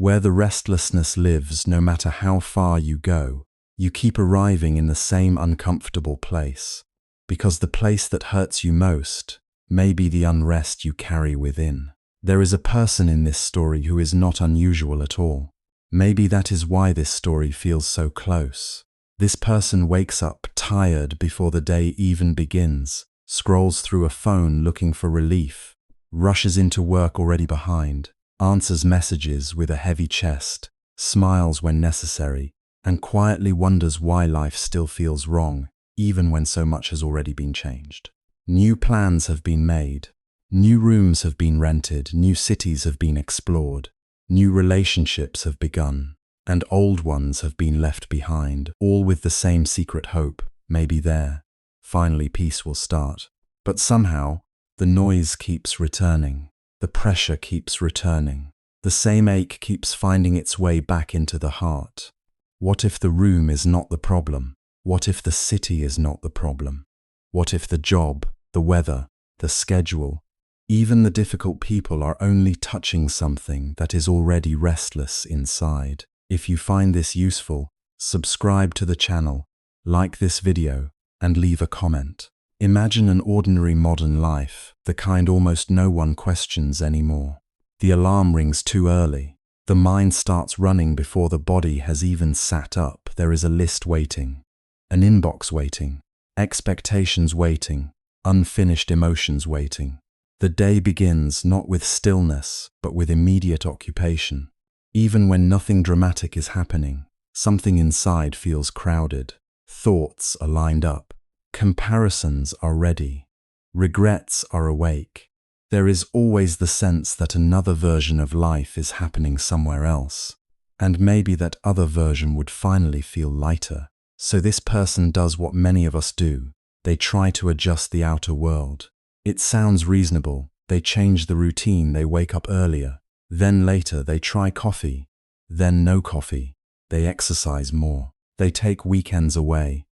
Where the restlessness lives, no matter how far you go, you keep arriving in the same uncomfortable place, because the place that hurts you most may be the unrest you carry within. There is a person in this story who is not unusual at all. Maybe that is why this story feels so close. This person wakes up tired before the day even begins, scrolls through a phone looking for relief, rushes into work already behind, answers messages with a heavy chest, smiles when necessary, and quietly wonders why life still feels wrong, even when so much has already been changed. New plans have been made, new rooms have been rented, new cities have been explored, new relationships have begun, and old ones have been left behind, all with the same secret hope: maybe there, finally peace will start. But somehow, the noise keeps returning, the pressure keeps returning, the same ache keeps finding its way back into the heart. What if the room is not the problem? What if the city is not the problem? What if the job, the weather, the schedule, even the difficult people are only touching something that is already restless inside? If you find this useful, subscribe to the channel, like this video, and leave a comment. Imagine an ordinary modern life, the kind almost no one questions anymore. The alarm rings too early. The mind starts running before the body has even sat up. There is a list waiting, an inbox waiting, expectations waiting, unfinished emotions waiting. The day begins not with stillness, but with immediate occupation. Even when nothing dramatic is happening, something inside feels crowded. Thoughts are lined up. Comparisons are ready. Regrets are awake. There is always the sense that another version of life is happening somewhere else, and maybe that other version would finally feel lighter. So this person does what many of us do. They try to adjust the outer world. It sounds reasonable. They change the routine. They wake up earlier. Then later they try coffee. Then no coffee. They exercise more. They take weekends away.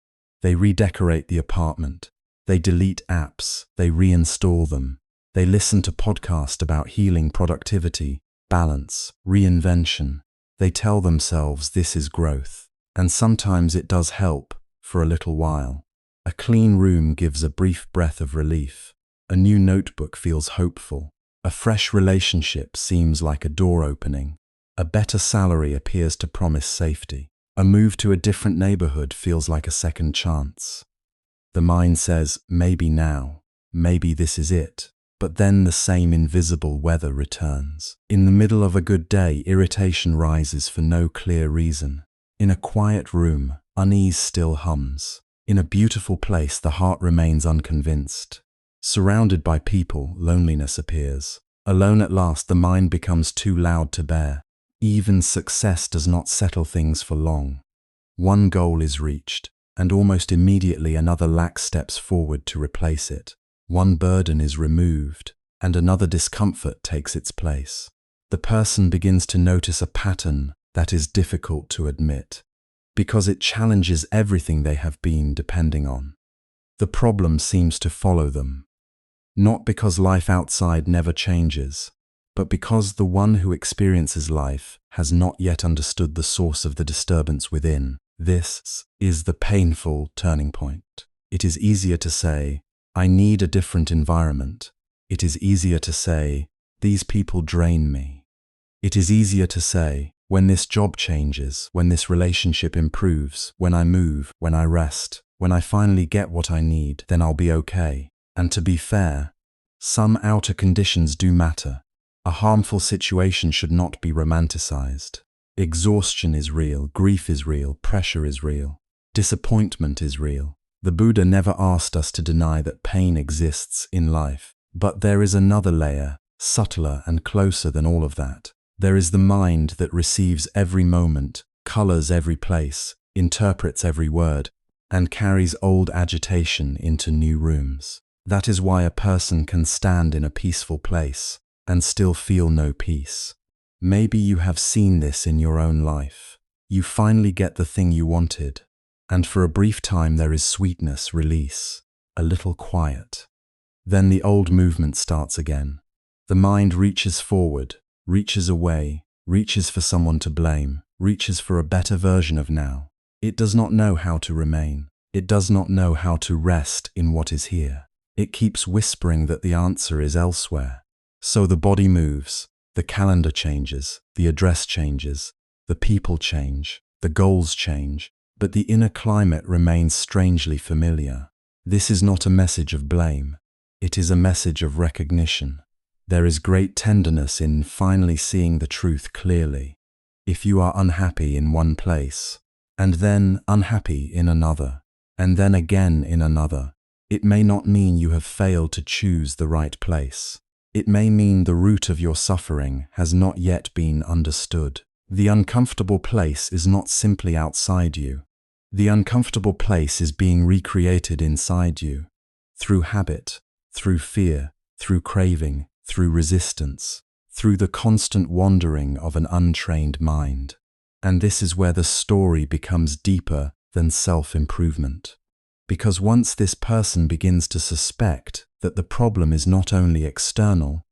They redecorate the apartment. They delete apps. They reinstall them. They listen to podcasts about healing, productivity, balance, reinvention. They tell themselves this is growth. And sometimes it does help, for a little while. A clean room gives a brief breath of relief. A new notebook feels hopeful. A fresh relationship seems like a door opening. A better salary appears to promise safety. A move to a different neighborhood feels like a second chance. The mind says, maybe now, maybe this is it. But then the same invisible weather returns. In the middle of a good day, irritation rises for no clear reason. In a quiet room, unease still hums. In a beautiful place, the heart remains unconvinced. Surrounded by people, loneliness appears. Alone at last, the mind becomes too loud to bear. Even success does not settle things for long. One goal is reached, and almost immediately another lack steps forward to replace it. One burden is removed, and another discomfort takes its place. The person begins to notice a pattern that is difficult to admit, because it challenges everything they have been depending on. The problem seems to follow them, not because life outside never changes, but because the one who experiences life has not yet understood the source of the disturbance within. This is the painful turning point. It is easier to say, I need a different environment. It is easier to say, these people drain me. It is easier to say, when this job changes, when this relationship improves, when I move, when I rest, when I finally get what I need, then I'll be okay. And to be fair, some outer conditions do matter. A harmful situation should not be romanticized. Exhaustion is real, grief is real, pressure is real, disappointment is real. The Buddha never asked us to deny that pain exists in life. But there is another layer, subtler and closer than all of that. There is the mind that receives every moment, colors every place, interprets every word, and carries old agitation into new rooms. That is why a person can stand in a peaceful place and still feel no peace. Maybe you have seen this in your own life. You finally get the thing you wanted, and for a brief time there is sweetness, release, a little quiet. Then the old movement starts again. The mind reaches forward, reaches away, reaches for someone to blame, reaches for a better version of now. It does not know how to remain. It does not know how to rest in what is here. It keeps whispering that the answer is elsewhere. So the body moves, the calendar changes, the address changes, the people change, the goals change, but the inner climate remains strangely familiar. This is not a message of blame. It is a message of recognition. There is great tenderness in finally seeing the truth clearly. If you are unhappy in one place, and then unhappy in another, and then again in another, it may not mean you have failed to choose the right place. It may mean the root of your suffering has not yet been understood. The uncomfortable place is not simply outside you. The uncomfortable place is being recreated inside you, through habit, through fear, through craving, through resistance, through the constant wandering of an untrained mind. And this is where the story becomes deeper than self-improvement. Because once this person begins to suspect that the problem is not only external,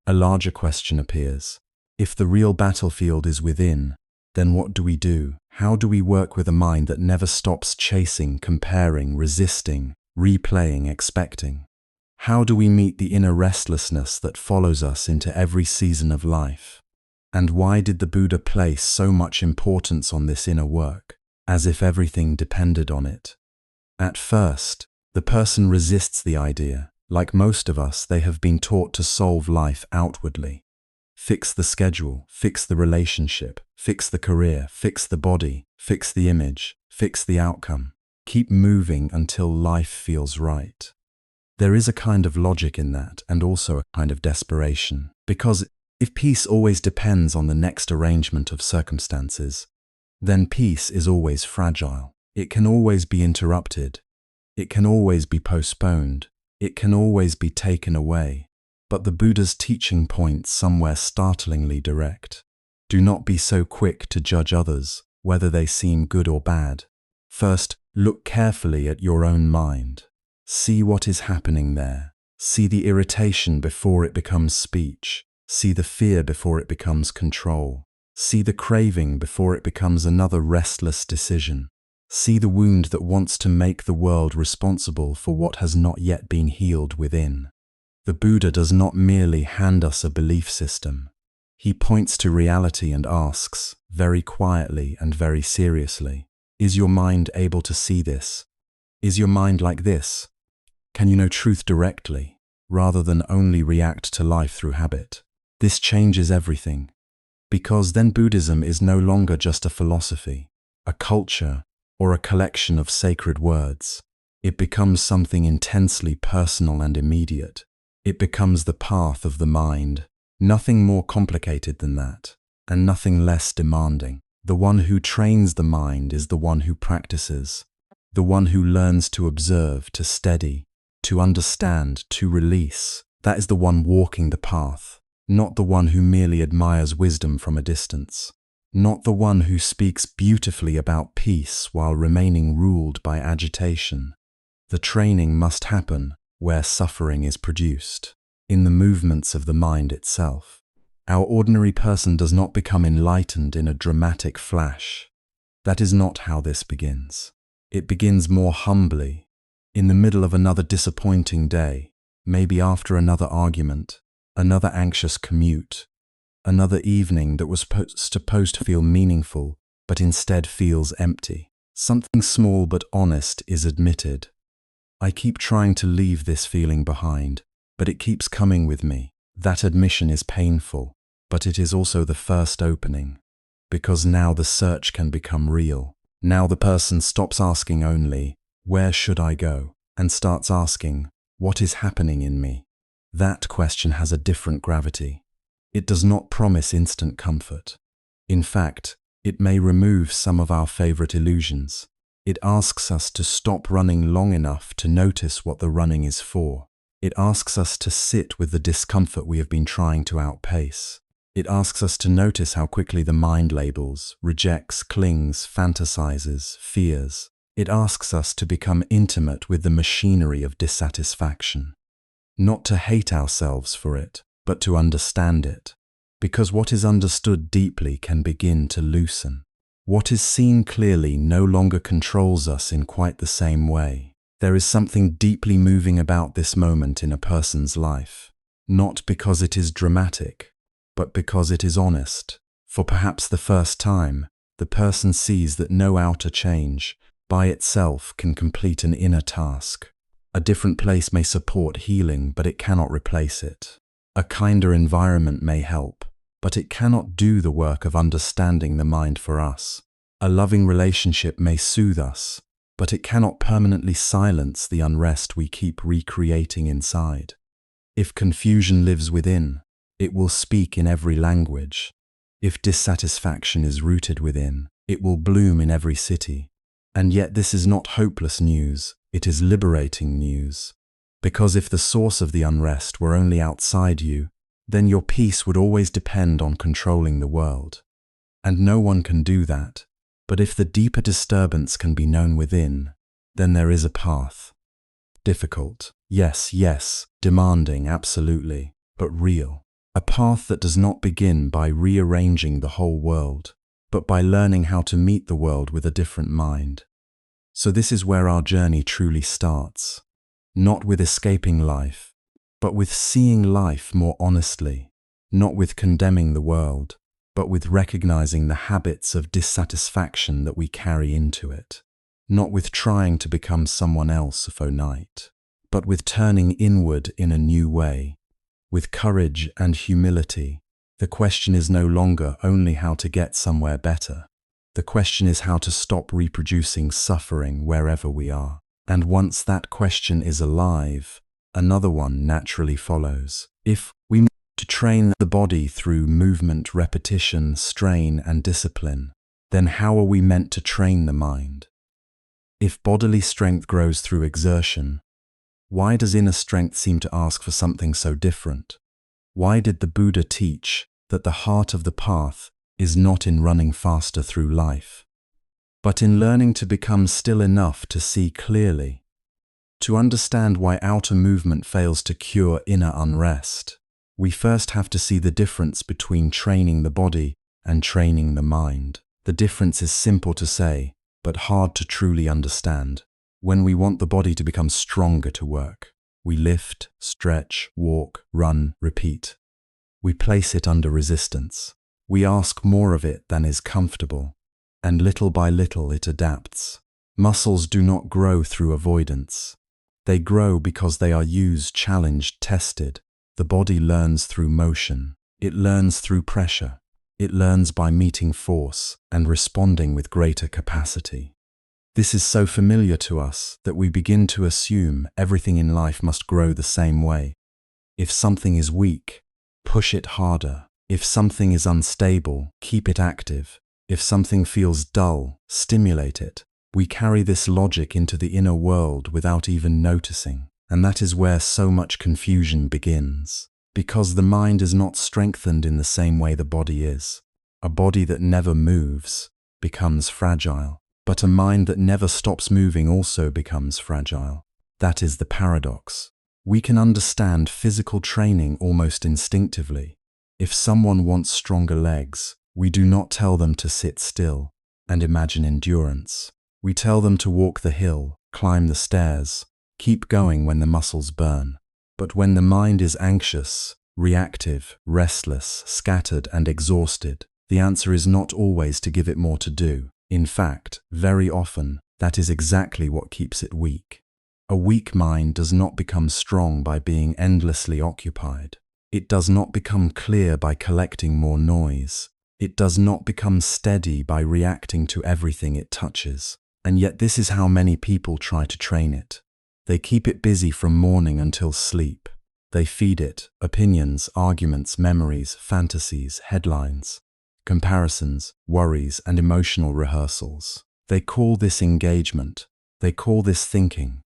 a larger question appears. If the real battlefield is within, then what do we do? How do we work with a mind that never stops chasing, comparing, resisting, replaying, expecting? How do we meet the inner restlessness that follows us into every season of life? And why did the Buddha place so much importance on this inner work, as if everything depended on it? At first, the person resists the idea. Like most of us, they have been taught to solve life outwardly. Fix the schedule, fix the relationship, fix the career, fix the body, fix the image, fix the outcome. Keep moving until life feels right. There is a kind of logic in that, and also a kind of desperation. Because if peace always depends on the next arrangement of circumstances, then peace is always fragile. It can always be interrupted. It can always be postponed. It can always be taken away. But the Buddha's teaching points somewhere startlingly direct. Do not be so quick to judge others, whether they seem good or bad. First, look carefully at your own mind. See what is happening there. See the irritation before it becomes speech. See the fear before it becomes control. See the craving before it becomes another restless decision. See the wound that wants to make the world responsible for what has not yet been healed within. The Buddha does not merely hand us a belief system. He points to reality and asks, very quietly and very seriously, is your mind able to see this? Is your mind like this? Can you know truth directly, rather than only react to life through habit? This changes everything, because then Buddhism is no longer just a philosophy, a culture, or a collection of sacred words. It becomes something intensely personal and immediate. It becomes the path of the mind, nothing more complicated than that, and nothing less demanding. The one who trains the mind is the one who practices, the one who learns to observe, to steady, to understand, to release. That is the one walking the path, not the one who merely admires wisdom from a distance, not the one who speaks beautifully about peace while remaining ruled by agitation. The training must happen where suffering is produced, in the movements of the mind itself. Our ordinary person does not become enlightened in a dramatic flash. That is not how this begins. It begins more humbly, in the middle of another disappointing day, maybe after another argument, another anxious commute, another evening that was supposed to feel meaningful, but instead feels empty. Something small but honest is admitted. I keep trying to leave this feeling behind, but it keeps coming with me. That admission is painful, but it is also the first opening, because now the search can become real. Now the person stops asking only, where should I go? And starts asking, what is happening in me? That question has a different gravity. It does not promise instant comfort. In fact, it may remove some of our favorite illusions. It asks us to stop running long enough to notice what the running is for. It asks us to sit with the discomfort we have been trying to outpace. It asks us to notice how quickly the mind labels, rejects, clings, fantasizes, fears. It asks us to become intimate with the machinery of dissatisfaction. Not to hate ourselves for it, but to understand it. Because what is understood deeply can begin to loosen. What is seen clearly no longer controls us in quite the same way. There is something deeply moving about this moment in a person's life, not because it is dramatic, but because it is honest. For perhaps the first time, the person sees that no outer change, by itself, can complete an inner task. A different place may support healing, but it cannot replace it. A kinder environment may help, but it cannot do the work of understanding the mind for us. A loving relationship may soothe us, but it cannot permanently silence the unrest we keep recreating inside. If confusion lives within, it will speak in every language. If dissatisfaction is rooted within, it will bloom in every city. And yet this is not hopeless news, it is liberating news. Because if the source of the unrest were only outside you, then your peace would always depend on controlling the world. And no one can do that. But if the deeper disturbance can be known within, then there is a path. Difficult, yes, demanding, absolutely, but real. A path that does not begin by rearranging the whole world, but by learning how to meet the world with a different mind. So this is where our journey truly starts. Not with escaping life, but with seeing life more honestly. Not with condemning the world, but with recognizing the habits of dissatisfaction that we carry into it. Not with trying to become someone else overnight, but with turning inward in a new way. With courage and humility, the question is no longer only how to get somewhere better. The question is how to stop reproducing suffering wherever we are. And once that question is alive, another one naturally follows. If we need to train the body through movement, repetition, strain, and discipline, then how are we meant to train the mind? If bodily strength grows through exertion, why does inner strength seem to ask for something so different? Why did the Buddha teach that the heart of the path is not in running faster through life, but in learning to become still enough to see clearly? To understand why outer movement fails to cure inner unrest, we first have to see the difference between training the body and training the mind. The difference is simple to say, but hard to truly understand. When we want the body to become stronger to work, we lift, stretch, walk, run, repeat. We place it under resistance. We ask more of it than is comfortable, and little by little it adapts. Muscles do not grow through avoidance. They grow because they are used, challenged, tested. The body learns through motion. It learns through pressure. It learns by meeting force and responding with greater capacity. This is so familiar to us that we begin to assume everything in life must grow the same way. If something is weak, push it harder. If something is unstable, keep it active. If something feels dull, stimulate it. We carry this logic into the inner world without even noticing, and that is where so much confusion begins. Because the mind is not strengthened in the same way the body is. A body that never moves becomes fragile, but a mind that never stops moving also becomes fragile. That is the paradox. We can understand physical training almost instinctively. If someone wants stronger legs, we do not tell them to sit still and imagine endurance. We tell them to walk the hill, climb the stairs, keep going when the muscles burn. But when the mind is anxious, reactive, restless, scattered, and exhausted, the answer is not always to give it more to do. In fact, very often, that is exactly what keeps it weak. A weak mind does not become strong by being endlessly occupied. It does not become clear by collecting more noise. It does not become steady by reacting to everything it touches. And yet this is how many people try to train it. They keep it busy from morning until sleep. They feed it opinions, arguments, memories, fantasies, headlines, comparisons, worries, and emotional rehearsals. They call this engagement. They call this thinking.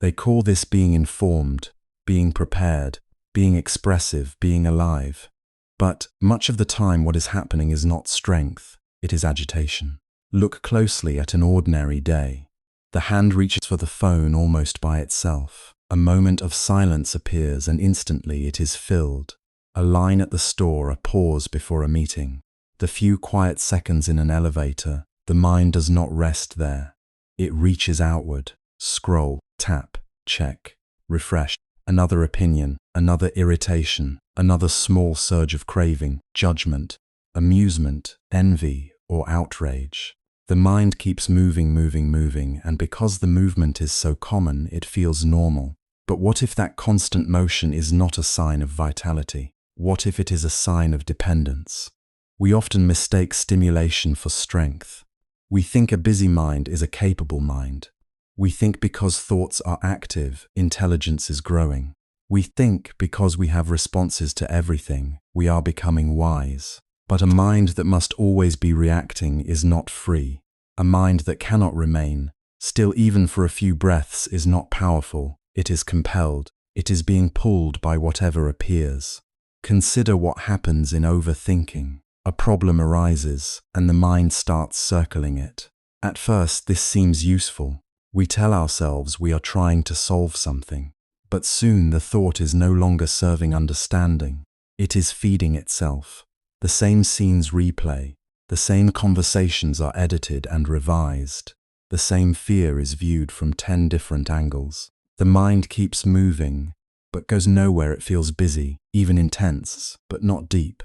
They call this being informed, being prepared, being expressive, being alive. But much of the time what is happening is not strength, it is agitation. Look closely at an ordinary day. The hand reaches for the phone almost by itself. A moment of silence appears and instantly it is filled. A line at the store, a pause before a meeting. The few quiet seconds in an elevator, the mind does not rest there. It reaches outward, scroll, tap, check, refresh. Another opinion, another irritation, another small surge of craving, judgment, amusement, envy, or outrage. The mind keeps moving, and because the movement is so common, it feels normal. But what if that constant motion is not a sign of vitality? What if it is a sign of dependence? We often mistake stimulation for strength. We think a busy mind is a capable mind. We think because thoughts are active, intelligence is growing. We think because we have responses to everything, we are becoming wise. But a mind that must always be reacting is not free. A mind that cannot remain still even for a few breaths is not powerful. It is compelled. It is being pulled by whatever appears. Consider what happens in overthinking. A problem arises, and the mind starts circling it. At first, this seems useful. We tell ourselves we are trying to solve something. But soon the thought is no longer serving understanding. It is feeding itself. The same scenes replay. The same conversations are edited and revised. The same fear is viewed from 10 different angles. The mind keeps moving, but goes nowhere. It feels busy, even intense, but not deep.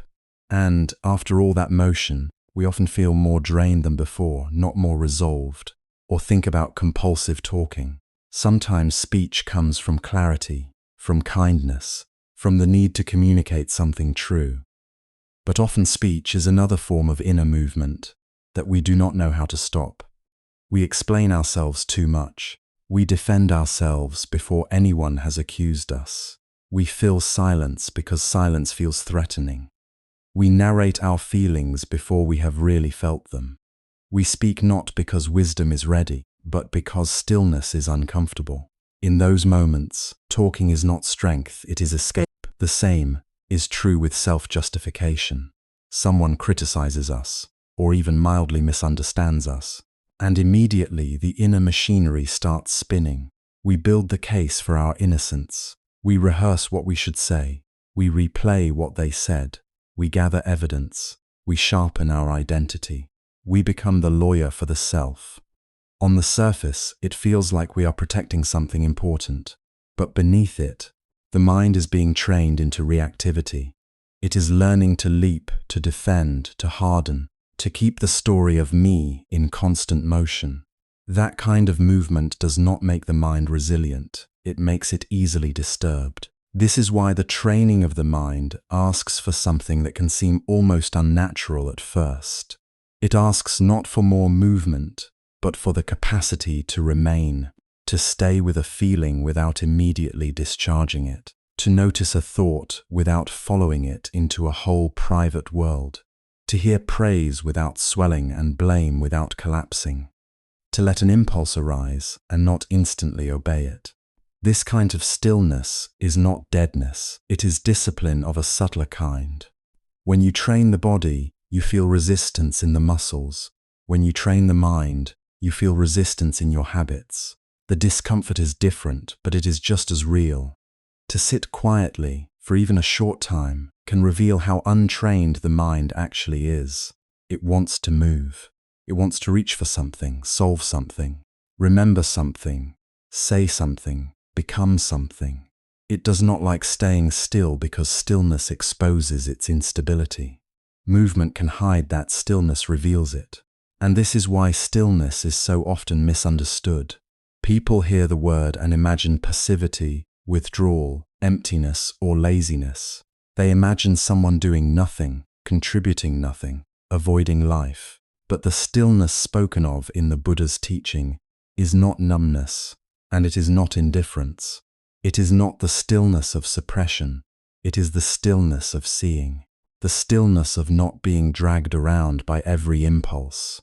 And after all that motion, we often feel more drained than before, not more resolved. Or think about compulsive talking. Sometimes speech comes from clarity, from kindness, from the need to communicate something true. But often speech is another form of inner movement that we do not know how to stop. We explain ourselves too much. We defend ourselves before anyone has accused us. We fill silence because silence feels threatening. We narrate our feelings before we have really felt them. We speak not because wisdom is ready, but because stillness is uncomfortable. In those moments, talking is not strength, it is escape. The same is true with self-justification. Someone criticizes us, or even mildly misunderstands us, and immediately the inner machinery starts spinning. We build the case for our innocence. We rehearse what we should say. We replay what they said. We gather evidence. We sharpen our identity. We become the lawyer for the self. On the surface, it feels like we are protecting something important, but beneath it, the mind is being trained into reactivity. It is learning to leap, to defend, to harden, to keep the story of me in constant motion. That kind of movement does not make the mind resilient. It makes it easily disturbed. This is why the training of the mind asks for something that can seem almost unnatural at first. It asks not for more movement, but for the capacity to remain, to stay with a feeling without immediately discharging it, to notice a thought without following it into a whole private world, to hear praise without swelling and blame without collapsing, to let an impulse arise and not instantly obey it. This kind of stillness is not deadness, it is discipline of a subtler kind. When you train the body, you feel resistance in the muscles. When you train the mind, you feel resistance in your habits. The discomfort is different, but it is just as real. To sit quietly, for even a short time, can reveal how untrained the mind actually is. It wants to move. It wants to reach for something, solve something, remember something, say something, become something. It does not like staying still because stillness exposes its instability. Movement can hide that, stillness reveals it. And this is why stillness is so often misunderstood. People hear the word and imagine passivity, withdrawal, emptiness, or laziness. They imagine someone doing nothing, contributing nothing, avoiding life. But the stillness spoken of in the Buddha's teaching is not numbness, and it is not indifference. It is not the stillness of suppression. It is the stillness of seeing. The stillness of not being dragged around by every impulse.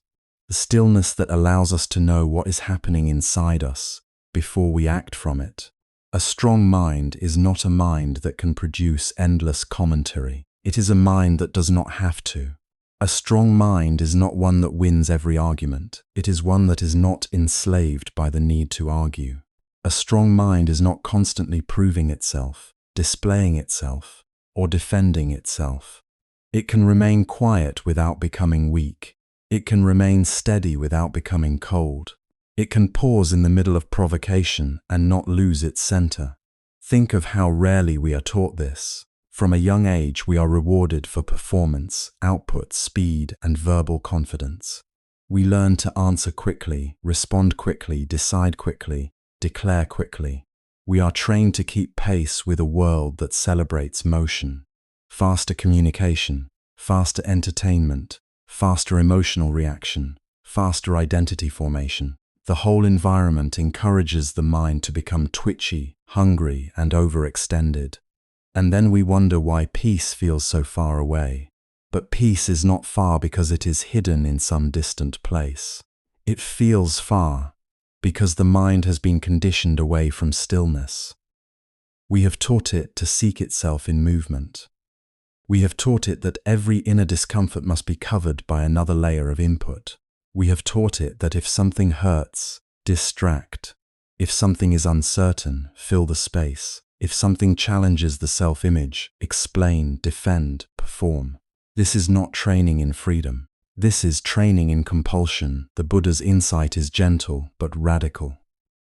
The stillness that allows us to know what is happening inside us before we act from it. A strong mind is not a mind that can produce endless commentary. It is a mind that does not have to. A strong mind is not one that wins every argument. It is one that is not enslaved by the need to argue. A strong mind is not constantly proving itself, displaying itself, or defending itself. It can remain quiet without becoming weak. It can remain steady without becoming cold. It can pause in the middle of provocation and not lose its center. Think of how rarely we are taught this. From a young age, we are rewarded for performance, output, speed, and verbal confidence. We learn to answer quickly, respond quickly, decide quickly, declare quickly. We are trained to keep pace with a world that celebrates motion. Faster communication, faster entertainment, faster emotional reaction, faster identity formation. The whole environment encourages the mind to become twitchy, hungry, and overextended. And then we wonder why peace feels so far away. But peace is not far because it is hidden in some distant place. It feels far because the mind has been conditioned away from stillness. We have taught it to seek itself in movement. We have taught it that every inner discomfort must be covered by another layer of input. We have taught it that if something hurts, distract. If something is uncertain, fill the space. If something challenges the self-image, explain, defend, perform. This is not training in freedom. This is training in compulsion. The Buddha's insight is gentle but radical.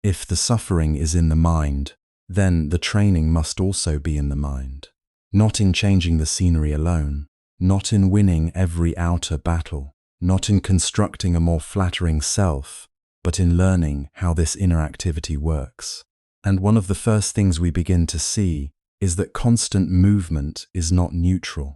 If the suffering is in the mind, then the training must also be in the mind. Not in changing the scenery alone, not in winning every outer battle, not in constructing a more flattering self, but in learning how this inner activity works. And one of the first things we begin to see is that constant movement is not neutral.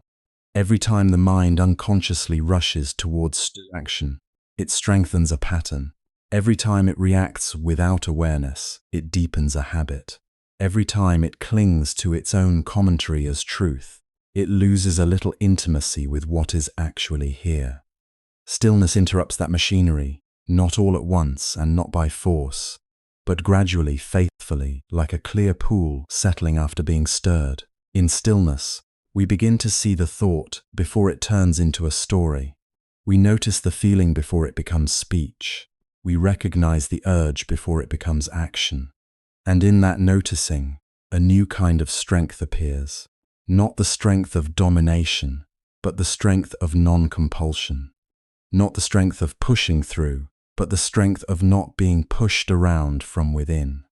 Every time the mind unconsciously rushes towards action, it strengthens a pattern. Every time it reacts without awareness, it deepens a habit. Every time it clings to its own commentary as truth, it loses a little intimacy with what is actually here. Stillness interrupts that machinery, not all at once and not by force, but gradually, faithfully, like a clear pool settling after being stirred. In stillness, we begin to see the thought before it turns into a story. We notice the feeling before it becomes speech. We recognize the urge before it becomes action. And in that noticing, a new kind of strength appears. Not the strength of domination, but the strength of non-compulsion. Not the strength of pushing through, but the strength of not being pushed around from within.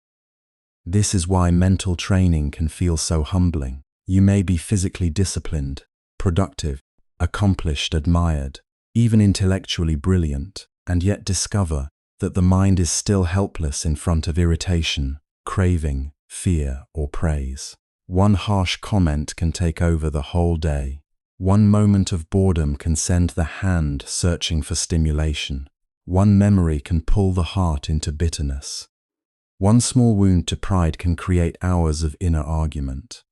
This is why mental training can feel so humbling. You may be physically disciplined, productive, accomplished, admired, even intellectually brilliant, and yet discover that the mind is still helpless in front of irritation, craving, fear, or praise. One harsh comment can take over the whole day. One moment of boredom can send the hand searching for stimulation. One memory can pull the heart into bitterness. One small wound to pride can create hours of inner argument.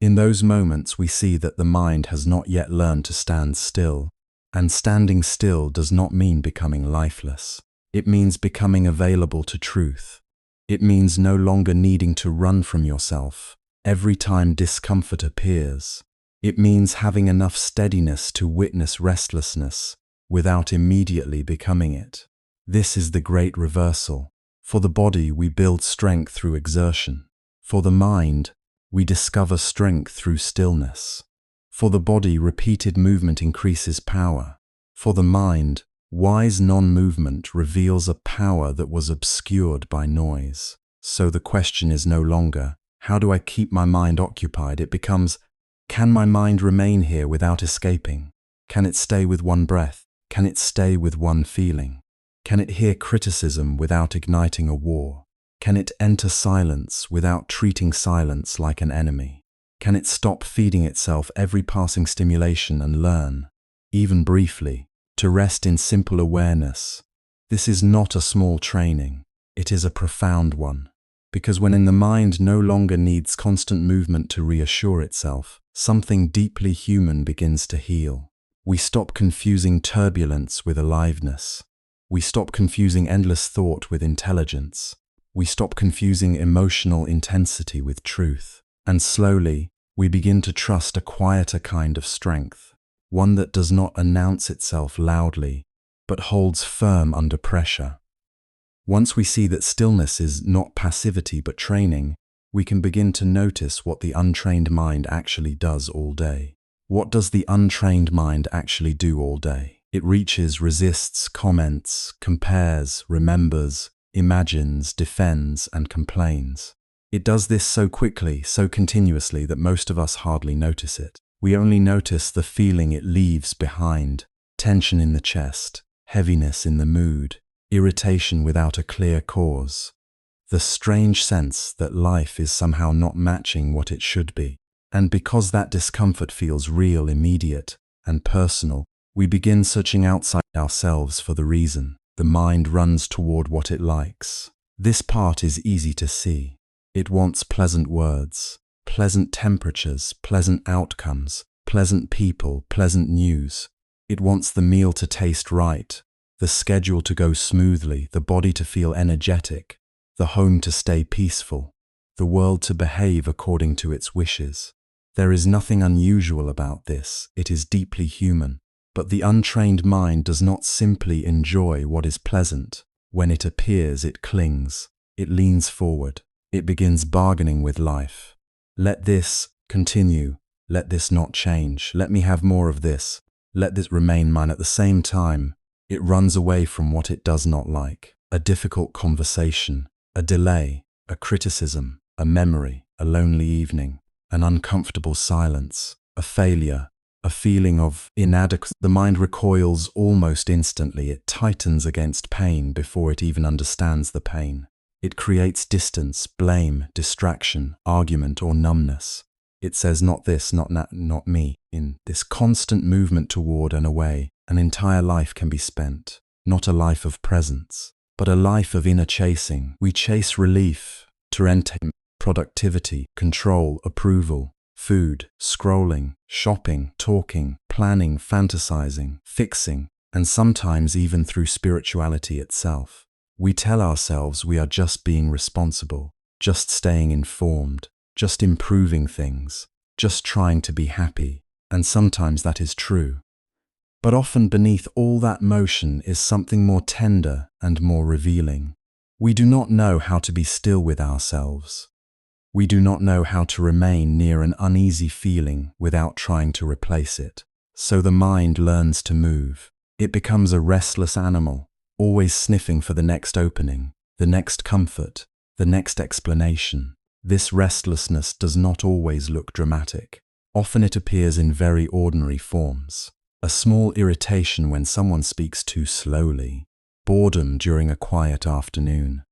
In those moments, we see that the mind has not yet learned to stand still, and standing still does not mean becoming lifeless. It means becoming available to truth. It means no longer needing to run from yourself every time discomfort appears. It means having enough steadiness to witness restlessness without immediately becoming it. This is the great reversal. For the body, we build strength through exertion. For the mind, we discover strength through stillness. For the body, repeated movement increases power. For the mind, wise non-movement reveals a power that was obscured by noise. So the question is no longer, how do I keep my mind occupied? It becomes, can my mind remain here without escaping? Can it stay with one breath? Can it stay with one feeling? Can it hear criticism without igniting a war? Can it enter silence without treating silence like an enemy? Can it stop feeding itself every passing stimulation and learn, even briefly, to rest in simple awareness? This is not a small training, it is a profound one. Because when the mind no longer needs constant movement to reassure itself, something deeply human begins to heal. We stop confusing turbulence with aliveness. We stop confusing endless thought with intelligence. We stop confusing emotional intensity with truth. And slowly, we begin to trust a quieter kind of strength, one that does not announce itself loudly, but holds firm under pressure. Once we see that stillness is not passivity but training, we can begin to notice what the untrained mind actually does all day. What does the untrained mind actually do all day? It reaches, resists, comments, compares, remembers, imagines, defends, and complains. It does this so quickly, so continuously that most of us hardly notice it. We only notice the feeling it leaves behind: tension in the chest, heaviness in the mood, irritation without a clear cause, the strange sense that life is somehow not matching what it should be. And because that discomfort feels real, immediate, and personal, we begin searching outside ourselves for the reason. The mind runs toward what it likes. This part is easy to see. It wants pleasant words, pleasant temperatures, pleasant outcomes, pleasant people, pleasant news. It wants the meal to taste right, the schedule to go smoothly, the body to feel energetic, the home to stay peaceful, the world to behave according to its wishes. There is nothing unusual about this. It is deeply human. But the untrained mind does not simply enjoy what is pleasant. When it appears, it clings. It leans forward. It begins bargaining with life. Let this continue. Let this not change. Let me have more of this. Let this remain mine. At the same time, it runs away from what it does not like. A difficult conversation, a delay, a criticism, a memory, a lonely evening, an uncomfortable silence, a failure, a feeling of inadequacy. The mind recoils almost instantly. It tightens against pain before it even understands the pain. It creates distance, blame, distraction, argument, or numbness. It says, not this, not that, not me. In this constant movement toward and away, an entire life can be spent. Not a life of presence, but a life of inner chasing. We chase relief, entertainment, productivity, control, approval, food, scrolling, shopping, talking, planning, fantasizing, fixing, and sometimes even through spirituality itself. We tell ourselves we are just being responsible, just staying informed, just improving things, just trying to be happy, and sometimes that is true. But often beneath all that motion is something more tender and more revealing. We do not know how to be still with ourselves. We do not know how to remain near an uneasy feeling without trying to replace it. So the mind learns to move. It becomes a restless animal, always sniffing for the next opening, the next comfort, the next explanation. This restlessness does not always look dramatic. Often it appears in very ordinary forms. A small irritation when someone speaks too slowly, boredom during a quiet afternoon,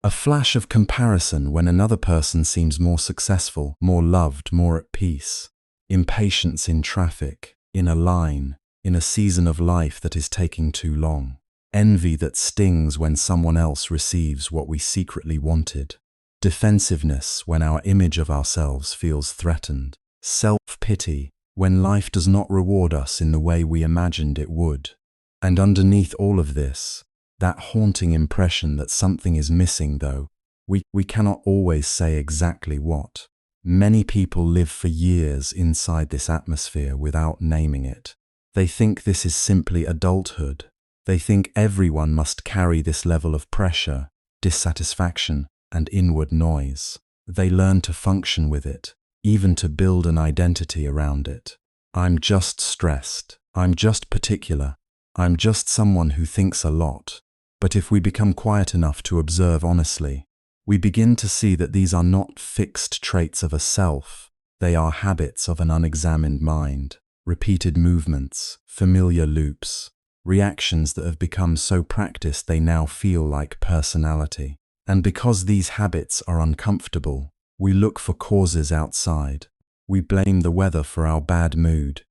a flash of comparison when another person seems more successful, more loved, more at peace, impatience in traffic, in a line, in a season of life that is taking too long, envy that stings when someone else receives what we secretly wanted, defensiveness when our image of ourselves feels threatened, self-pity when life does not reward us in the way we imagined it would. And underneath all of this, that haunting impression that something is missing, though we cannot always say exactly what. Many people live for years inside this atmosphere without naming it. They think this is simply adulthood. They think everyone must carry this level of pressure, dissatisfaction, and inward noise. They learn to function with it, even to build an identity around it. I'm just stressed. I'm just particular. I'm just someone who thinks a lot. But if we become quiet enough to observe honestly, we begin to see that these are not fixed traits of a self. They are habits of an unexamined mind, repeated movements, familiar loops, reactions that have become so practiced they now feel like personality. And because these habits are uncomfortable, we look for causes outside. We blame the weather for our bad mood.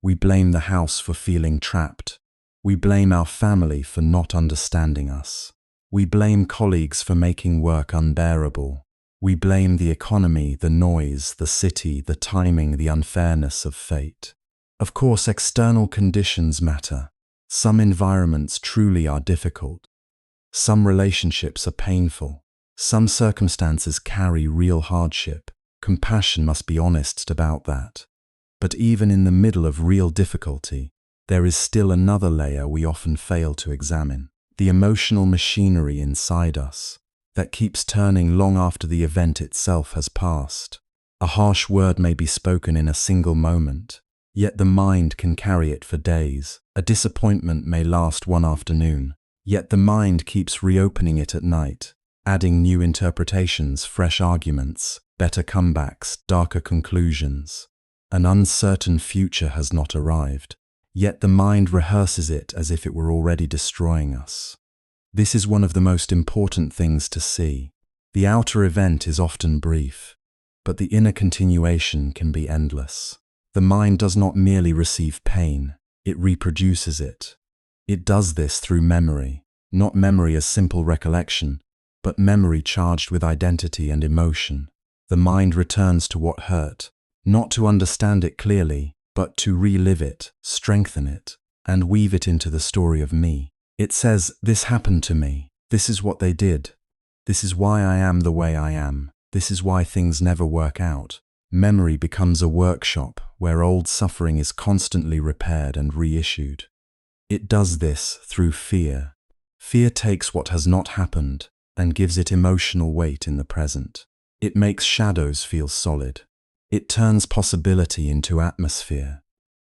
We blame the house for feeling trapped. We blame our family for not understanding us. We blame colleagues for making work unbearable. We blame the economy, the noise, the city, the timing, the unfairness of fate. Of course, external conditions matter. Some environments truly are difficult. Some relationships are painful. Some circumstances carry real hardship. Compassion must be honest about that. But even in the middle of real difficulty, there is still another layer we often fail to examine. The emotional machinery inside us. that keeps turning long after the event itself has passed. A harsh word may be spoken in a single moment, yet the mind can carry it for days. A disappointment may last one afternoon, yet the mind keeps reopening it at night, adding new interpretations, fresh arguments, better comebacks, darker conclusions. An uncertain future has not arrived, yet the mind rehearses it as if it were already destroying us. This is one of the most important things to see. The outer event is often brief, but the inner continuation can be endless. The mind does not merely receive pain, it reproduces it. It does this through memory, not memory as simple recollection, but memory charged with identity and emotion. The mind returns to what hurt, not to understand it clearly, but to relive it, strengthen it, and weave it into the story of me. It says, "This happened to me. This is what they did. This is why I am the way I am. This is why things never work out." Memory becomes a workshop where old suffering is constantly repaired and reissued. It does this through fear. Fear takes what has not happened and gives it emotional weight in the present. It makes shadows feel solid. It turns possibility into atmosphere.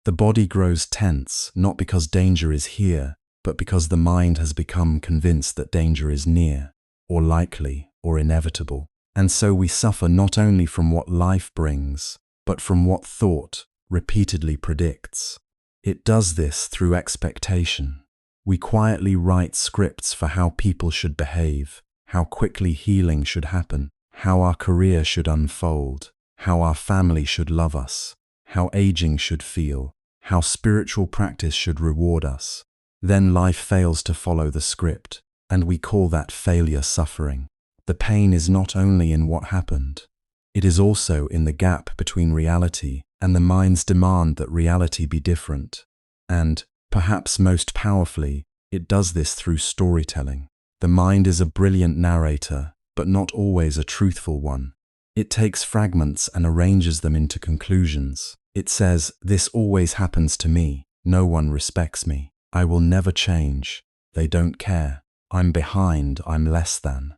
The body grows tense, not because danger is here, but because the mind has become convinced that danger is near, or likely, or inevitable. And so we suffer not only from what life brings, but from what thought repeatedly predicts. It does this through expectation. We quietly write scripts for how people should behave, how quickly healing should happen, how our career should unfold, how our family should love us, how aging should feel, how spiritual practice should reward us. Then life fails to follow the script, and we call that failure suffering. The pain is not only in what happened, it is also in the gap between reality and the mind's demand that reality be different. And, perhaps most powerfully, it does this through storytelling. The mind is a brilliant narrator, but not always a truthful one. It takes fragments and arranges them into conclusions. It says, "This always happens to me. No one respects me. I will never change. They don't care. I'm behind. I'm less than.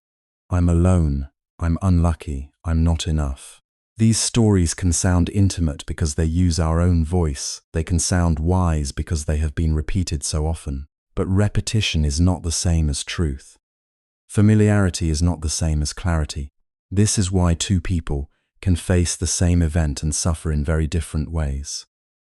I'm alone. I'm unlucky. I'm not enough." These stories can sound intimate because they use our own voice. They can sound wise because they have been repeated so often. But repetition is not the same as truth. Familiarity is not the same as clarity. This is why two people can face the same event and suffer in very different ways.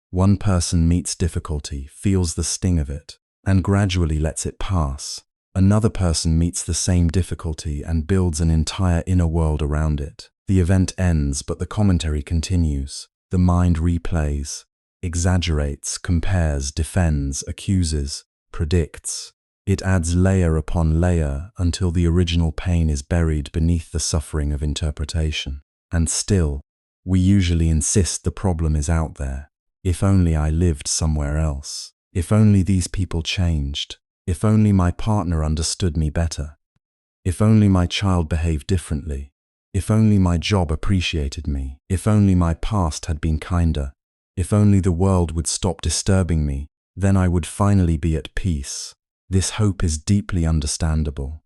One person meets difficulty, feels the sting of it, and gradually lets it pass. Another person meets the same difficulty and builds an entire inner world around it. The event ends, but the commentary continues. The mind replays, exaggerates, compares, defends, accuses, predicts. It adds layer upon layer until the original pain is buried beneath the suffering of interpretation. And still, we usually insist the problem is out there. If only I lived somewhere else. If only these people changed. If only my partner understood me better. If only my child behaved differently. If only my job appreciated me. If only my past had been kinder. If only the world would stop disturbing me, then I would finally be at peace. This hope is deeply understandable.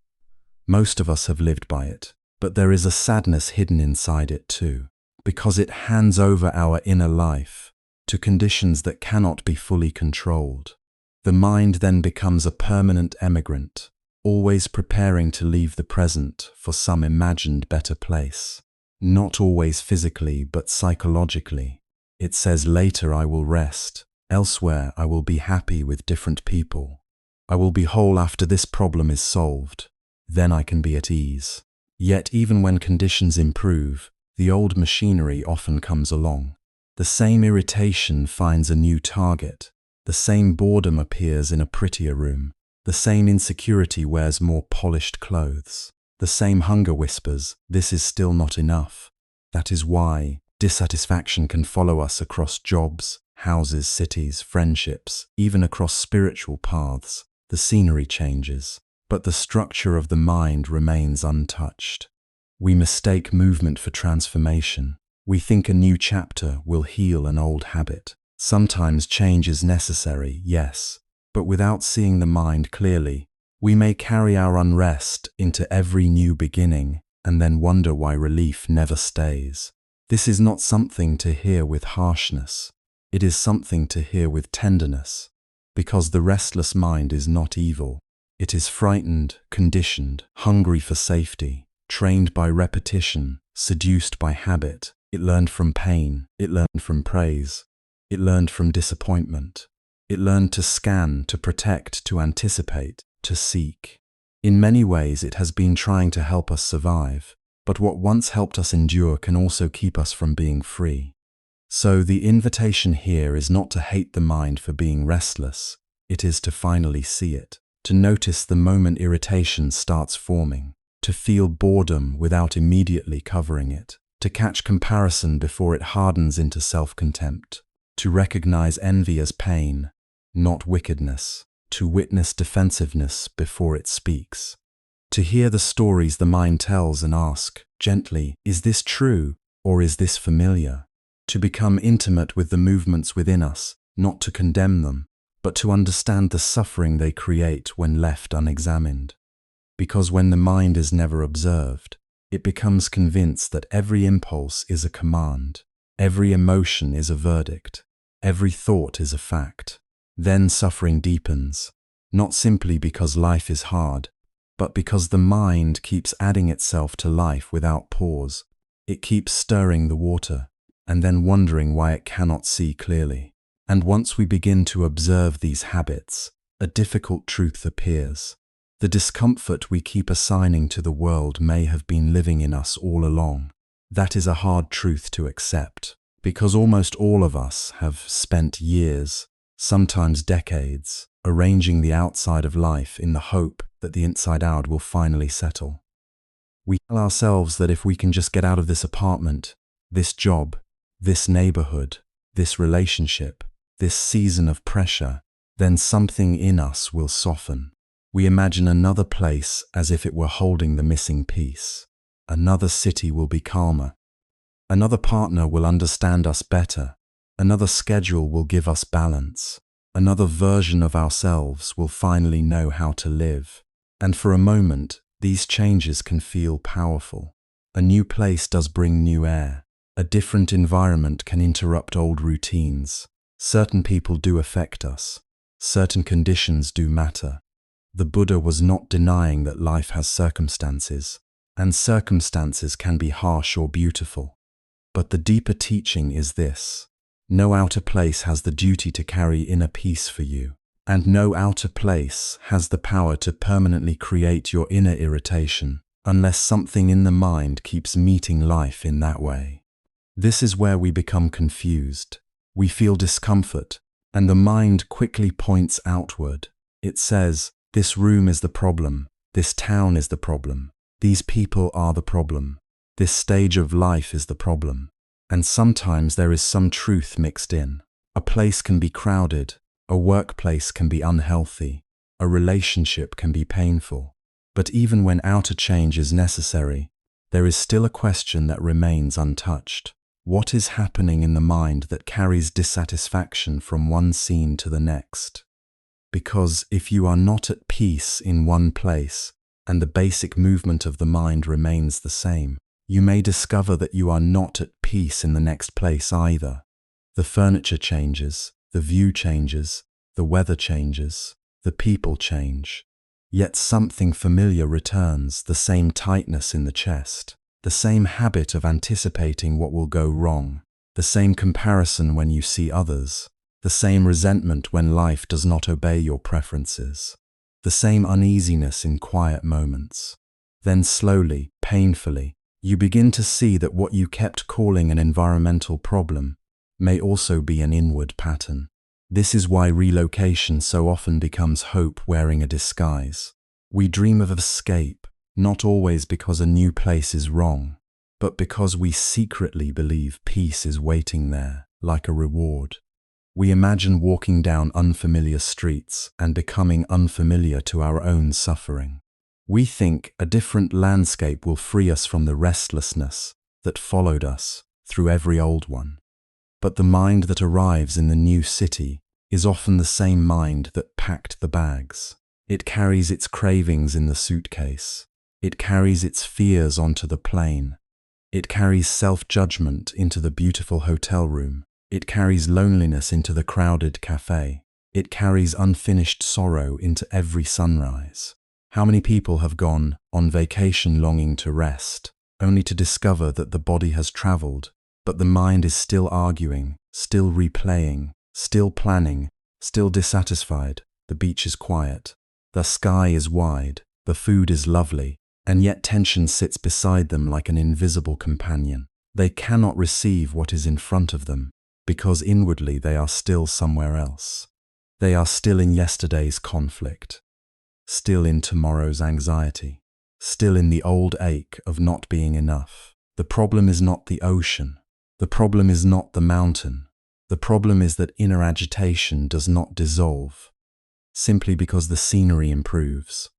Most of us have lived by it, but there is a sadness hidden inside it too, because it hands over our inner life to conditions that cannot be fully controlled. The mind then becomes a permanent emigrant, always preparing to leave the present for some imagined better place. Not always physically, but psychologically. It says, "Later I will rest. Elsewhere I will be happy with different people. I will be whole after this problem is solved. Then I can be at ease." Yet even when conditions improve, the old machinery often comes along. The same irritation finds a new target. The same boredom appears in a prettier room. The same insecurity wears more polished clothes. The same hunger whispers, "This is still not enough." That is why dissatisfaction can follow us across jobs, houses, cities, friendships, even across spiritual paths. The scenery changes, but the structure of the mind remains untouched. We mistake movement for transformation. We think a new chapter will heal an old habit. Sometimes change is necessary, yes, but without seeing the mind clearly, We may carry our unrest into every new beginning and then wonder why relief never stays. This is not something to hear with harshness. It is something to hear with tenderness, because the restless mind is not evil. It is frightened, conditioned, hungry for safety, trained by repetition, seduced by habit. It learned from pain. It learned from praise. It learned from disappointment. It learned to scan, to protect, to anticipate, to seek. In many ways, it has been trying to help us survive, but what once helped us endure can also keep us from being free. So the invitation here is not to hate the mind for being restless. It is to finally see it, to notice the moment irritation starts forming, to feel boredom without immediately covering it, to catch comparison before it hardens into self-contempt, to recognize envy as pain, not wickedness, to witness defensiveness before it speaks, to hear the stories the mind tells and ask, gently, is this true or is this familiar? To become intimate with the movements within us, not to condemn them, but to understand the suffering they create when left unexamined. Because when the mind is never observed, it becomes convinced that every impulse is a command, every emotion is a verdict, every thought is a fact. Then suffering deepens, not simply because life is hard, but because the mind keeps adding itself to life without pause. It keeps stirring the water, and then wondering why it cannot see clearly. And once we begin to observe these habits, a difficult truth appears. The discomfort we keep assigning to the world may have been living in us all along. That is a hard truth to accept, because almost all of us have spent years, sometimes decades, arranging the outside of life in the hope that the inside out will finally settle. We tell ourselves that if we can just get out of this apartment, this job, this neighborhood, this relationship, this season of pressure, then something in us will soften. We imagine another place as if it were holding the missing piece. Another city will be calmer. Another partner will understand us better. Another schedule will give us balance. Another version of ourselves will finally know how to live. And for a moment, these changes can feel powerful. A new place does bring new air. A different environment can interrupt old routines. Certain people do affect us. Certain conditions do matter. The Buddha was not denying that life has circumstances, and circumstances can be harsh or beautiful. But the deeper teaching is this: no outer place has the duty to carry inner peace for you, and no outer place has the power to permanently create your inner irritation, unless something in the mind keeps meeting life in that way. This is where we become confused. We feel discomfort, and the mind quickly points outward. It says, this room is the problem, this town is the problem, these people are the problem, this stage of life is the problem. And sometimes there is some truth mixed in. A place can be crowded, a workplace can be unhealthy, a relationship can be painful. But even when outer change is necessary, there is still a question that remains untouched. What is happening in the mind that carries dissatisfaction from one scene to the next? Because if you are not at peace in one place, and the basic movement of the mind remains the same, you may discover that you are not at peace in the next place either. The furniture changes, the view changes, the weather changes, the people change. Yet something familiar returns, the same tightness in the chest, the same habit of anticipating what will go wrong, the same comparison when you see others, the same resentment when life does not obey your preferences, the same uneasiness in quiet moments. Then slowly, painfully, you begin to see that what you kept calling an environmental problem may also be an inward pattern. This is why relocation so often becomes hope wearing a disguise. We dream of escape, not always because a new place is wrong, but because we secretly believe peace is waiting there, like a reward. We imagine walking down unfamiliar streets and becoming unfamiliar to our own suffering. We think a different landscape will free us from the restlessness that followed us through every old one. But the mind that arrives in the new city is often the same mind that packed the bags. It carries its cravings in the suitcase. It carries its fears onto the plane. It carries self-judgment into the beautiful hotel room. It carries loneliness into the crowded cafe. It carries unfinished sorrow into every sunrise. How many people have gone on vacation longing to rest, only to discover that the body has traveled, but the mind is still arguing, still replaying, still planning, still dissatisfied. The beach is quiet. The sky is wide. The food is lovely. And yet tension sits beside them like an invisible companion. They cannot receive what is in front of them, because inwardly they are still somewhere else. They are still in yesterday's conflict, still in tomorrow's anxiety, still in the old ache of not being enough. The problem is not the ocean. The problem is not the mountain. The problem is that inner agitation does not dissolve, simply because the scenery improves.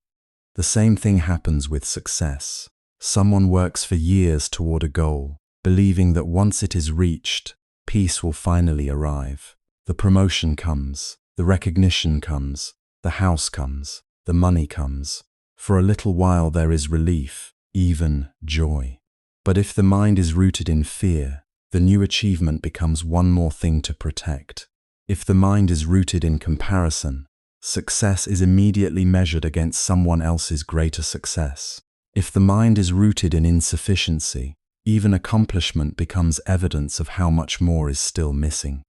The same thing happens with success. Someone works for years toward a goal, believing that once it is reached, peace will finally arrive. The promotion comes, the recognition comes, the house comes, the money comes. For a little while there is relief, even joy. But if the mind is rooted in fear, the new achievement becomes one more thing to protect. If the mind is rooted in comparison, success is immediately measured against someone else's greater success. If the mind is rooted in insufficiency, even accomplishment becomes evidence of how much more is still missing.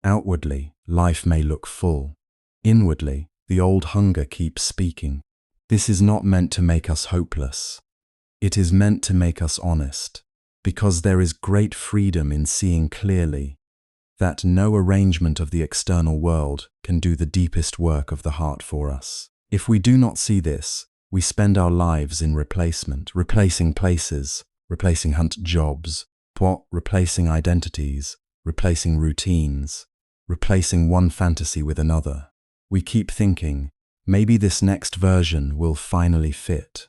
Outwardly, life may look full. Inwardly, the old hunger keeps speaking. This is not meant to make us hopeless. It is meant to make us honest, because there is great freedom in seeing clearly that no arrangement of the external world can do the deepest work of the heart for us. If we do not see this, we spend our lives in replacement, replacing places, replacing jobs, replacing identities, replacing routines, replacing one fantasy with another. We keep thinking, maybe this next version will finally fit.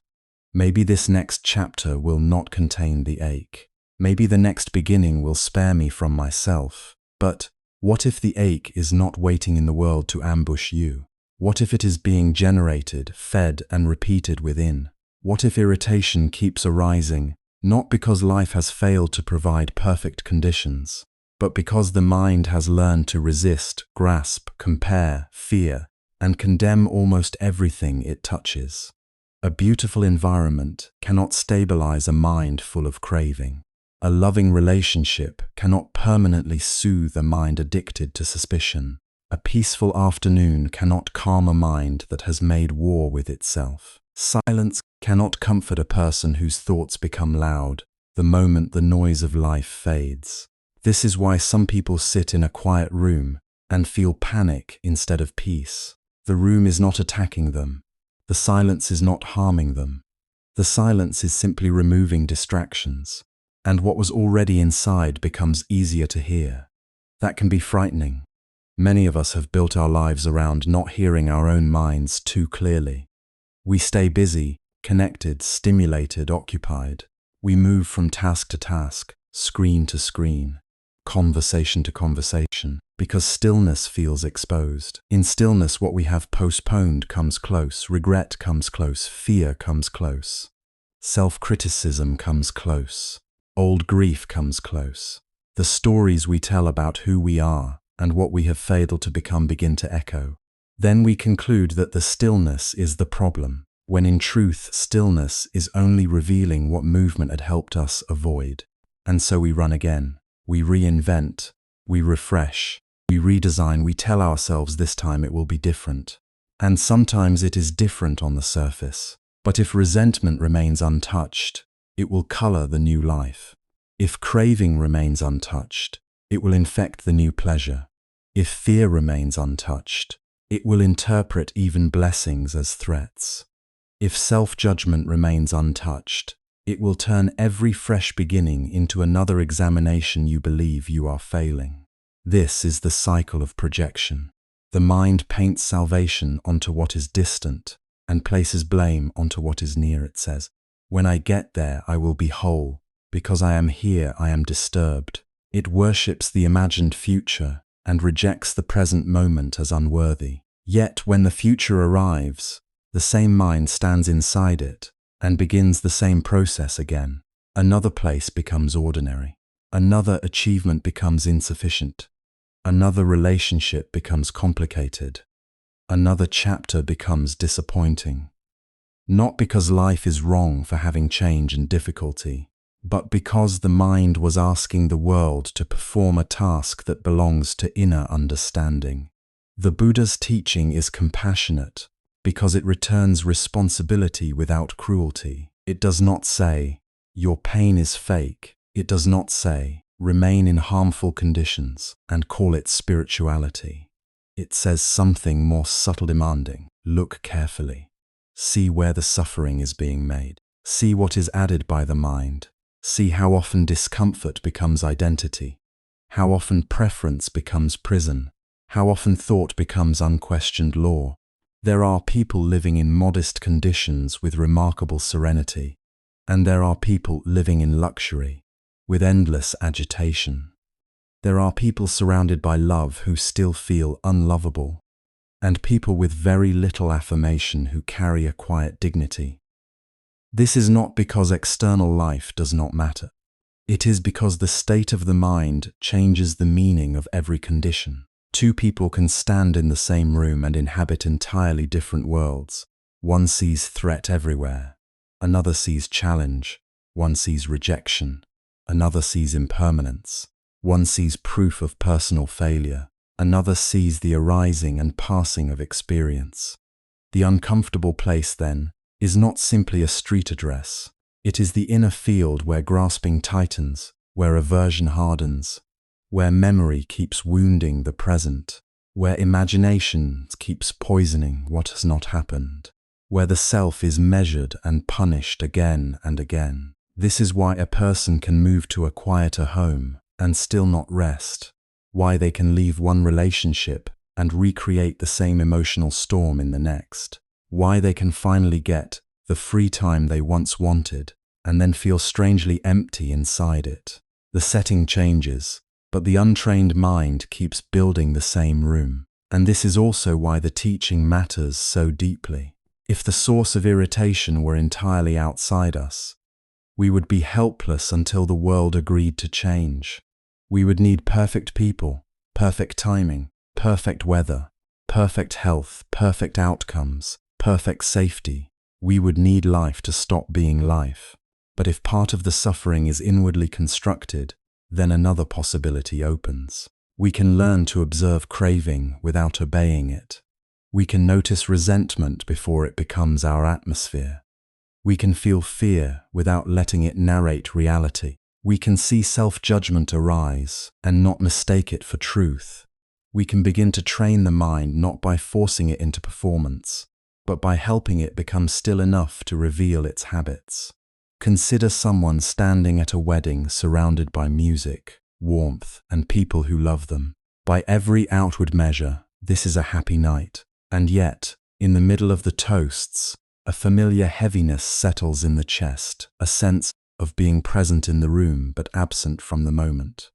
Maybe this next chapter will not contain the ache. Maybe the next beginning will spare me from myself. But what if the ache is not waiting in the world to ambush you? What if it is being generated, fed, and repeated within? What if irritation keeps arising, not because life has failed to provide perfect conditions, but because the mind has learned to resist, grasp, compare, fear, and condemn almost everything it touches? A beautiful environment cannot stabilize a mind full of craving. A loving relationship cannot permanently soothe a mind addicted to suspicion. A peaceful afternoon cannot calm a mind that has made war with itself. Silence cannot comfort a person whose thoughts become loud the moment the noise of life fades. This is why some people sit in a quiet room and feel panic instead of peace. The room is not attacking them. The silence is not harming them. The silence is simply removing distractions, and what was already inside becomes easier to hear. That can be frightening. Many of us have built our lives around not hearing our own minds too clearly. We stay busy, connected, stimulated, occupied. We move from task to task, screen to screen, conversation to conversation, because stillness feels exposed. In stillness, what we have postponed comes close, regret comes close, fear comes close, self-criticism comes close, old grief comes close. The stories we tell about who we are and what we have failed to become begin to echo. Then we conclude that the stillness is the problem, when in truth stillness is only revealing what movement had helped us avoid. And so we run again. We reinvent, we refresh, we redesign, we tell ourselves this time it will be different. And sometimes it is different on the surface. But if resentment remains untouched, it will color the new life. If craving remains untouched, it will infect the new pleasure. If fear remains untouched, it will interpret even blessings as threats. If self-judgment remains untouched, it will turn every fresh beginning into another examination you believe you are failing. This is the cycle of projection. The mind paints salvation onto what is distant and places blame onto what is near. It says, "When I get there, I will be whole. Because I am here, I am disturbed." It worships the imagined future and rejects the present moment as unworthy. Yet when the future arrives, The same mind stands inside it and begins the same process again. Another place becomes ordinary. Another achievement becomes insufficient. Another relationship becomes complicated. Another chapter becomes disappointing. Not because life is wrong for having change and difficulty, but because the mind was asking the world to perform a task that belongs to inner understanding. The Buddha's teaching is compassionate because it returns responsibility without cruelty. It does not say, "Your pain is fake." It does not say, "Remain in harmful conditions," and call it spirituality. It says something more subtle, demanding. Look carefully. See where the suffering is being made. See what is added by the mind. See how often discomfort becomes identity. How often preference becomes prison. How often thought becomes unquestioned law. There are people living in modest conditions with remarkable serenity, and there are people living in luxury with endless agitation. There are people surrounded by love who still feel unlovable, and people with very little affirmation who carry a quiet dignity. This is not because external life does not matter. It is because the state of the mind changes the meaning of every condition. Two people can stand in the same room and inhabit entirely different worlds. One sees threat everywhere. Another sees challenge. One sees rejection. Another sees impermanence. One sees proof of personal failure. Another sees the arising and passing of experience. The uncomfortable place, then, is not simply a street address. It is the inner field where grasping tightens, where aversion hardens, where memory keeps wounding the present, where imagination keeps poisoning what has not happened, where the self is measured and punished again and again. This is why a person can move to a quieter home and still not rest, why they can leave one relationship and recreate the same emotional storm in the next, why they can finally get the free time they once wanted and then feel strangely empty inside it. The setting changes, but the untrained mind keeps building the same room. And this is also why the teaching matters so deeply. If the source of irritation were entirely outside us, we would be helpless until the world agreed to change. We would need perfect people, perfect timing, perfect weather, perfect health, perfect outcomes, perfect safety. We would need life to stop being life. But if part of the suffering is inwardly constructed, then another possibility opens. We can learn to observe craving without obeying it. We can notice resentment before it becomes our atmosphere. We can feel fear without letting it narrate reality. We can see self-judgment arise and not mistake it for truth. We can begin to train the mind not by forcing it into performance, but by helping it become still enough to reveal its habits. Consider someone standing at a wedding surrounded by music, warmth, and people who love them. By every outward measure, this is a happy night. And yet, in the middle of the toasts, a familiar heaviness settles in the chest, a sense of being present in the room but absent from the moment.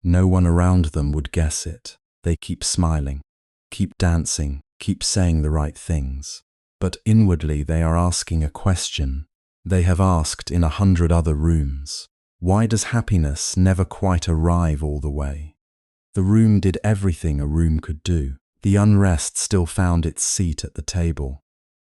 No one around them would guess it. They keep smiling, keep dancing, keep saying the right things. But inwardly they are asking a question they have asked in 100 other rooms. Why does happiness never quite arrive all the way? The room did everything a room could do. The unrest still found its seat at the table.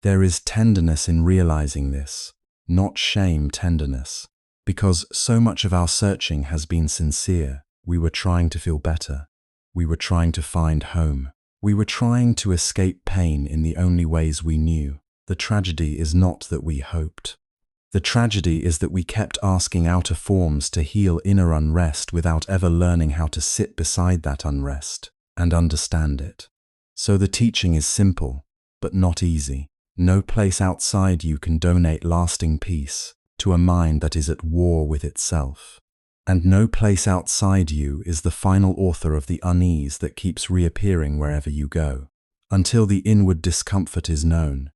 There is tenderness in realizing this, not shame tenderness, because so much of our searching has been sincere. We were trying to feel better. We were trying to find home. We were trying to escape pain in the only ways we knew. The tragedy is not that we hoped. The tragedy is that we kept asking outer forms to heal inner unrest without ever learning how to sit beside that unrest and understand it. So the teaching is simple, but not easy. No place outside you can donate lasting peace to a mind that is at war with itself. And no place outside you is the final author of the unease that keeps reappearing wherever you go. Until the inward discomfort is known,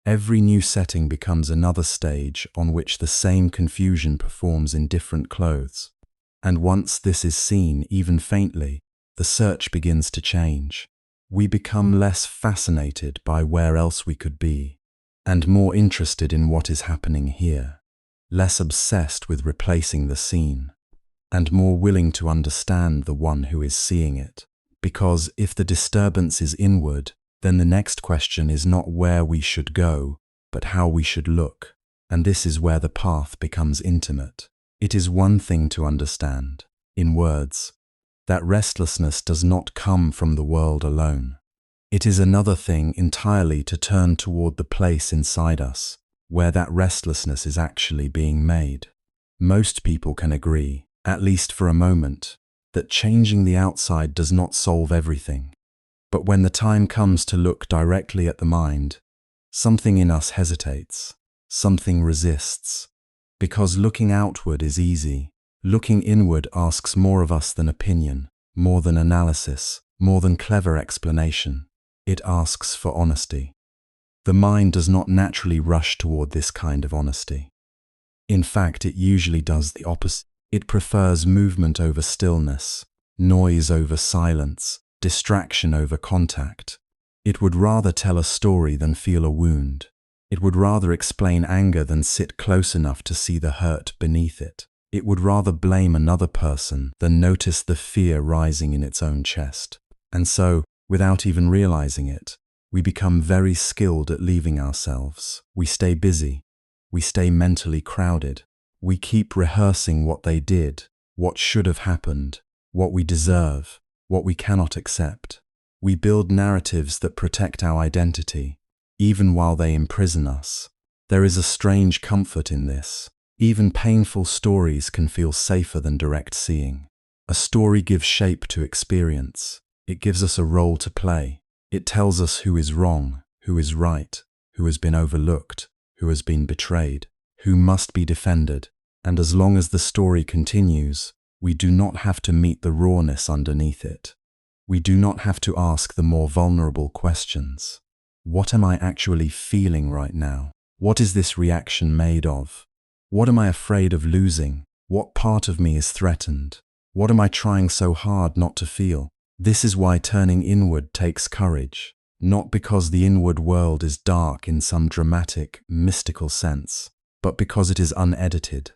every new setting becomes another stage on which the same confusion performs in different clothes. And once this is seen, even faintly, the search begins to change. We become less fascinated by where else we could be, and more interested in what is happening here, less obsessed with replacing the scene, and more willing to understand the one who is seeing it. Because if the disturbance is inward, then the next question is not where we should go, but how we should look. And this is where the path becomes intimate. It is one thing to understand, in words, that restlessness does not come from the world alone. It is another thing entirely to turn toward the place inside us, where that restlessness is actually being made. Most people can agree, at least for a moment, that changing the outside does not solve everything. But when the time comes to look directly at the mind, something in us hesitates, something resists. Because looking outward is easy, looking inward asks more of us than opinion, more than analysis, more than clever explanation. It asks for honesty. The mind does not naturally rush toward this kind of honesty. In fact, it usually does the opposite. It prefers movement over stillness, noise over silence, distraction over contact. It would rather tell a story than feel a wound. It would rather explain anger than sit close enough to see the hurt beneath it. It would rather blame another person than notice the fear rising in its own chest. And so, without even realizing it, we become very skilled at leaving ourselves. We stay busy. We stay mentally crowded. We keep rehearsing what they did, what should have happened, what we deserve, what we cannot accept. We build narratives that protect our identity, even while they imprison us. There is a strange comfort in this. Even painful stories can feel safer than direct seeing. A story gives shape to experience. It gives us a role to play. It tells us who is wrong, who is right, who has been overlooked, who has been betrayed, who must be defended. And as long as the story continues, we do not have to meet the rawness underneath it. We do not have to ask the more vulnerable questions. What am I actually feeling right now? What is this reaction made of? What am I afraid of losing? What part of me is threatened? What am I trying so hard not to feel? This is why turning inward takes courage, not because the inward world is dark in some dramatic, mystical sense, but because it is unedited.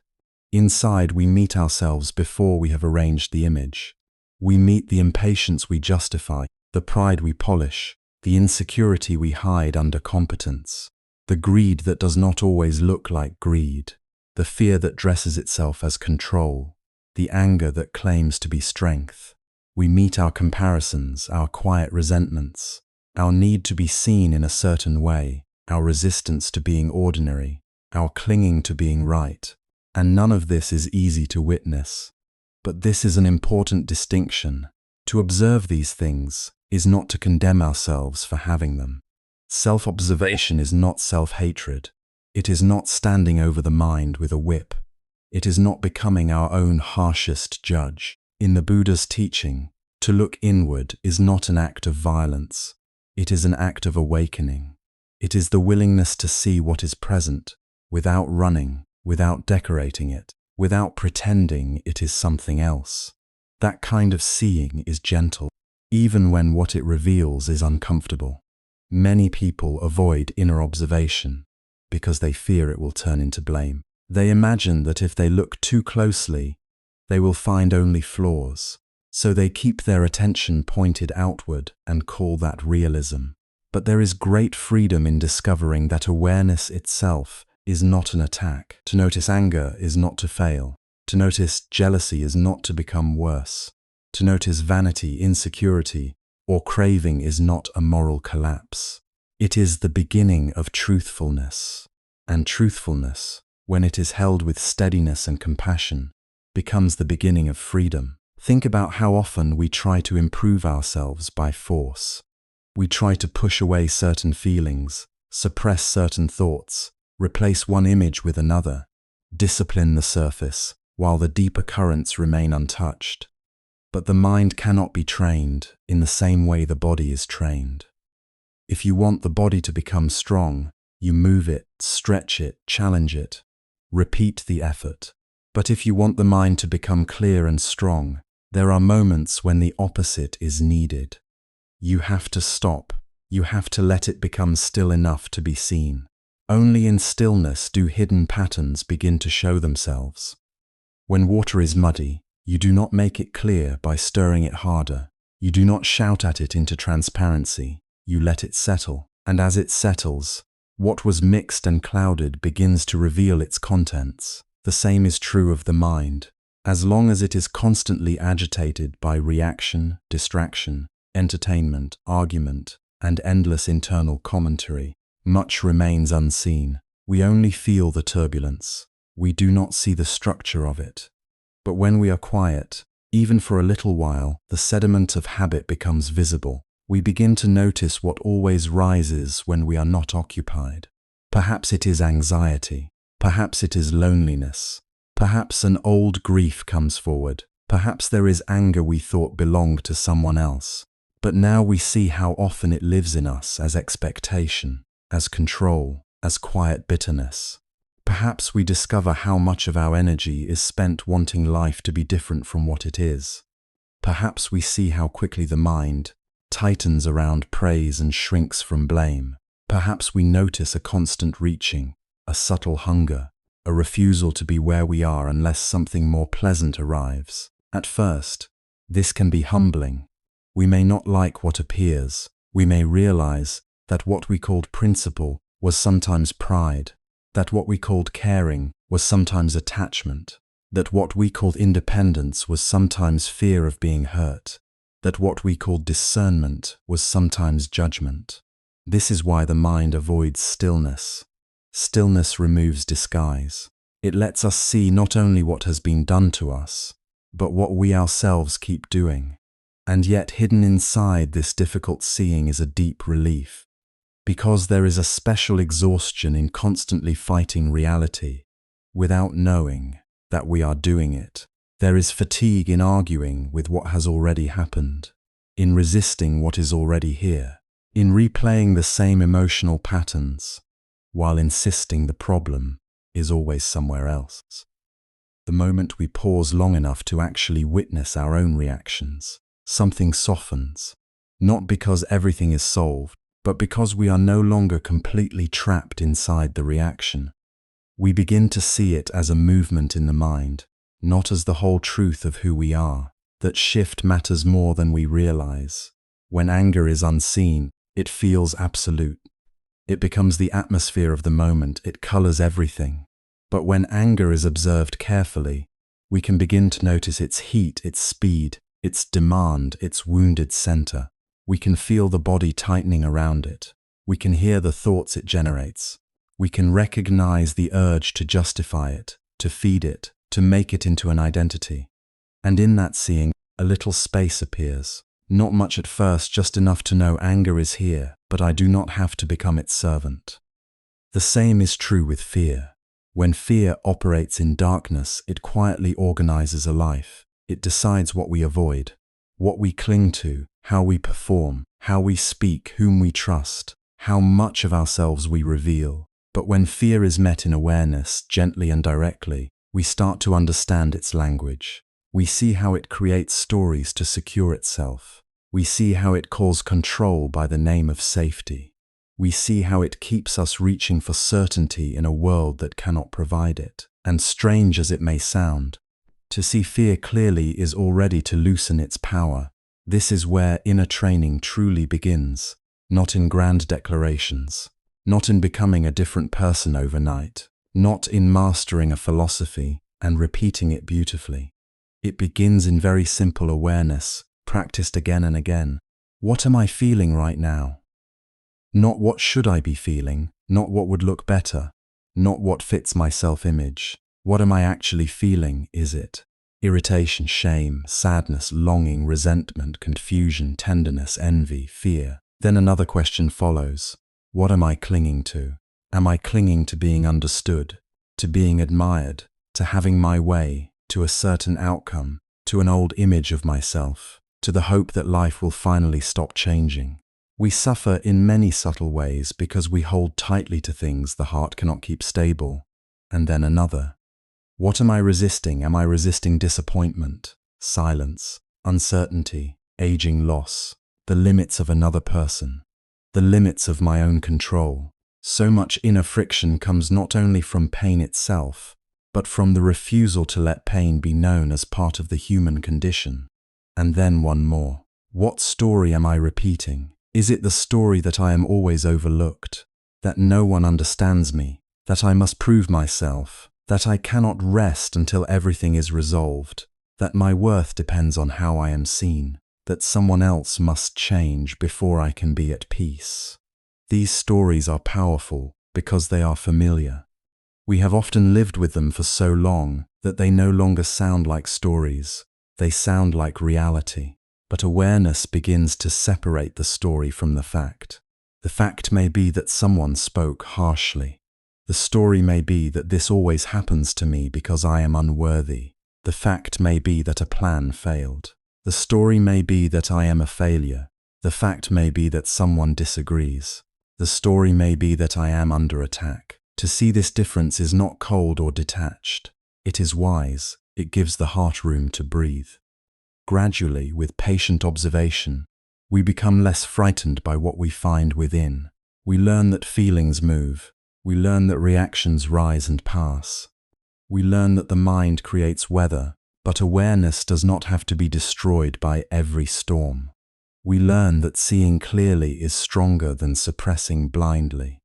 Inside, we meet ourselves before we have arranged the image. We meet the impatience we justify, the pride we polish, the insecurity we hide under competence, the greed that does not always look like greed, the fear that dresses itself as control, the anger that claims to be strength. We meet our comparisons, our quiet resentments, our need to be seen in a certain way, our resistance to being ordinary, our clinging to being right. And none of this is easy to witness. But this is an important distinction. To observe these things is not to condemn ourselves for having them. Self-observation is not self-hatred. It is not standing over the mind with a whip. It is not becoming our own harshest judge. In the Buddha's teaching, to look inward is not an act of violence. It is an act of awakening. It is the willingness to see what is present, without running, without decorating it, without pretending it is something else. That kind of seeing is gentle, even when what it reveals is uncomfortable. Many people avoid inner observation because they fear it will turn into blame. They imagine that if they look too closely, they will find only flaws. So they keep their attention pointed outward and call that realism. But there is great freedom in discovering that awareness itself is not an attack. To notice anger is not to fail. To notice jealousy is not to become worse. To notice vanity, insecurity, or craving is not a moral collapse. It is the beginning of truthfulness. And truthfulness, when it is held with steadiness and compassion, becomes the beginning of freedom. Think about how often we try to improve ourselves by force. We try to push away certain feelings, suppress certain thoughts, replace one image with another, discipline the surface, while the deeper currents remain untouched. But the mind cannot be trained in the same way the body is trained. If you want the body to become strong, you move it, stretch it, challenge it, repeat the effort. But if you want the mind to become clear and strong, there are moments when the opposite is needed. You have to stop. You have to let it become still enough to be seen. Only in stillness do hidden patterns begin to show themselves. When water is muddy, you do not make it clear by stirring it harder. You do not shout at it into transparency. You let it settle. And as it settles, what was mixed and clouded begins to reveal its contents. The same is true of the mind. As long as it is constantly agitated by reaction, distraction, entertainment, argument, and endless internal commentary, much remains unseen. We only feel the turbulence. We do not see the structure of it. But when we are quiet, even for a little while, the sediment of habit becomes visible. We begin to notice what always rises when we are not occupied. Perhaps it is anxiety. Perhaps it is loneliness. Perhaps an old grief comes forward. Perhaps there is anger we thought belonged to someone else. But now we see how often it lives in us as expectation, as control, as quiet bitterness. Perhaps we discover how much of our energy is spent wanting life to be different from what it is. Perhaps we see how quickly the mind tightens around praise and shrinks from blame. Perhaps we notice a constant reaching, a subtle hunger, a refusal to be where we are unless something more pleasant arrives. At first, this can be humbling. We may not like what appears. We may realize that what we called principle was sometimes pride, that what we called caring was sometimes attachment, that what we called independence was sometimes fear of being hurt, that what we called discernment was sometimes judgment. This is why the mind avoids stillness. Stillness removes disguise. It lets us see not only what has been done to us, but what we ourselves keep doing. And yet hidden inside this difficult seeing is a deep relief, because there is a special exhaustion in constantly fighting reality without knowing that we are doing it. There is fatigue in arguing with what has already happened, in resisting what is already here, in replaying the same emotional patterns, while insisting the problem is always somewhere else. The moment we pause long enough to actually witness our own reactions, something softens, not because everything is solved, but because we are no longer completely trapped inside the reaction. We begin to see it as a movement in the mind, not as the whole truth of who we are. That shift matters more than we realize. When anger is unseen, it feels absolute. It becomes the atmosphere of the moment. It colors everything. But when anger is observed carefully, we can begin to notice its heat, its speed, its demand, its wounded center. We can feel the body tightening around it. We can hear the thoughts it generates. We can recognize the urge to justify it, to feed it, to make it into an identity. And in that seeing, a little space appears. Not much at first, just enough to know anger is here, but I do not have to become its servant. The same is true with fear. When fear operates in darkness, it quietly organizes a life. It decides what we avoid, what we cling to, how we perform, how we speak, whom we trust, how much of ourselves we reveal. But when fear is met in awareness, gently and directly, we start to understand its language. We see how it creates stories to secure itself. We see how it calls control by the name of safety. We see how it keeps us reaching for certainty in a world that cannot provide it. And strange as it may sound, to see fear clearly is already to loosen its power. This is where inner training truly begins, not in grand declarations, not in becoming a different person overnight, not in mastering a philosophy and repeating it beautifully. It begins in very simple awareness, practiced again and again. What am I feeling right now? Not what should I be feeling, not what would look better, not what fits my self-image. What am I actually feeling, is it? Irritation, shame, sadness, longing, resentment, confusion, tenderness, envy, fear. Then another question follows. What am I clinging to? Am I clinging to being understood, to being admired, to having my way, to a certain outcome, to an old image of myself, to the hope that life will finally stop changing? We suffer in many subtle ways because we hold tightly to things the heart cannot keep stable. And then another. What am I resisting? Am I resisting disappointment, silence, uncertainty, aging loss, the limits of another person, the limits of my own control? So much inner friction comes not only from pain itself, but from the refusal to let pain be known as part of the human condition. And then one more. What story am I repeating? Is it the story that I am always overlooked, that no one understands me, that I must prove myself, that I cannot rest until everything is resolved, that my worth depends on how I am seen, that someone else must change before I can be at peace? These stories are powerful because they are familiar. We have often lived with them for so long that they no longer sound like stories, they sound like reality. But awareness begins to separate the story from the fact. The fact may be that someone spoke harshly. The story may be that this always happens to me because I am unworthy. The fact may be that a plan failed. The story may be that I am a failure. The fact may be that someone disagrees. The story may be that I am under attack. To see this difference is not cold or detached. It is wise. It gives the heart room to breathe. Gradually, with patient observation, we become less frightened by what we find within. We learn that feelings move. We learn that reactions rise and pass. We learn that the mind creates weather, but awareness does not have to be destroyed by every storm. We learn that seeing clearly is stronger than suppressing blindly.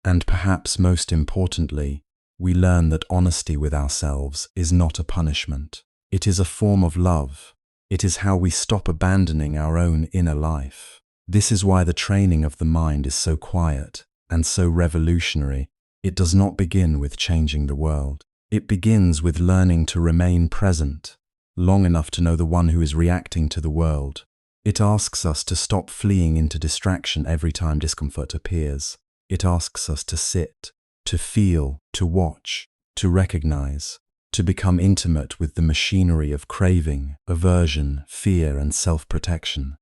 And perhaps most importantly, we learn that honesty with ourselves is not a punishment. It is a form of love. It is how we stop abandoning our own inner life. This is why the training of the mind is so quiet and so revolutionary. It does not begin with changing the world. It begins with learning to remain present, long enough to know the one who is reacting to the world. It asks us to stop fleeing into distraction every time discomfort appears. It asks us to sit, to feel, to watch, to recognize, to become intimate with the machinery of craving, aversion, fear, and self-protection.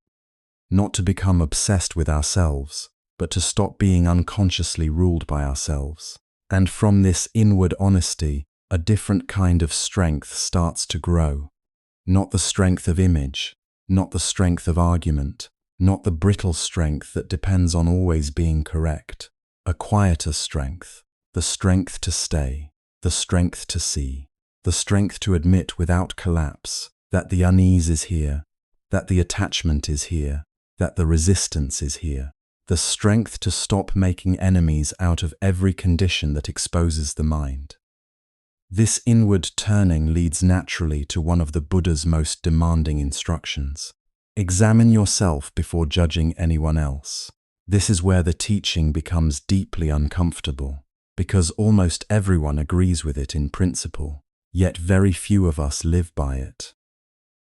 Not to become obsessed with ourselves, but to stop being unconsciously ruled by ourselves. And from this inward honesty, a different kind of strength starts to grow. Not the strength of image, not the strength of argument, not the brittle strength that depends on always being correct. A quieter strength, the strength to stay, the strength to see. The strength to admit without collapse that the unease is here, that the attachment is here, that the resistance is here. The strength to stop making enemies out of every condition that exposes the mind. This inward turning leads naturally to one of the Buddha's most demanding instructions. Examine yourself before judging anyone else. This is where the teaching becomes deeply uncomfortable, because almost everyone agrees with it in principle. Yet very few of us live by it.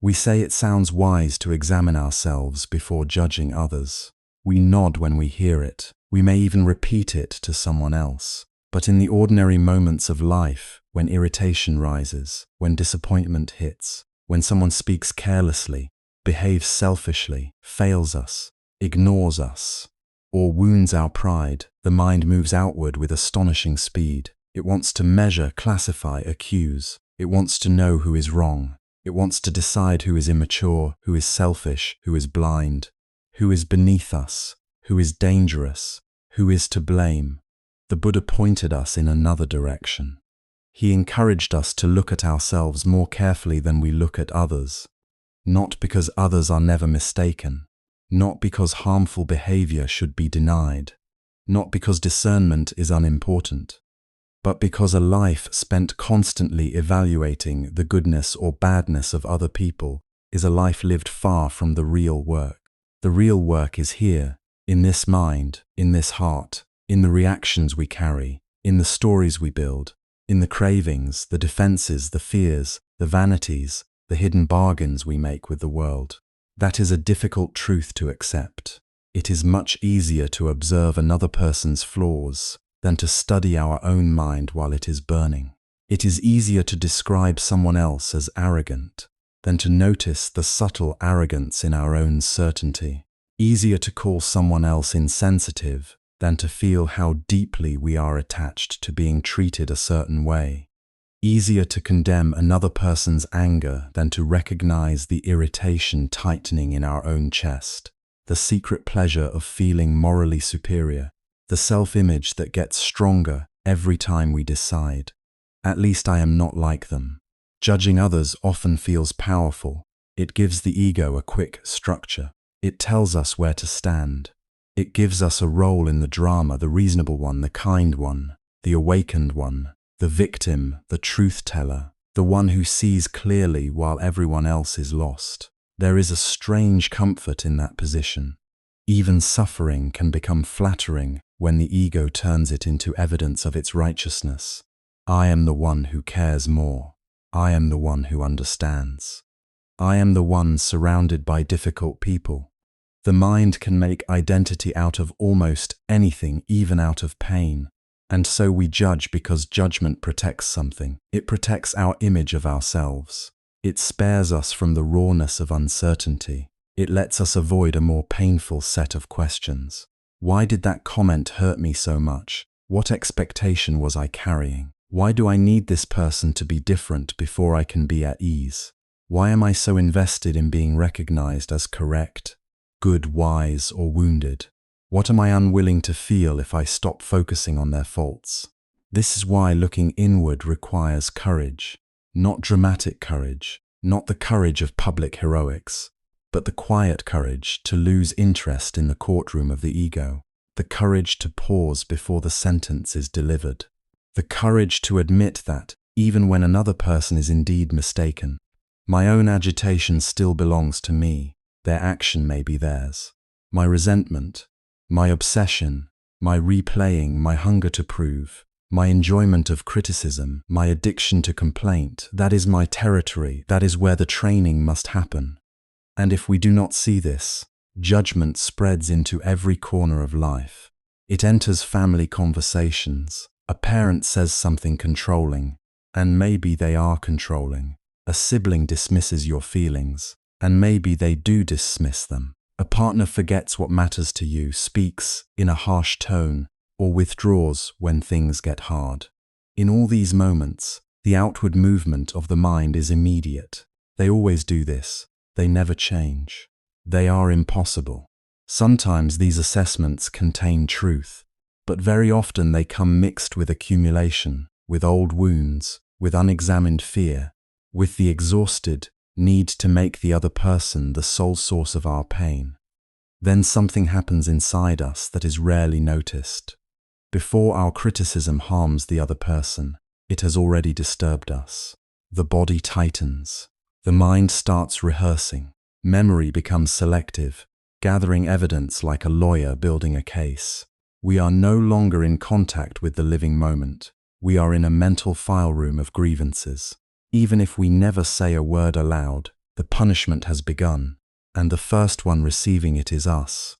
We say it sounds wise to examine ourselves before judging others. We nod when we hear it. We may even repeat it to someone else. But in the ordinary moments of life, when irritation rises, when disappointment hits, when someone speaks carelessly, behaves selfishly, fails us, ignores us, or wounds our pride, the mind moves outward with astonishing speed. It wants to measure, classify, accuse. It wants to know who is wrong. It wants to decide who is immature, who is selfish, who is blind, who is beneath us, who is dangerous, who is to blame. The Buddha pointed us in another direction. He encouraged us to look at ourselves more carefully than we look at others. Not because others are never mistaken. Not because harmful behavior should be denied. Not because discernment is unimportant. But because a life spent constantly evaluating the goodness or badness of other people is a life lived far from the real work. The real work is here, in this mind, in this heart, in the reactions we carry, in the stories we build, in the cravings, the defenses, the fears, the vanities, the hidden bargains we make with the world. That is a difficult truth to accept. It is much easier to observe another person's flaws than to study our own mind while it is burning. It is easier to describe someone else as arrogant than to notice the subtle arrogance in our own certainty. Easier to call someone else insensitive than to feel how deeply we are attached to being treated a certain way. Easier to condemn another person's anger than to recognize the irritation tightening in our own chest, the secret pleasure of feeling morally superior. the self-image that gets stronger every time we decide, "At least I am not like them." Judging others often feels powerful. It gives the ego a quick structure. It tells us where to stand. It gives us a role in the drama, the reasonable one, the kind one, the awakened one, the victim, the truth teller, the one who sees clearly while everyone else is lost. There is a strange comfort in that position. Even suffering can become flattering when the ego turns it into evidence of its righteousness. I am the one who cares more. I am the one who understands. I am the one surrounded by difficult people. The mind can make identity out of almost anything, even out of pain. And so we judge because judgment protects something. It protects our image of ourselves. It spares us from the rawness of uncertainty. It lets us avoid a more painful set of questions. Why did that comment hurt me so much? What expectation was I carrying? Why do I need this person to be different before I can be at ease? Why am I so invested in being recognized as correct, good, wise, or wounded? What am I unwilling to feel if I stop focusing on their faults? This is why looking inward requires courage. Not dramatic courage, not the courage of public heroics, but the quiet courage to lose interest in the courtroom of the ego, the courage to pause before the sentence is delivered, the courage to admit that, even when another person is indeed mistaken, my own agitation still belongs to me, their action may be theirs. My resentment, my obsession, my replaying, my hunger to prove, my enjoyment of criticism, my addiction to complaint, that is my territory, that is where the training must happen. And if we do not see this, judgment spreads into every corner of life. It enters family conversations. A parent says something controlling, and maybe they are controlling. A sibling dismisses your feelings, and maybe they do dismiss them. A partner forgets what matters to you, speaks in a harsh tone, or withdraws when things get hard. In all these moments, the outward movement of the mind is immediate. They always do this. They never change. They are impossible. Sometimes these assessments contain truth, but very often they come mixed with accumulation, with old wounds, with unexamined fear, with the exhausted need to make the other person the sole source of our pain. Then something happens inside us that is rarely noticed. Before our criticism harms the other person, it has already disturbed us. The body tightens. The mind starts rehearsing. Memory becomes selective, gathering evidence like a lawyer building a case. We are no longer in contact with the living moment. We are in a mental file room of grievances. Even if we never say a word aloud, the punishment has begun, and the first one receiving it is us.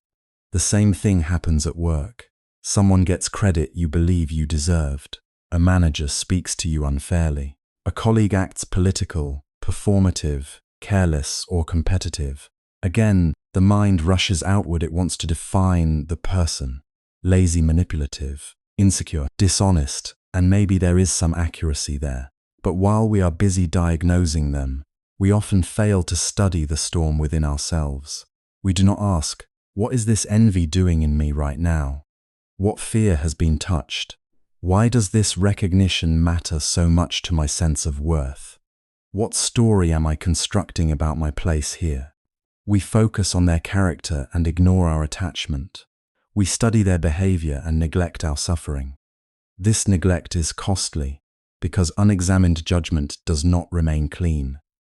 The same thing happens at work. Someone gets credit you believe you deserved. A manager speaks to you unfairly. A colleague acts political, performative, careless, or competitive. Again, the mind rushes outward. It wants to define the person. Lazy, manipulative, insecure, dishonest, and maybe there is some accuracy there. But while we are busy diagnosing them, we often fail to study the storm within ourselves. We do not ask, what is this envy doing in me right now? What fear has been touched? Why does this recognition matter so much to my sense of worth? What story am I constructing about my place here? We focus on their character and ignore our attachment. We study their behavior and neglect our suffering. This neglect is costly because unexamined judgment does not remain clean.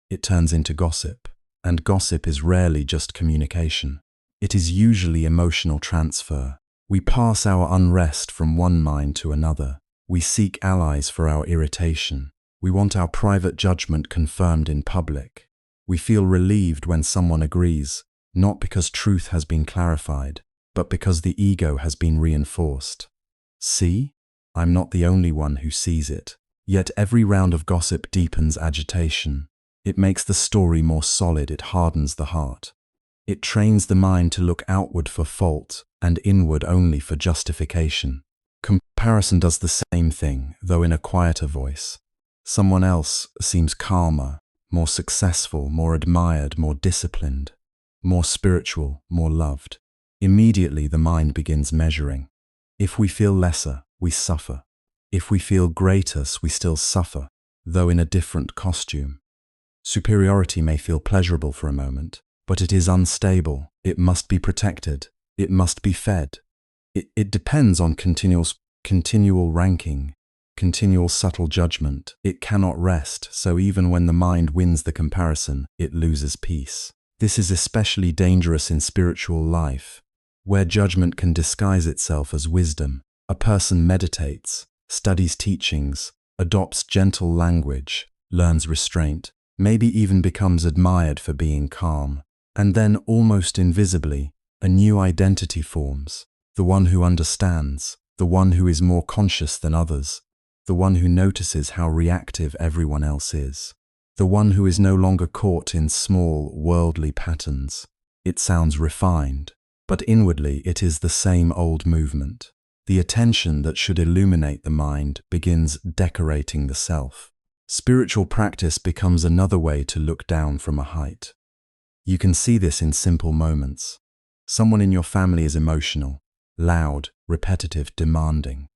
It turns into gossip, and gossip is rarely just communication. It is usually emotional transfer. We pass our unrest from one mind to another. We seek allies for our irritation. We want our private judgment confirmed in public. We feel relieved when someone agrees, not because truth has been clarified, but because the ego has been reinforced. See? I'm not the only one who sees it. Yet every round of gossip deepens agitation. It makes the story more solid. It hardens the heart. It trains the mind to look outward for fault and inward only for justification. Comparison does the same thing, though in a quieter voice. Someone else seems calmer, more successful, more admired, more disciplined, more spiritual, more loved. Immediately the mind begins measuring. If we feel lesser, we suffer. If we feel greater, we still suffer, though in a different costume. Superiority may feel pleasurable for a moment, but it is unstable. It must be protected. It must be fed. It depends on continual ranking, continual subtle judgment. It cannot rest, so even when the mind wins the comparison, it loses peace. This is especially dangerous in spiritual life, where judgment can disguise itself as wisdom. A person meditates, studies teachings, adopts gentle language, learns restraint, maybe even becomes admired for being calm. And then, almost invisibly, a new identity forms. The one who understands, the one who is more conscious than others, the one who notices how reactive everyone else is, the one who is no longer caught in small, worldly patterns. It sounds refined, but inwardly it is the same old movement. The attention that should illuminate the mind begins decorating the self. Spiritual practice becomes another way to look down from a height. You can see this in simple moments. Someone in your family is emotional, loud, repetitive, demanding.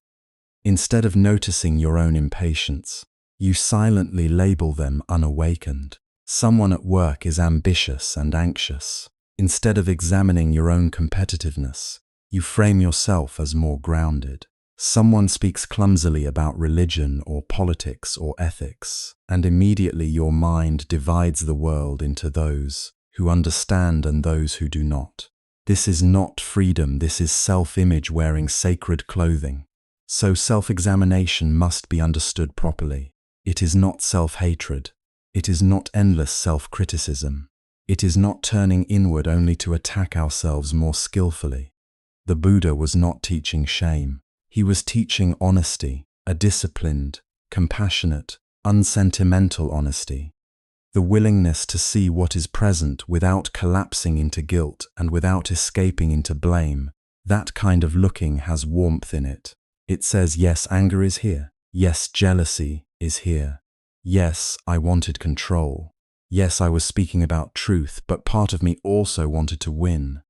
Instead of noticing your own impatience, you silently label them unawakened. Someone at work is ambitious and anxious. Instead of examining your own competitiveness, you frame yourself as more grounded. Someone speaks clumsily about religion or politics or ethics, and immediately your mind divides the world into those who understand and those who do not. This is not freedom, this is self-image wearing sacred clothing. So self-examination must be understood properly. It is not self-hatred. It is not endless self-criticism. It is not turning inward only to attack ourselves more skillfully. The Buddha was not teaching shame. He was teaching honesty, a disciplined, compassionate, unsentimental honesty. The willingness to see what is present without collapsing into guilt and without escaping into blame. That kind of looking has warmth in it. It says, yes, anger is here. Yes, jealousy is here. Yes, I wanted control. Yes, I was speaking about truth, but part of me also wanted to win.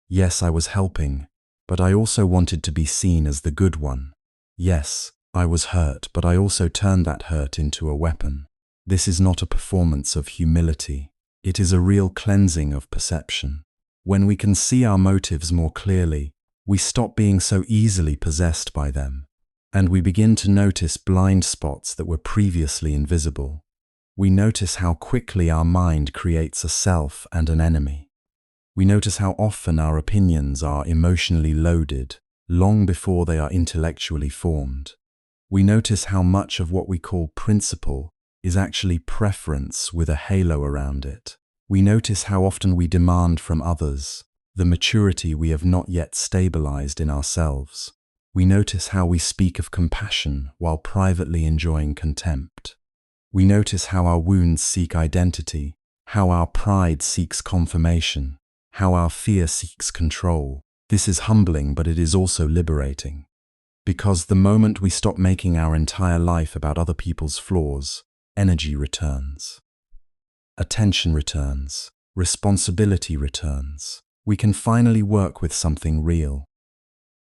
Yes, I was helping, but I also wanted to be seen as the good one. Yes, I was hurt, but I also turned that hurt into a weapon. This is not a performance of humility. It is a real cleansing of perception. When we can see our motives more clearly, we stop being so easily possessed by them, and we begin to notice blind spots that were previously invisible. We notice how quickly our mind creates a self and an enemy. We notice how often our opinions are emotionally loaded, long before they are intellectually formed. We notice how much of what we call principle is actually preference with a halo around it. We notice how often we demand from others the maturity we have not yet stabilized in ourselves. We notice how we speak of compassion while privately enjoying contempt. We notice how our wounds seek identity, how our pride seeks confirmation, how our fear seeks control. This is humbling, but it is also liberating. Because the moment we stop making our entire life about other people's flaws, energy returns. Attention returns. Responsibility returns. We can finally work with something real.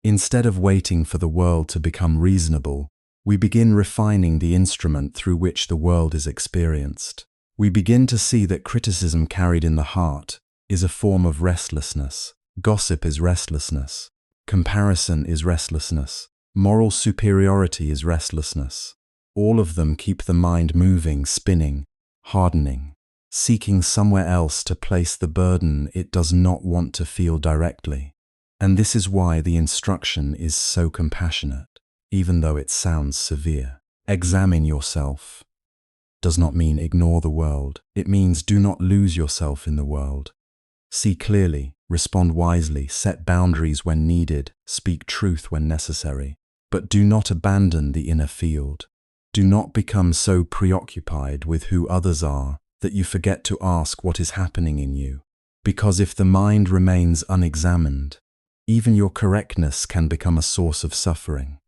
Instead of waiting for the world to become reasonable, we begin refining the instrument through which the world is experienced. We begin to see that criticism carried in the heart is a form of restlessness. Gossip is restlessness. Comparison is restlessness. Moral superiority is restlessness. All of them keep the mind moving, spinning, hardening, seeking somewhere else to place the burden it does not want to feel directly. And this is why the instruction is so compassionate, even though it sounds severe. Examine yourself does not mean ignore the world. It means do not lose yourself in the world. See clearly, respond wisely, set boundaries when needed, speak truth when necessary, but do not abandon the inner field. Do not become so preoccupied with who others are that you forget to ask what is happening in you. Because if the mind remains unexamined, even your correctness can become a source of suffering.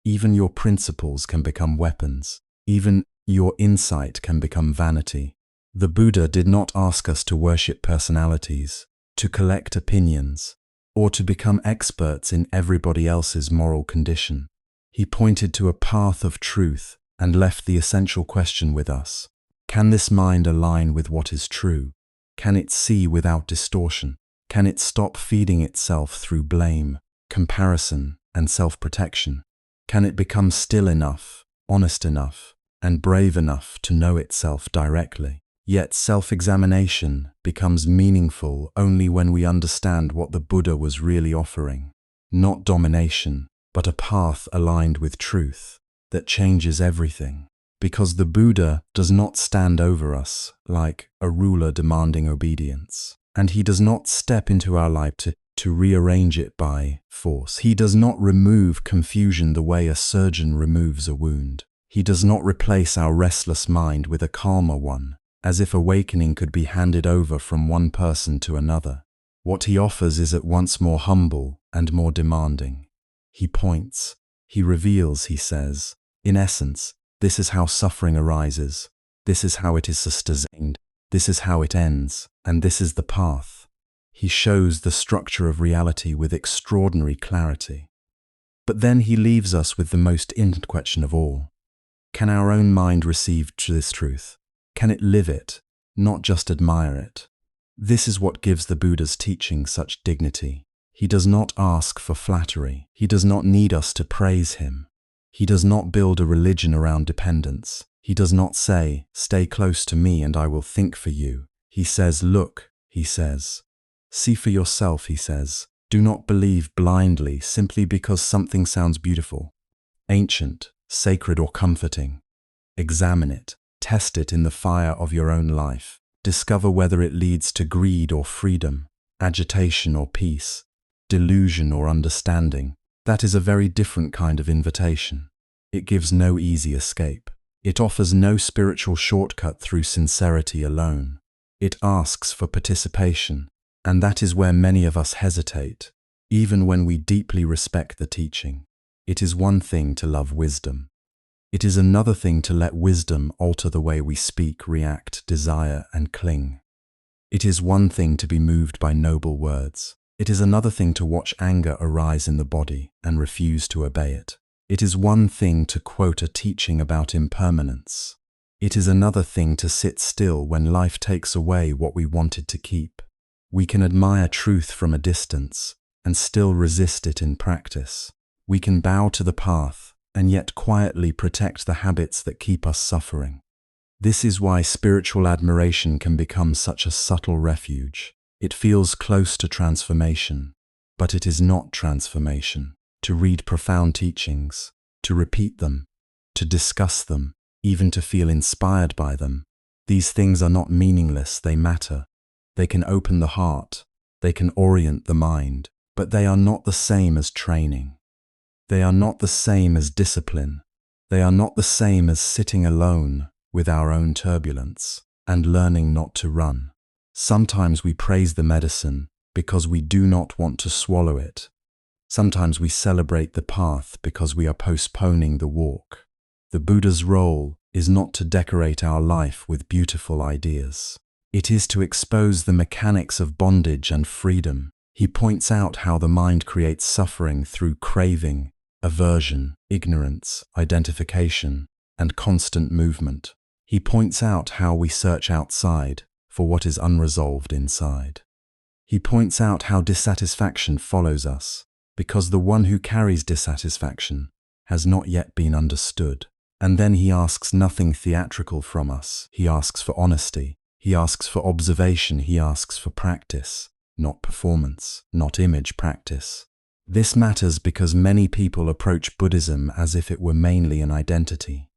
Even your principles can become weapons. Even your insight can become vanity. The Buddha did not ask us to worship personalities, to collect opinions, or to become experts in everybody else's moral condition. He pointed to a path of truth and left the essential question with us. Can this mind align with what is true? Can it see without distortion? Can it stop feeding itself through blame, comparison, and self-protection? Can it become still enough, honest enough, and brave enough to know itself directly? Yet self-examination becomes meaningful only when we understand what the Buddha was really offering. Not domination, but a path aligned with truth that changes everything. Because the Buddha does not stand over us like a ruler demanding obedience. And he does not step into our life to rearrange it by force. He does not remove confusion the way a surgeon removes a wound. He does not replace our restless mind with a calmer one, as if awakening could be handed over from one person to another. What he offers is at once more humble and more demanding. He points, he reveals, he says, in essence, this is how suffering arises, this is how it is sustained, this is how it ends, and this is the path. He shows the structure of reality with extraordinary clarity. But then he leaves us with the most important question of all. Can our own mind receive this truth? Can it live it, not just admire it? This is what gives the Buddha's teaching such dignity. He does not ask for flattery. He does not need us to praise him. He does not build a religion around dependence. He does not say, stay close to me and I will think for you. He says, look, he says. See for yourself, he says. Do not believe blindly simply because something sounds beautiful, ancient, sacred or comforting. Examine it. Test it in the fire of your own life. Discover whether it leads to greed or freedom, agitation or peace, delusion or understanding. That is a very different kind of invitation. It gives no easy escape. It offers no spiritual shortcut through sincerity alone. It asks for participation, and that is where many of us hesitate, even when we deeply respect the teaching. It is one thing to love wisdom. It is another thing to let wisdom alter the way we speak, react, desire, and cling. It is one thing to be moved by noble words. It is another thing to watch anger arise in the body and refuse to obey it. It is one thing to quote a teaching about impermanence. It is another thing to sit still when life takes away what we wanted to keep. We can admire truth from a distance and still resist it in practice. We can bow to the path and yet quietly protect the habits that keep us suffering. This is why spiritual admiration can become such a subtle refuge. It feels close to transformation, but it is not transformation. To read profound teachings, to repeat them, to discuss them, even to feel inspired by them, these things are not meaningless, they matter. They can open the heart, they can orient the mind, but they are not the same as training. They are not the same as discipline. They are not the same as sitting alone with our own turbulence and learning not to run. Sometimes we praise the medicine because we do not want to swallow it. Sometimes we celebrate the path because we are postponing the walk. The Buddha's role is not to decorate our life with beautiful ideas. It is to expose the mechanics of bondage and freedom. He points out how the mind creates suffering through craving, aversion, ignorance, identification, and constant movement. He points out how we search outside for what is unresolved inside. He points out how dissatisfaction follows us, because the one who carries dissatisfaction has not yet been understood. And then he asks nothing theatrical from us. He asks for honesty. He asks for observation. He asks for practice, not performance, not image practice. This matters because many people approach Buddhism as if it were mainly an identity,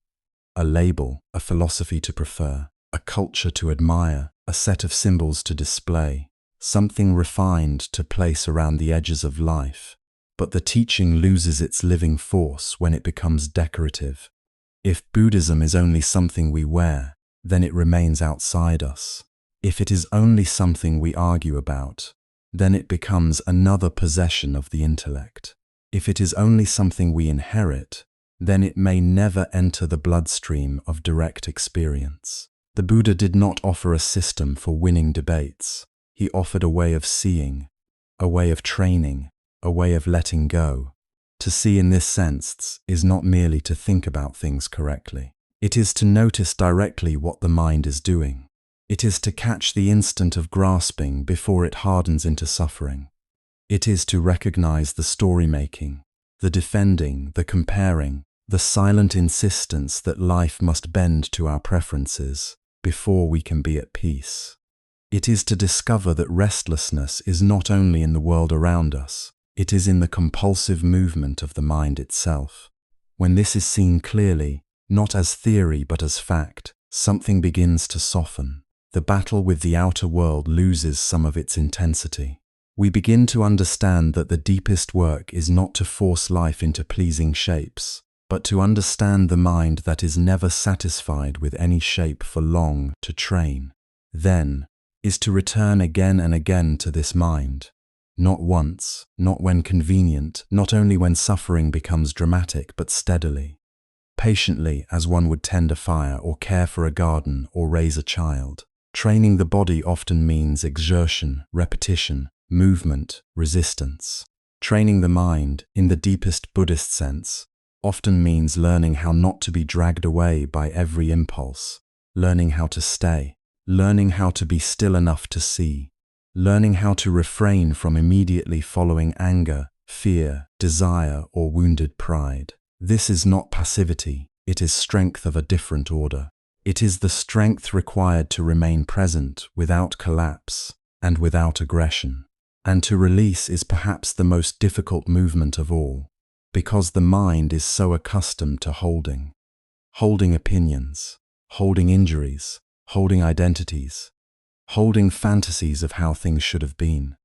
a label, a philosophy to prefer, a culture to admire, a set of symbols to display, something refined to place around the edges of life. But the teaching loses its living force when it becomes decorative. If Buddhism is only something we wear, then it remains outside us. If it is only something we argue about, then it becomes another possession of the intellect. If it is only something we inherit, then it may never enter the bloodstream of direct experience. The Buddha did not offer a system for winning debates. He offered a way of seeing, a way of training, a way of letting go. To see in this sense is not merely to think about things correctly. It is to notice directly what the mind is doing. It is to catch the instant of grasping before it hardens into suffering. It is to recognize the story-making, the defending, the comparing, the silent insistence that life must bend to our preferences before we can be at peace. It is to discover that restlessness is not only in the world around us, it is in the compulsive movement of the mind itself. When this is seen clearly, not as theory but as fact, something begins to soften. The battle with the outer world loses some of its intensity. We begin to understand that the deepest work is not to force life into pleasing shapes, but to understand the mind that is never satisfied with any shape for long, to train. Then, is to return again and again to this mind. Not once, not when convenient, not only when suffering becomes dramatic, but steadily. Patiently, as one would tend a fire or care for a garden or raise a child. Training the body often means exertion, repetition, movement, resistance. Training the mind, in the deepest Buddhist sense, often means learning how not to be dragged away by every impulse, learning how to stay, learning how to be still enough to see, learning how to refrain from immediately following anger, fear, desire, or wounded pride. This is not passivity, it is strength of a different order. It is the strength required to remain present without collapse and without aggression. And to release is perhaps the most difficult movement of all, because the mind is so accustomed to holding opinions, holding injuries, holding identities, holding fantasies of how things should have been.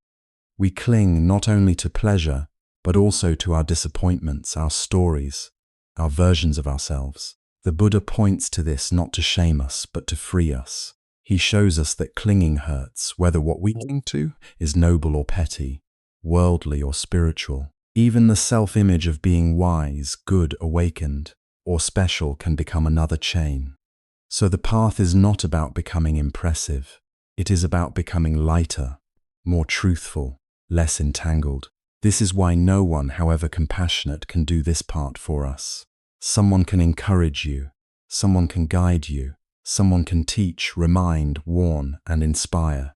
We cling not only to pleasure, but also to our disappointments, our stories, our versions of ourselves. The Buddha points to this not to shame us, but to free us. He shows us that clinging hurts, whether what we cling to is noble or petty, worldly or spiritual. Even the self-image of being wise, good, awakened, or special can become another chain. So the path is not about becoming impressive. It is about becoming lighter, more truthful, less entangled. This is why no one, however compassionate, can do this part for us. Someone can encourage you, someone can guide you, someone can teach, remind, warn, and inspire.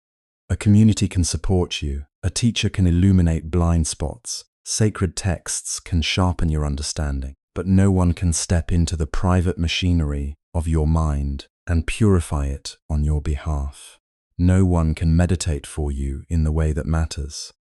A community can support you, a teacher can illuminate blind spots, sacred texts can sharpen your understanding, but no one can step into the private machinery of your mind and purify it on your behalf. No one can meditate for you in the way that matters.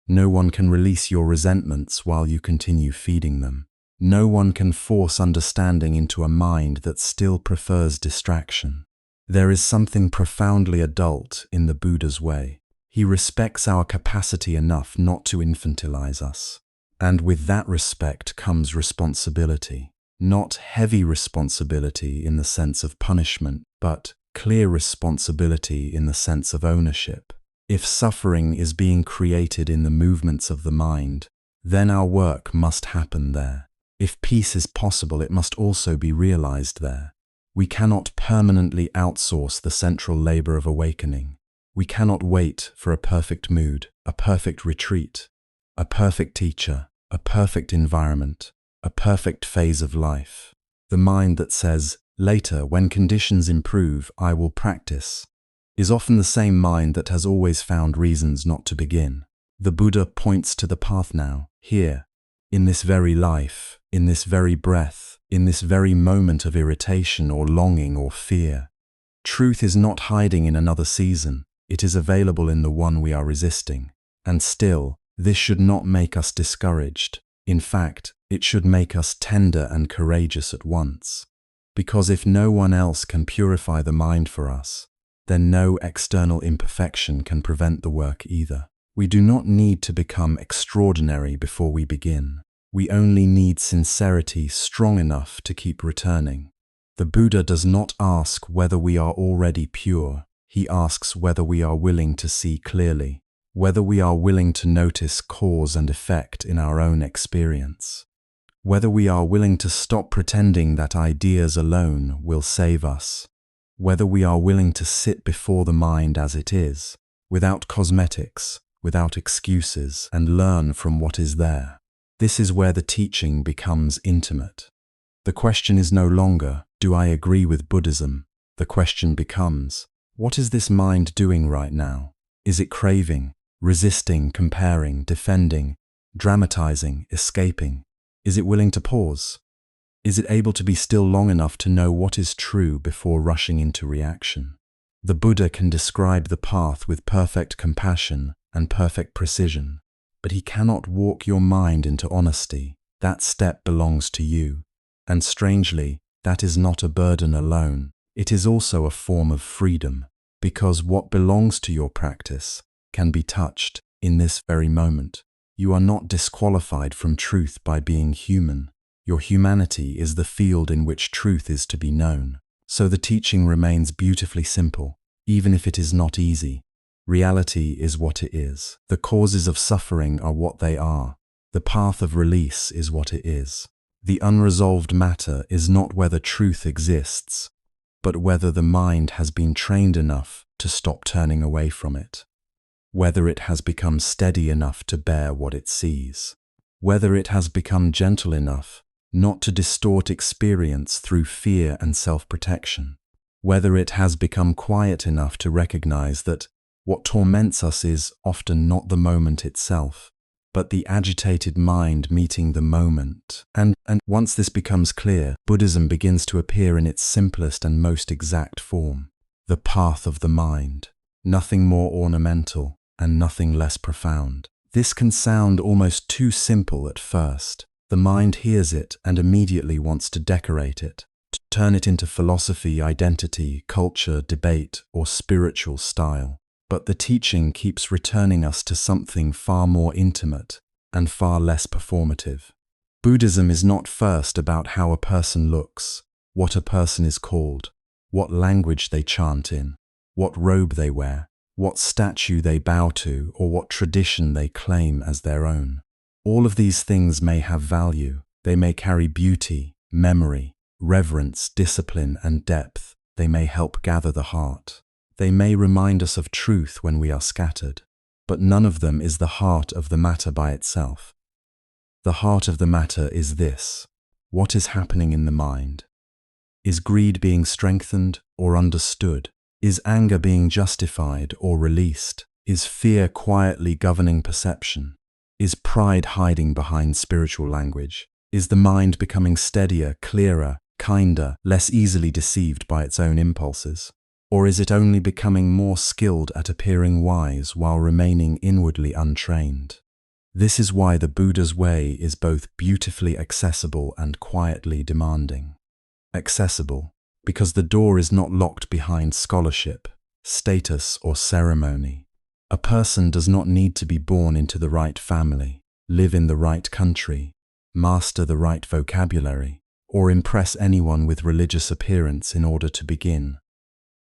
No one can release your resentments while you continue feeding them. No one can force understanding into a mind that still prefers distraction. There is something profoundly adult in the Buddha's way. He respects our capacity enough not to infantilize us. And with that respect comes responsibility. Not heavy responsibility in the sense of punishment, but clear responsibility in the sense of ownership. If suffering is being created in the movements of the mind, then our work must happen there. If peace is possible, it must also be realized there. We cannot permanently outsource the central labor of awakening. We cannot wait for a perfect mood, a perfect retreat, a perfect teacher, a perfect environment, a perfect phase of life. The mind that says, later, when conditions improve, I will practice, is often the same mind that has always found reasons not to begin. The Buddha points to the path now, here, in this very life, in this very breath, in this very moment of irritation or longing or fear. Truth is not hiding in another season, it is available in the one we are resisting. And still, this should not make us discouraged. In fact, it should make us tender and courageous at once. Because if no one else can purify the mind for us, then no external imperfection can prevent the work either. We do not need to become extraordinary before we begin. We only need sincerity strong enough to keep returning. The Buddha does not ask whether we are already pure. He asks whether we are willing to see clearly, whether we are willing to notice cause and effect in our own experience, whether we are willing to stop pretending that ideas alone will save us, whether we are willing to sit before the mind as it is, without cosmetics, without excuses, and learn from what is there. This is where the teaching becomes intimate. The question is no longer, do I agree with Buddhism? The question becomes, what is this mind doing right now? Is it craving, resisting, comparing, defending, dramatizing, escaping? Is it willing to pause? Is it able to be still long enough to know what is true before rushing into reaction? The Buddha can describe the path with perfect compassion and perfect precision, but he cannot walk your mind into honesty. That step belongs to you. And strangely, that is not a burden alone. It is also a form of freedom, because what belongs to your practice can be touched in this very moment. You are not disqualified from truth by being human. Your humanity is the field in which truth is to be known. So the teaching remains beautifully simple, even if it is not easy. Reality is what it is. The causes of suffering are what they are. The path of release is what it is. The unresolved matter is not whether truth exists, but whether the mind has been trained enough to stop turning away from it. Whether it has become steady enough to bear what it sees. Whether it has become gentle enough not to distort experience through fear and self-protection. Whether it has become quiet enough to recognize that what torments us is often not the moment itself, but the agitated mind meeting the moment. And once this becomes clear, Buddhism begins to appear in its simplest and most exact form. The path of the mind. Nothing more ornamental and nothing less profound. This can sound almost too simple at first. The mind hears it and immediately wants to decorate it, to turn it into philosophy, identity, culture, debate, or spiritual style. But the teaching keeps returning us to something far more intimate and far less performative. Buddhism is not first about how a person looks, what a person is called, what language they chant in, what robe they wear, what statue they bow to, or what tradition they claim as their own. All of these things may have value. They may carry beauty, memory, reverence, discipline, and depth. They may help gather the heart. They may remind us of truth when we are scattered, but none of them is the heart of the matter by itself. The heart of the matter is this: what is happening in the mind? Is greed being strengthened or understood? Is anger being justified or released? Is fear quietly governing perception? Is pride hiding behind spiritual language? Is the mind becoming steadier, clearer, kinder, less easily deceived by its own impulses? Or is it only becoming more skilled at appearing wise while remaining inwardly untrained? This is why the Buddha's way is both beautifully accessible and quietly demanding. Accessible, because the door is not locked behind scholarship, status, or ceremony. A person does not need to be born into the right family, live in the right country, master the right vocabulary, or impress anyone with religious appearance in order to begin.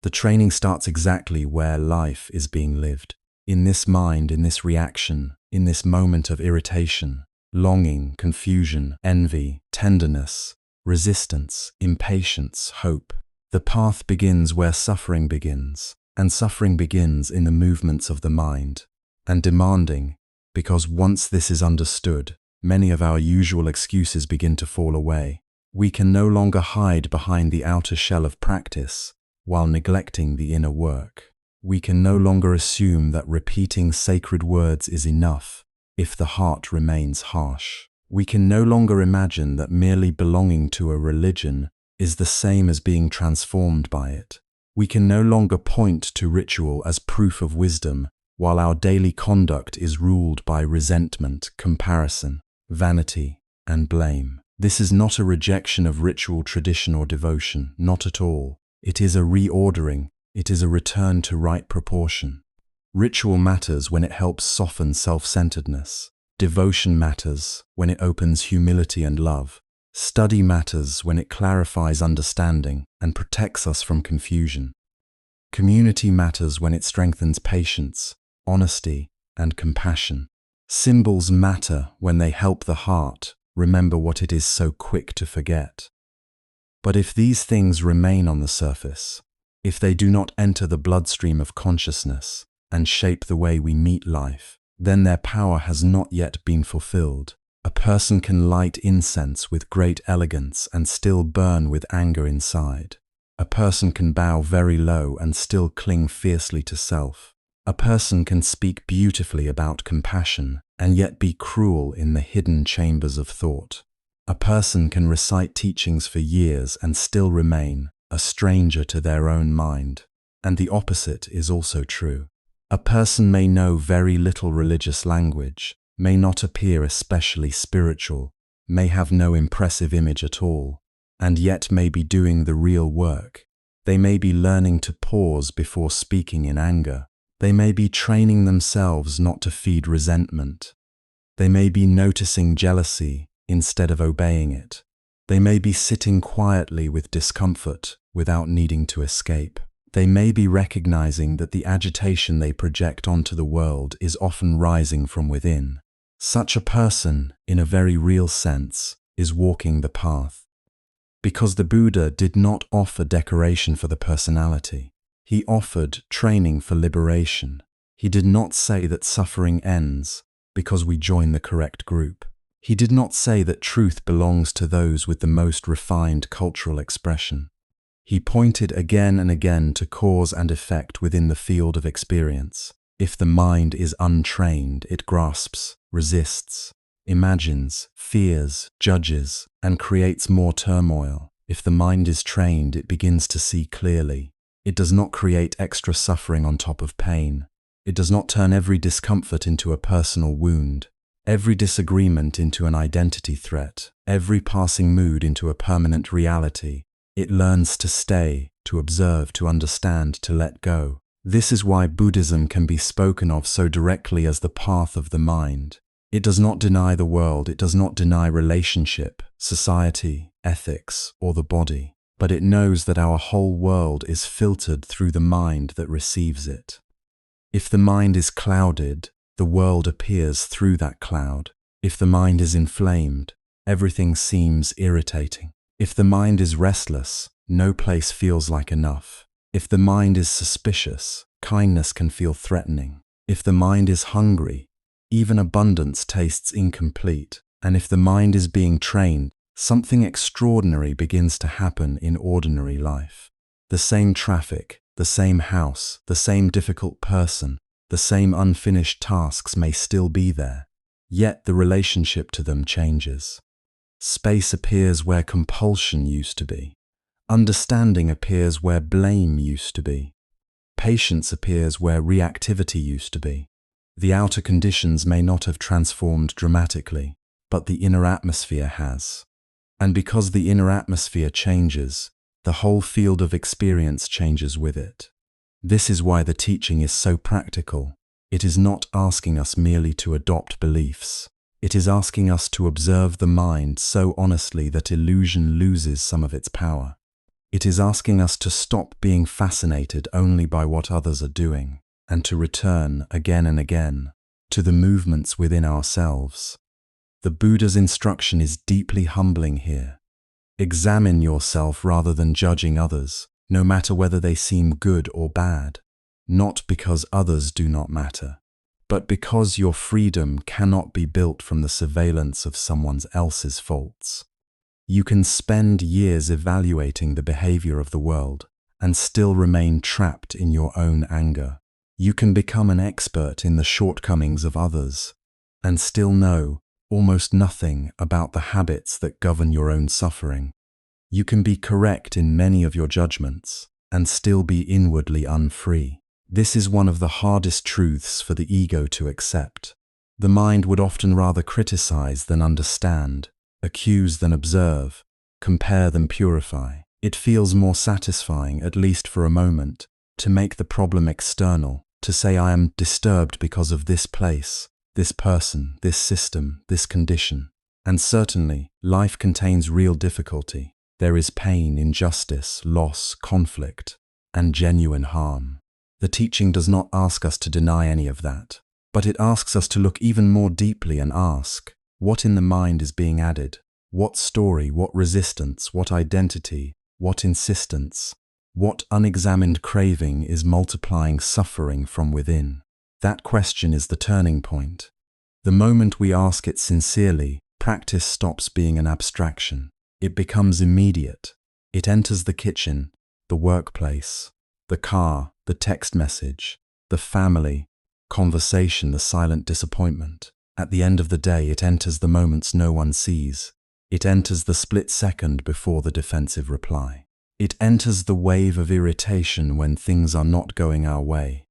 The training starts exactly where life is being lived, in this mind, in this reaction, in this moment of irritation, longing, confusion, envy, tenderness, resistance, impatience, hope. The path begins where suffering begins, and suffering begins in the movements of the mind, and demanding, because once this is understood, many of our usual excuses begin to fall away. We can no longer hide behind the outer shell of practice, while neglecting the inner work. We can no longer assume that repeating sacred words is enough if the heart remains harsh. We can no longer imagine that merely belonging to a religion is the same as being transformed by it. We can no longer point to ritual as proof of wisdom, while our daily conduct is ruled by resentment, comparison, vanity, and blame. This is not a rejection of ritual, tradition, or devotion, not at all. It is a reordering. It is a return to right proportion. Ritual matters when it helps soften self-centeredness. Devotion matters when it opens humility and love. Study matters when it clarifies understanding and protects us from confusion. Community matters when it strengthens patience, honesty, and compassion. Symbols matter when they help the heart remember what it is so quick to forget. But if these things remain on the surface, if they do not enter the bloodstream of consciousness and shape the way we meet life, then their power has not yet been fulfilled. A person can light incense with great elegance and still burn with anger inside. A person can bow very low and still cling fiercely to self. A person can speak beautifully about compassion and yet be cruel in the hidden chambers of thought. A person can recite teachings for years and still remain a stranger to their own mind. And the opposite is also true. A person may know very little religious language, may not appear especially spiritual, may have no impressive image at all, and yet may be doing the real work. They may be learning to pause before speaking in anger. They may be training themselves not to feed resentment. They may be noticing jealousy instead of obeying it. They may be sitting quietly with discomfort without needing to escape. They may be recognizing that the agitation they project onto the world is often rising from within. Such a person, in a very real sense, is walking the path. Because the Buddha did not offer decoration for the personality. He offered training for liberation. He did not say that suffering ends because we join the correct group. He did not say that truth belongs to those with the most refined cultural expression. He pointed again and again to cause and effect within the field of experience. If the mind is untrained, it grasps, resists, imagines, fears, judges, and creates more turmoil. If the mind is trained, it begins to see clearly. It does not create extra suffering on top of pain. It does not turn every discomfort into a personal wound, every disagreement into an identity threat, every passing mood into a permanent reality. It learns to stay, to observe, to understand, to let go. This is why Buddhism can be spoken of so directly as the path of the mind. It does not deny the world, it does not deny relationship, society, ethics, or the body, but it knows that our whole world is filtered through the mind that receives it. If the mind is clouded, the world appears through that cloud. If the mind is inflamed, everything seems irritating. If the mind is restless, no place feels like enough. If the mind is suspicious, kindness can feel threatening. If the mind is hungry, even abundance tastes incomplete. And if the mind is being trained, something extraordinary begins to happen in ordinary life. The same traffic, the same house, the same difficult person, the same unfinished tasks may still be there, yet the relationship to them changes. Space appears where compulsion used to be. Understanding appears where blame used to be. Patience appears where reactivity used to be. The outer conditions may not have transformed dramatically, but the inner atmosphere has. And because the inner atmosphere changes, the whole field of experience changes with it. This is why the teaching is so practical. It is not asking us merely to adopt beliefs. It is asking us to observe the mind so honestly that illusion loses some of its power. It is asking us to stop being fascinated only by what others are doing, and to return again and again to the movements within ourselves. The Buddha's instruction is deeply humbling here. Examine yourself rather than judging others, no matter whether they seem good or bad, not because others do not matter, but because your freedom cannot be built from the surveillance of someone else's faults. You can spend years evaluating the behavior of the world and still remain trapped in your own anger. You can become an expert in the shortcomings of others and still know almost nothing about the habits that govern your own suffering. You can be correct in many of your judgments and still be inwardly unfree. This is one of the hardest truths for the ego to accept. The mind would often rather criticize than understand, accuse than observe, compare than purify. It feels more satisfying, at least for a moment, to make the problem external, to say I am disturbed because of this place, this person, this system, this condition. And certainly, life contains real difficulty. There is pain, injustice, loss, conflict, and genuine harm. The teaching does not ask us to deny any of that, but it asks us to look even more deeply and ask, what in the mind is being added? What story, what resistance, what identity, what insistence, what unexamined craving is multiplying suffering from within? That question is the turning point. The moment we ask it sincerely, practice stops being an abstraction. It becomes immediate. It enters the kitchen, the workplace, the car, the text message, the family, conversation, the silent disappointment. At the end of the day, it enters the moments no one sees. It enters the split second before the defensive reply. It enters the wave of irritation when things are not going our way.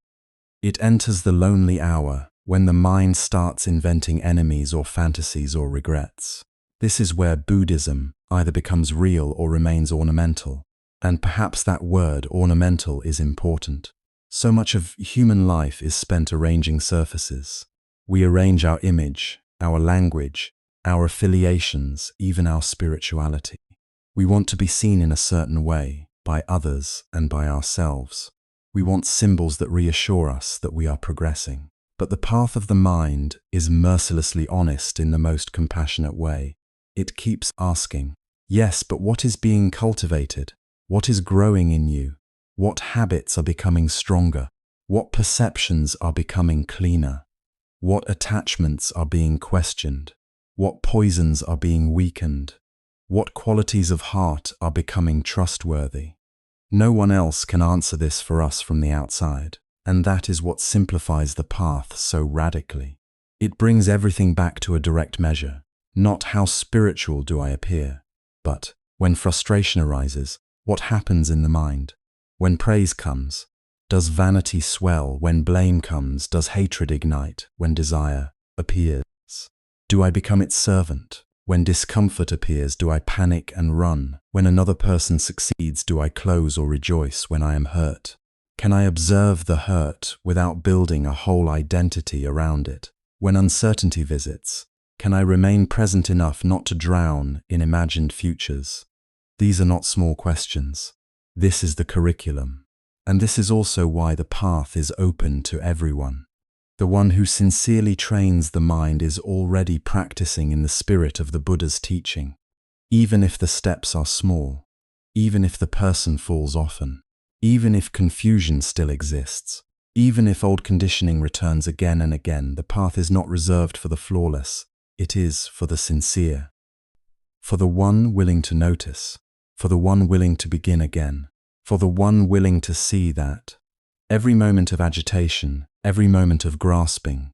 It enters the lonely hour when the mind starts inventing enemies or fantasies or regrets. This is where Buddhism either becomes real or remains ornamental. And perhaps that word, ornamental, is important. So much of human life is spent arranging surfaces. We arrange our image, our language, our affiliations, even our spirituality. We want to be seen in a certain way, by others and by ourselves. We want symbols that reassure us that we are progressing. But the path of the mind is mercilessly honest in the most compassionate way. It keeps asking, yes, but what is being cultivated? What is growing in you? What habits are becoming stronger? What perceptions are becoming cleaner? What attachments are being questioned? What poisons are being weakened? What qualities of heart are becoming trustworthy? No one else can answer this for us from the outside, and that is what simplifies the path so radically. It brings everything back to a direct measure, not how spiritual do I appear, but when frustration arises, what happens in the mind? When praise comes, does vanity swell? When blame comes, does hatred ignite? When desire appears, do I become its servant? When discomfort appears, do I panic and run? When another person succeeds, do I close or rejoice when I am hurt? Can I observe the hurt without building a whole identity around it? When uncertainty visits, can I remain present enough not to drown in imagined futures? These are not small questions. This is the curriculum. And this is also why the path is open to everyone. The one who sincerely trains the mind is already practicing in the spirit of the Buddha's teaching, even if the steps are small, even if the person falls often, even if confusion still exists, even if old conditioning returns again and again. The path is not reserved for the flawless, it is for the sincere, for the one willing to notice, for the one willing to begin again, for the one willing to see that every moment of agitation, every moment of grasping,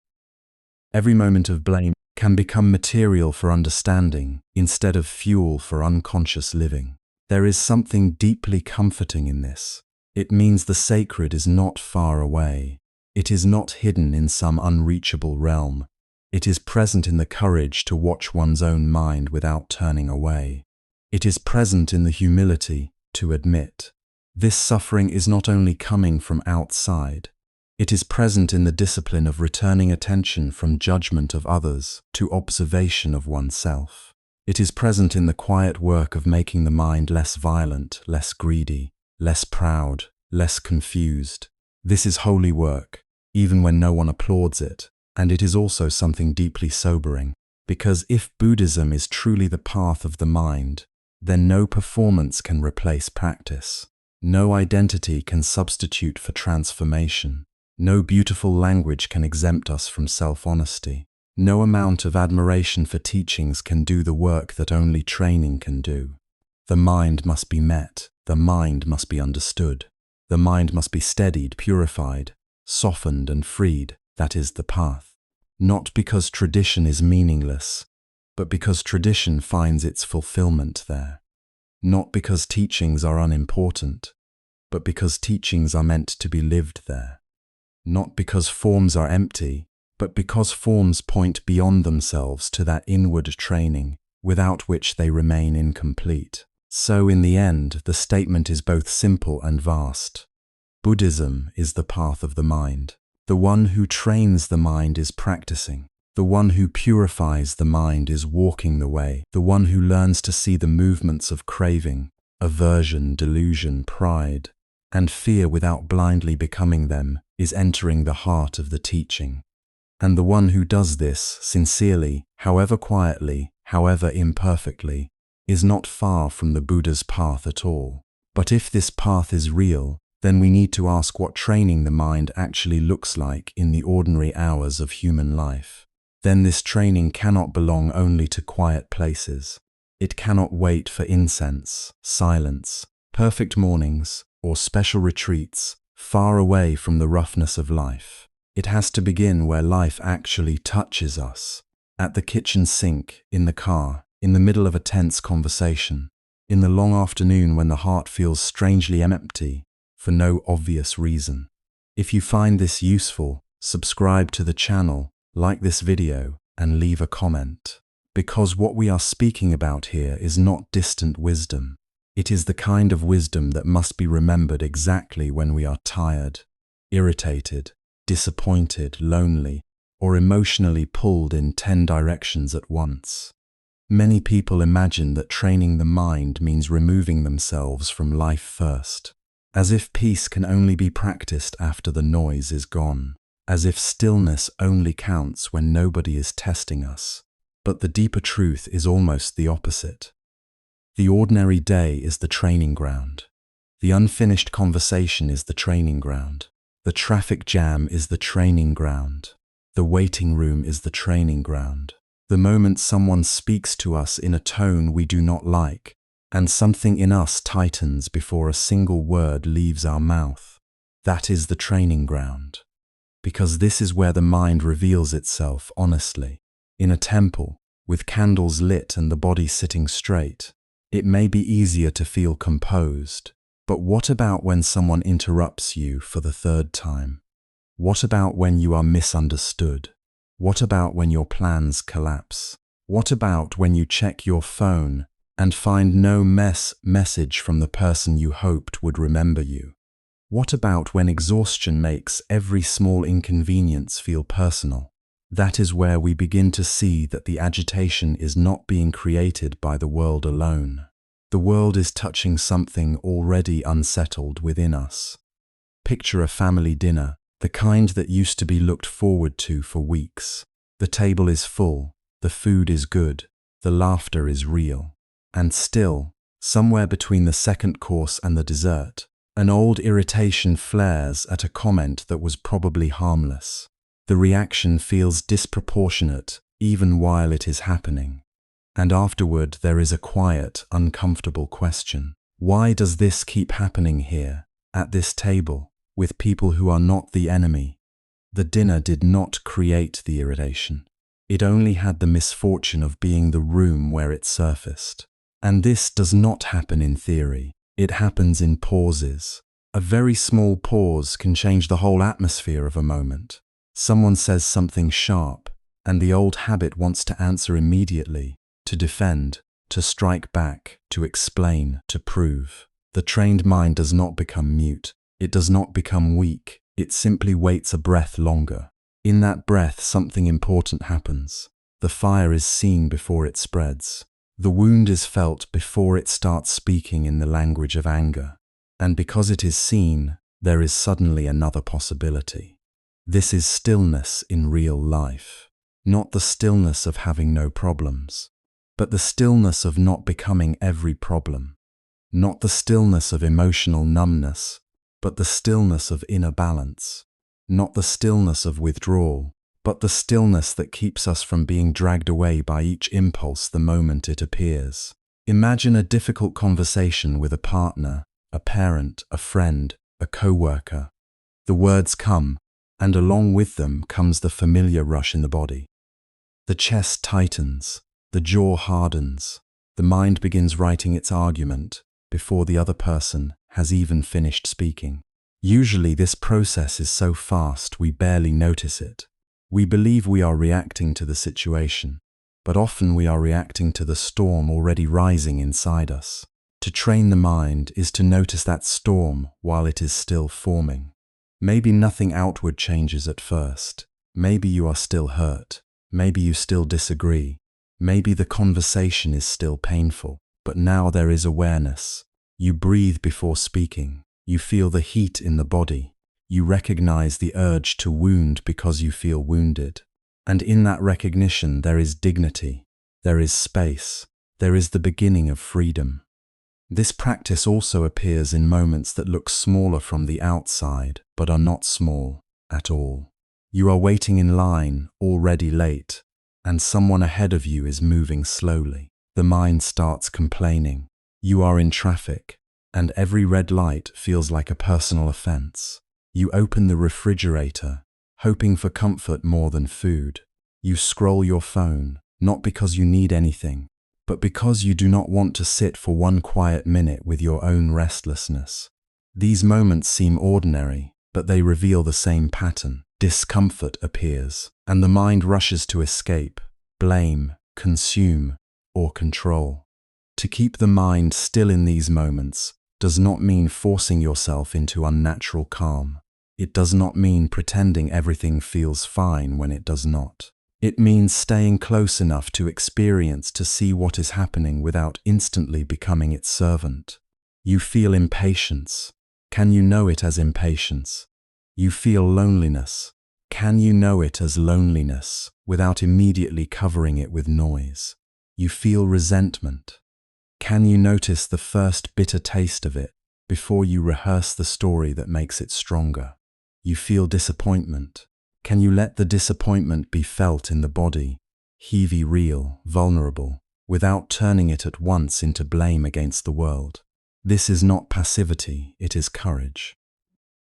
every moment of blame can become material for understanding instead of fuel for unconscious living. There is something deeply comforting in this. It means the sacred is not far away. It is not hidden in some unreachable realm. It is present in the courage to watch one's own mind without turning away. It is present in the humility to admit this suffering is not only coming from outside, it is present in the discipline of returning attention from judgment of others to observation of oneself. It is present in the quiet work of making the mind less violent, less greedy, less proud, less confused. This is holy work, even when no one applauds it, and it is also something deeply sobering, because if Buddhism is truly the path of the mind, then no performance can replace practice. No identity can substitute for transformation. No beautiful language can exempt us from self-honesty. No amount of admiration for teachings can do the work that only training can do. The mind must be met. The mind must be understood. The mind must be steadied, purified, softened and freed. That is the path. Not because tradition is meaningless, but because tradition finds its fulfillment there. Not because teachings are unimportant, but because teachings are meant to be lived there. Not because forms are empty, but because forms point beyond themselves to that inward training, without which they remain incomplete. So in the end, the statement is both simple and vast. Buddhism is the path of the mind. The one who trains the mind is practicing. The one who purifies the mind is walking the way. The one who learns to see the movements of craving, aversion, delusion, pride, and fear without blindly becoming them is entering the heart of the teaching. And the one who does this sincerely, however quietly, however imperfectly, is not far from the Buddha's path at all. But if this path is real, then we need to ask what training the mind actually looks like in the ordinary hours of human life. Then this training cannot belong only to quiet places. It cannot wait for incense, silence, perfect mornings, or special retreats far away from the roughness of life. It has to begin where life actually touches us. At the kitchen sink, in the car, in the middle of a tense conversation, in the long afternoon when the heart feels strangely empty for no obvious reason. If you find this useful, subscribe to the channel, like this video, and leave a comment. Because what we are speaking about here is not distant wisdom. It is the kind of wisdom that must be remembered exactly when we are tired, irritated, disappointed, lonely, or emotionally pulled in 10 directions at once. Many people imagine that training the mind means removing themselves from life first, as if peace can only be practiced after the noise is gone, as if stillness only counts when nobody is testing us. But the deeper truth is almost the opposite. The ordinary day is the training ground. The unfinished conversation is the training ground. The traffic jam is the training ground. The waiting room is the training ground. The moment someone speaks to us in a tone we do not like, and something in us tightens before a single word leaves our mouth, that is the training ground. Because this is where the mind reveals itself honestly. In a temple, with candles lit and the body sitting straight, it may be easier to feel composed. But what about when someone interrupts you for the third time? What about when you are misunderstood? What about when your plans collapse? What about when you check your phone and find no message from the person you hoped would remember you? What about when exhaustion makes every small inconvenience feel personal? That is where we begin to see that the agitation is not being created by the world alone. The world is touching something already unsettled within us. Picture a family dinner, the kind that used to be looked forward to for weeks. The table is full, the food is good, the laughter is real. And still, somewhere between the second course and the dessert, an old irritation flares at a comment that was probably harmless. The reaction feels disproportionate even while it is happening. And afterward there is a quiet, uncomfortable question. Why does this keep happening here, at this table, with people who are not the enemy? The dinner did not create the irritation. It only had the misfortune of being the room where it surfaced. And this does not happen in theory. It happens in pauses. A very small pause can change the whole atmosphere of a moment. Someone says something sharp, and the old habit wants to answer immediately, to defend, to strike back, to explain, to prove. The trained mind does not become mute. It does not become weak. It simply waits a breath longer. In that breath, something important happens. The fire is seen before it spreads. The wound is felt before it starts speaking in the language of anger. And because it is seen, there is suddenly another possibility. This is stillness in real life. Not the stillness of having no problems, but the stillness of not becoming every problem. Not the stillness of emotional numbness, but the stillness of inner balance. Not the stillness of withdrawal, but the stillness that keeps us from being dragged away by each impulse the moment it appears. Imagine a difficult conversation with a partner, a parent, a friend, a co-worker. The words come, and along with them comes the familiar rush in the body. The chest tightens, the jaw hardens, the mind begins writing its argument before the other person has even finished speaking. Usually this process is so fast we barely notice it. We believe we are reacting to the situation, but often we are reacting to the storm already rising inside us. To train the mind is to notice that storm while it is still forming. Maybe nothing outward changes at first. Maybe you are still hurt. Maybe you still disagree. Maybe the conversation is still painful. But now there is awareness. You breathe before speaking. You feel the heat in the body. You recognize the urge to wound because you feel wounded. And in that recognition there is dignity. There is space. There is the beginning of freedom. This practice also appears in moments that look smaller from the outside, but are not small at all. You are waiting in line, already late, and someone ahead of you is moving slowly. The mind starts complaining. You are in traffic, and every red light feels like a personal offense. You open the refrigerator, hoping for comfort more than food. You scroll your phone, not because you need anything, but because you do not want to sit for one quiet minute with your own restlessness. These moments seem ordinary, but they reveal the same pattern. Discomfort appears, and the mind rushes to escape, blame, consume, or control. To keep the mind still in these moments does not mean forcing yourself into unnatural calm. It does not mean pretending everything feels fine when it does not. It means staying close enough to experience to see what is happening without instantly becoming its servant. You feel impatience. Can you know it as impatience? You feel loneliness. Can you know it as loneliness without immediately covering it with noise? You feel resentment. Can you notice the first bitter taste of it before you rehearse the story that makes it stronger? You feel disappointment. Can you let the disappointment be felt in the body, heavy, real, vulnerable, without turning it at once into blame against the world? This is not passivity, it is courage.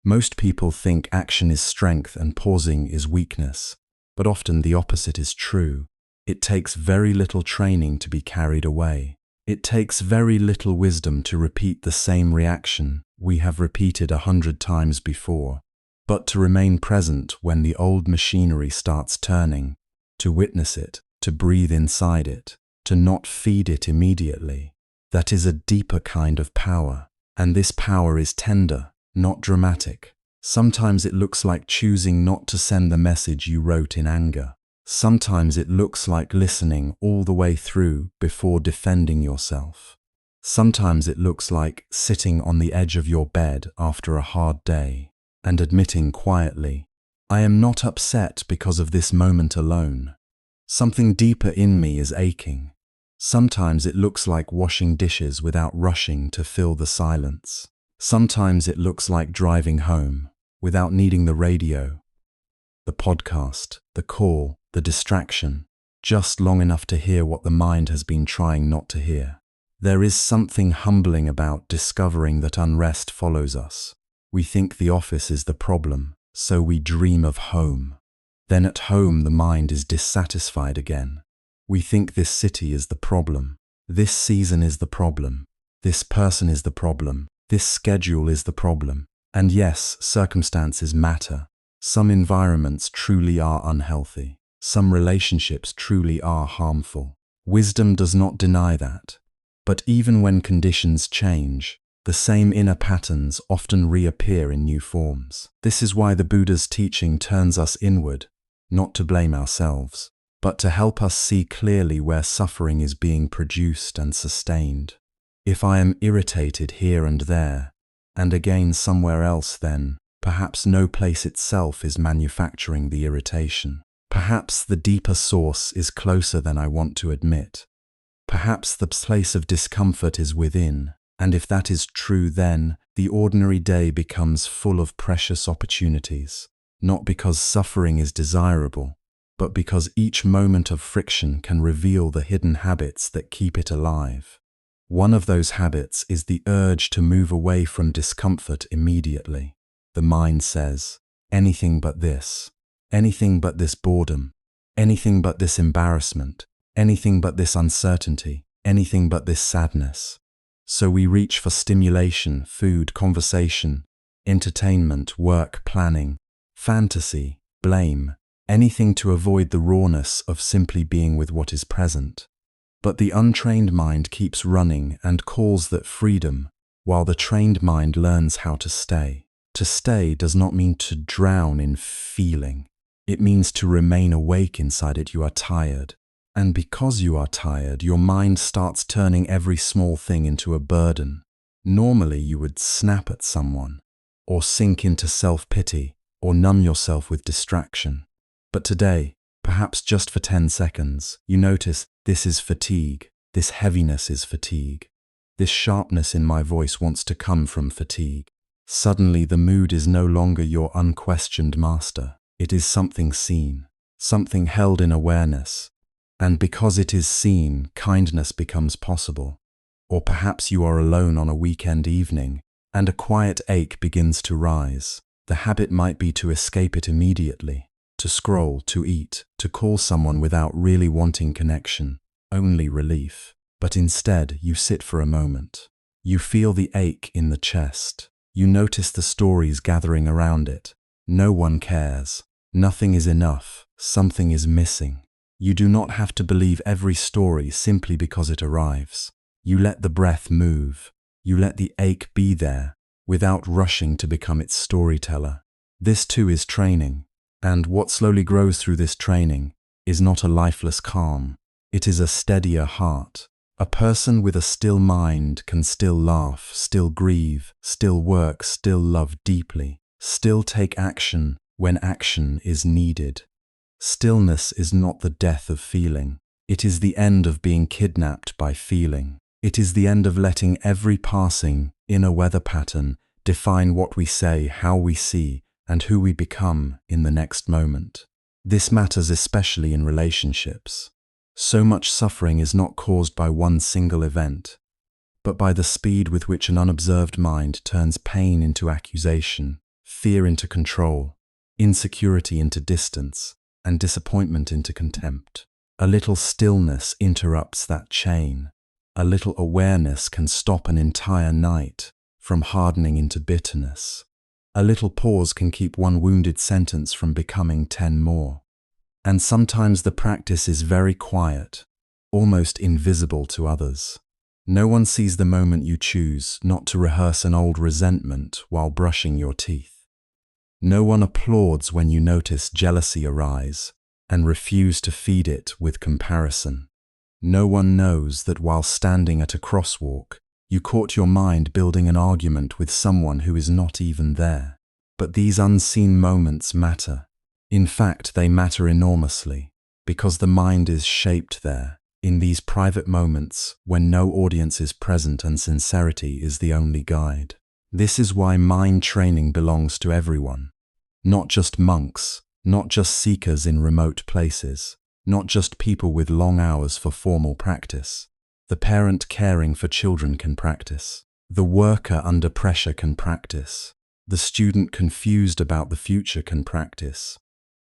Most people think action is strength and pausing is weakness, but often the opposite is true. It takes very little training to be carried away. It takes very little wisdom to repeat the same reaction we have repeated 100 times before, but to remain present when the old machinery starts turning, to witness it, to breathe inside it, to not feed it immediately. That is a deeper kind of power, and this power is tender, not dramatic. Sometimes it looks like choosing not to send the message you wrote in anger. Sometimes it looks like listening all the way through before defending yourself. Sometimes it looks like sitting on the edge of your bed after a hard day and admitting quietly, I am not upset because of this moment alone. Something deeper in me is aching. Sometimes it looks like washing dishes without rushing to fill the silence. Sometimes it looks like driving home without needing the radio, the podcast, the call, the distraction, just long enough to hear what the mind has been trying not to hear. There is something humbling about discovering that unrest follows us. We think the office is the problem, so we dream of home. Then at home the mind is dissatisfied again. We think this city is the problem. This season is the problem. This person is the problem. This schedule is the problem. And yes, circumstances matter. Some environments truly are unhealthy. Some relationships truly are harmful. Wisdom does not deny that. But even when conditions change, the same inner patterns often reappear in new forms. This is why the Buddha's teaching turns us inward, not to blame ourselves, but to help us see clearly where suffering is being produced and sustained. If I am irritated here and there, and again somewhere else, then perhaps no place itself is manufacturing the irritation. Perhaps the deeper source is closer than I want to admit. Perhaps the place of discomfort is within, and if that is true, then the ordinary day becomes full of precious opportunities, not because suffering is desirable, but because each moment of friction can reveal the hidden habits that keep it alive. One of those habits is the urge to move away from discomfort immediately. The mind says, anything but this. Anything but this boredom, anything but this embarrassment, anything but this uncertainty, anything but this sadness. So we reach for stimulation, food, conversation, entertainment, work, planning, fantasy, blame, anything to avoid the rawness of simply being with what is present. But the untrained mind keeps running and calls that freedom, while the trained mind learns how to stay. To stay does not mean to drown in feeling. It means to remain awake inside it. You are tired. And because you are tired, your mind starts turning every small thing into a burden. Normally you would snap at someone, or sink into self-pity, or numb yourself with distraction. But today, perhaps just for 10 seconds, you notice this is fatigue. This heaviness is fatigue. This sharpness in my voice wants to come from fatigue. Suddenly the mood is no longer your unquestioned master. It is something seen, something held in awareness. And because it is seen, kindness becomes possible. Or perhaps you are alone on a weekend evening, and a quiet ache begins to rise. The habit might be to escape it immediately, to scroll, to eat, to call someone without really wanting connection, only relief. But instead, you sit for a moment. You feel the ache in the chest. You notice the stories gathering around it. No one cares. Nothing is enough. Something is missing. You do not have to believe every story simply because it arrives. You let the breath move. You let the ache be there, without rushing to become its storyteller. This too is training. And what slowly grows through this training is not a lifeless calm. It is a steadier heart. A person with a still mind can still laugh, still grieve, still work, still love deeply, still take action when action is needed. Stillness is not the death of feeling. It is the end of being kidnapped by feeling. It is the end of letting every passing inner weather pattern define what we say, how we see, and who we become in the next moment. This matters especially in relationships. So much suffering is not caused by one single event, but by the speed with which an unobserved mind turns pain into accusation, fear into control, insecurity into distance, and disappointment into contempt. A little stillness interrupts that chain. A little awareness can stop an entire night from hardening into bitterness. A little pause can keep one wounded sentence from becoming 10 more. And sometimes the practice is very quiet, almost invisible to others. No one sees the moment you choose not to rehearse an old resentment while brushing your teeth. No one applauds when you notice jealousy arise and refuse to feed it with comparison. No one knows that while standing at a crosswalk, you caught your mind building an argument with someone who is not even there. But these unseen moments matter. In fact, they matter enormously, because the mind is shaped there, in these private moments when no audience is present and sincerity is the only guide. This is why mind training belongs to everyone. Not just monks, not just seekers in remote places, not just people with long hours for formal practice. The parent caring for children can practice. The worker under pressure can practice. The student confused about the future can practice.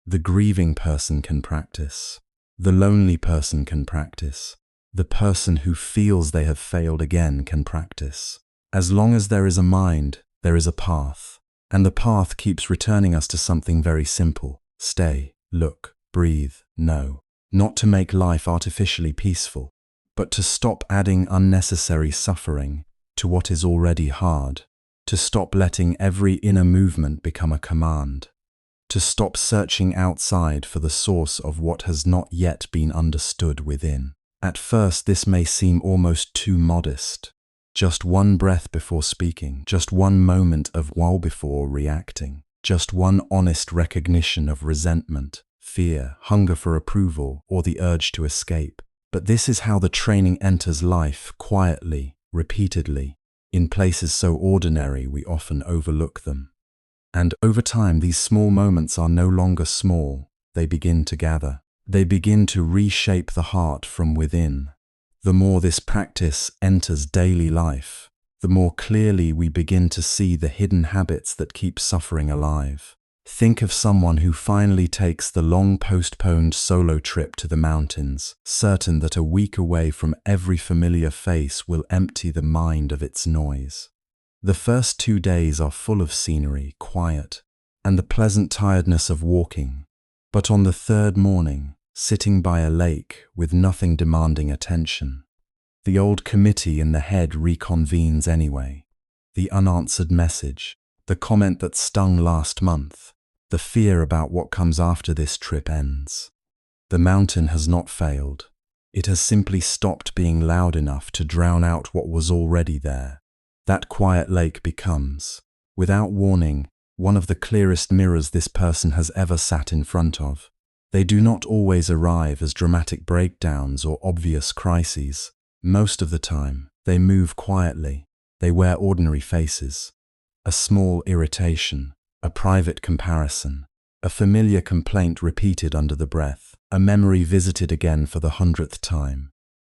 The grieving person can practice. The lonely person can practice. The person who feels they have failed again can practice. As long as there is a mind, there is a path. And the path keeps returning us to something very simple. Stay, look, breathe, know. Not to make life artificially peaceful, but to stop adding unnecessary suffering to what is already hard. To stop letting every inner movement become a command. To stop searching outside for the source of what has not yet been understood within. At first, this may seem almost too modest. Just one breath before speaking, just one moment of wow before reacting, just one honest recognition of resentment, fear, hunger for approval, or the urge to escape. But this is how the training enters life, quietly, repeatedly, in places so ordinary we often overlook them. And over time, these small moments are no longer small. They begin to gather. They begin to reshape the heart from within. The more this practice enters daily life, the more clearly we begin to see the hidden habits that keep suffering alive. Think of someone who finally takes the long postponed solo trip to the mountains, certain that a week away from every familiar face will empty the mind of its noise. The first 2 days are full of scenery, quiet, and the pleasant tiredness of walking. But on the third morning, sitting by a lake with nothing demanding attention, the old committee in the head reconvenes anyway. The unanswered message, the comment that stung last month, the fear about what comes after this trip ends. The mountain has not failed. It has simply stopped being loud enough to drown out what was already there. That quiet lake becomes, without warning, one of the clearest mirrors this person has ever sat in front of. They do not always arrive as dramatic breakdowns or obvious crises. Most of the time, They move quietly. They wear ordinary faces. A small irritation, a private comparison, a familiar complaint repeated under the breath, a memory visited again for the 100th time,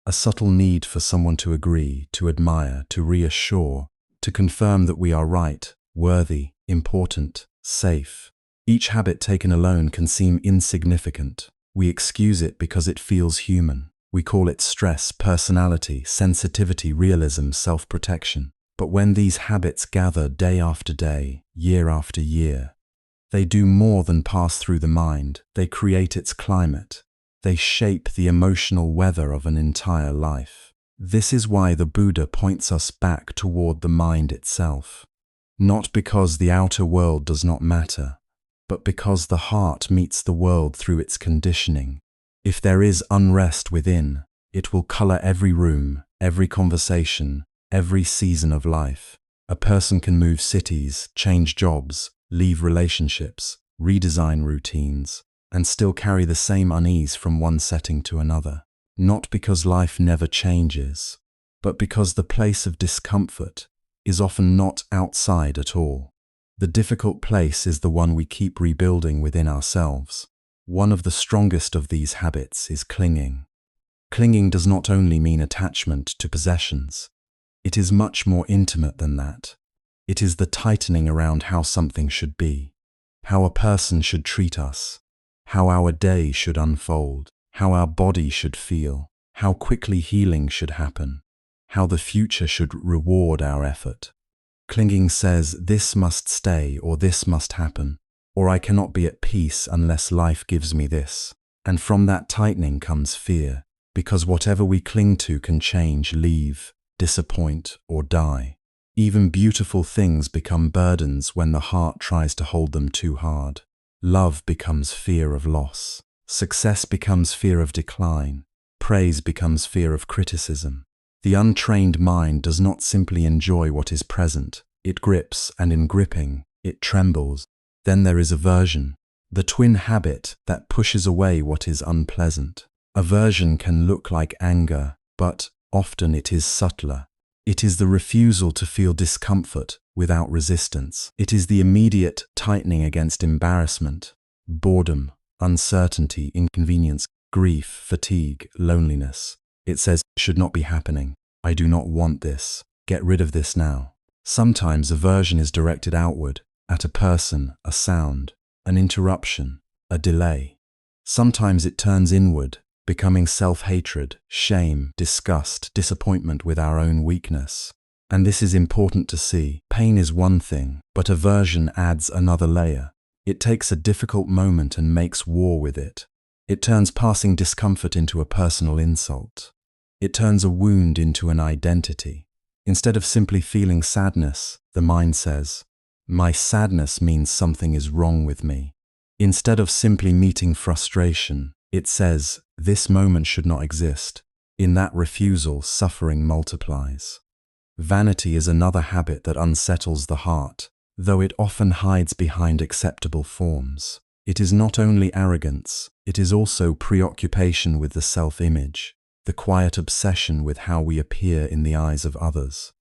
a subtle need for someone to agree, to admire, to reassure, to confirm that we are right, worthy, important, safe. Each habit taken alone can seem insignificant. We excuse it because it feels human. We call it stress, personality, sensitivity, realism, self-protection. But when these habits gather day after day, year after year, they do more than pass through the mind. They create its climate. They shape the emotional weather of an entire life. This is why the Buddha points us back toward the mind itself. Not because the outer world does not matter, but because the heart meets the world through its conditioning. If there is unrest within, it will color every room, every conversation, every season of life. A person can move cities, change jobs, leave relationships, redesign routines, and still carry the same unease from one setting to another. Not because life never changes, but because the place of discomfort is often not outside at all. The difficult place is the one we keep rebuilding within ourselves. One of the strongest of these habits is clinging. Clinging does not only mean attachment to possessions. It is much more intimate than that. It is the tightening around how something should be, how a person should treat us, how our day should unfold, how our body should feel, how quickly healing should happen, how the future should reward our effort. Clinging says, this must stay, or this must happen, or I cannot be at peace unless life gives me this. And from that tightening comes fear, because whatever we cling to can change, leave, disappoint, or die. Even beautiful things become burdens when the heart tries to hold them too hard. Love becomes fear of loss. Success becomes fear of decline. Praise becomes fear of criticism. The untrained mind does not simply enjoy what is present. It grips, and in gripping, it trembles. Then there is aversion, the twin habit that pushes away what is unpleasant. Aversion can look like anger, but often it is subtler. It is the refusal to feel discomfort without resistance. It is the immediate tightening against embarrassment, boredom, uncertainty, inconvenience, grief, fatigue, loneliness. It says, should not be happening. I do not want this. Get rid of this now. Sometimes aversion is directed outward, at a person, a sound, an interruption, a delay. Sometimes it turns inward, becoming self-hatred, shame, disgust, disappointment with our own weakness. And this is important to see. Pain is one thing, but aversion adds another layer. It takes a difficult moment and makes war with it. It turns passing discomfort into a personal insult. It turns a wound into an identity. Instead of simply feeling sadness, the mind says, my sadness means something is wrong with me. Instead of simply meeting frustration, it says, this moment should not exist. In that refusal, suffering multiplies. Vanity is another habit that unsettles the heart, though it often hides behind acceptable forms. It is not only arrogance, it is also preoccupation with the self-image, the quiet obsession with how we appear in the eyes of others.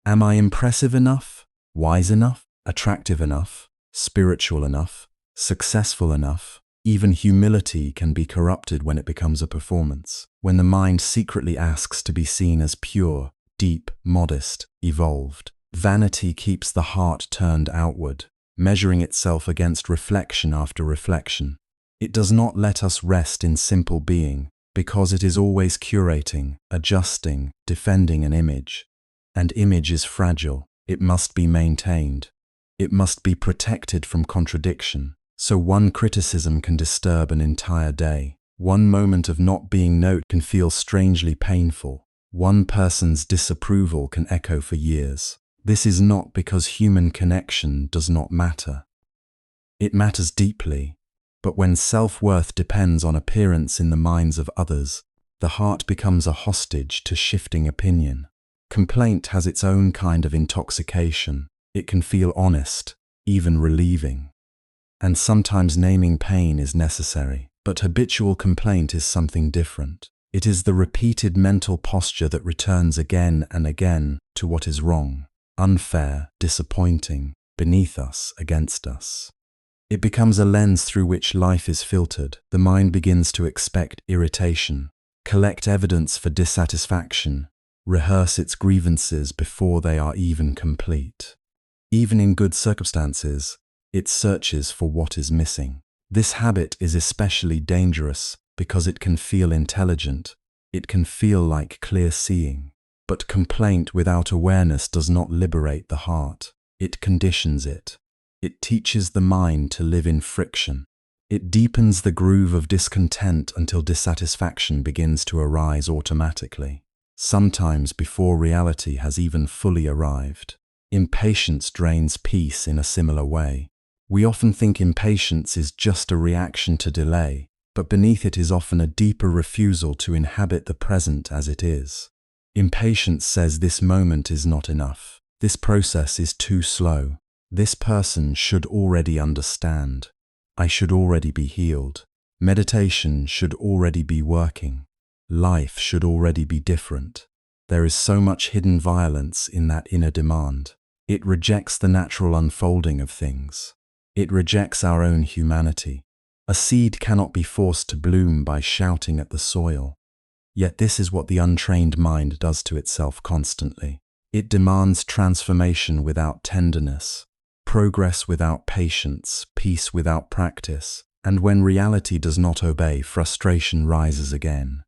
Am I impressive enough? Wise enough? Attractive enough? Spiritual enough? Successful enough? Even humility can be corrupted when it becomes a performance, when the mind secretly asks to be seen as pure, deep, modest, evolved. Vanity keeps the heart turned outward, measuring itself against reflection after reflection. It does not let us rest in simple being, because it is always curating, adjusting, defending an image. And image is fragile. It must be maintained. It must be protected from contradiction. So one criticism can disturb an entire day. One moment of not being noted can feel strangely painful. One person's disapproval can echo for years. This is not because human connection does not matter. It matters deeply, but when self-worth depends on appearance in the minds of others, the heart becomes a hostage to shifting opinion. Complaint has its own kind of intoxication. It can feel honest, even relieving. And sometimes naming pain is necessary. But habitual complaint is something different. It is the repeated mental posture that returns again and again to what is wrong, unfair, disappointing, beneath us, against us. It becomes a lens through which life is filtered. The mind begins to expect irritation, collect evidence for dissatisfaction, rehearse its grievances before they are even complete. Even in good circumstances, it searches for what is missing. This habit is especially dangerous because it can feel intelligent, it can feel like clear seeing. But complaint without awareness does not liberate the heart. It conditions it. It teaches the mind to live in friction. It deepens the groove of discontent until dissatisfaction begins to arise automatically, sometimes before reality has even fully arrived. Impatience drains peace in a similar way. We often think impatience is just a reaction to delay, but beneath it is often a deeper refusal to inhabit the present as it is. Impatience says this moment is not enough. This process is too slow. This person should already understand. I should already be healed. Meditation should already be working. Life should already be different. There is so much hidden violence in that inner demand. It rejects the natural unfolding of things. It rejects our own humanity. A seed cannot be forced to bloom by shouting at the soil. Yet this is what the untrained mind does to itself constantly. It demands transformation without tenderness, progress without patience, peace without practice, and when reality does not obey, frustration rises again.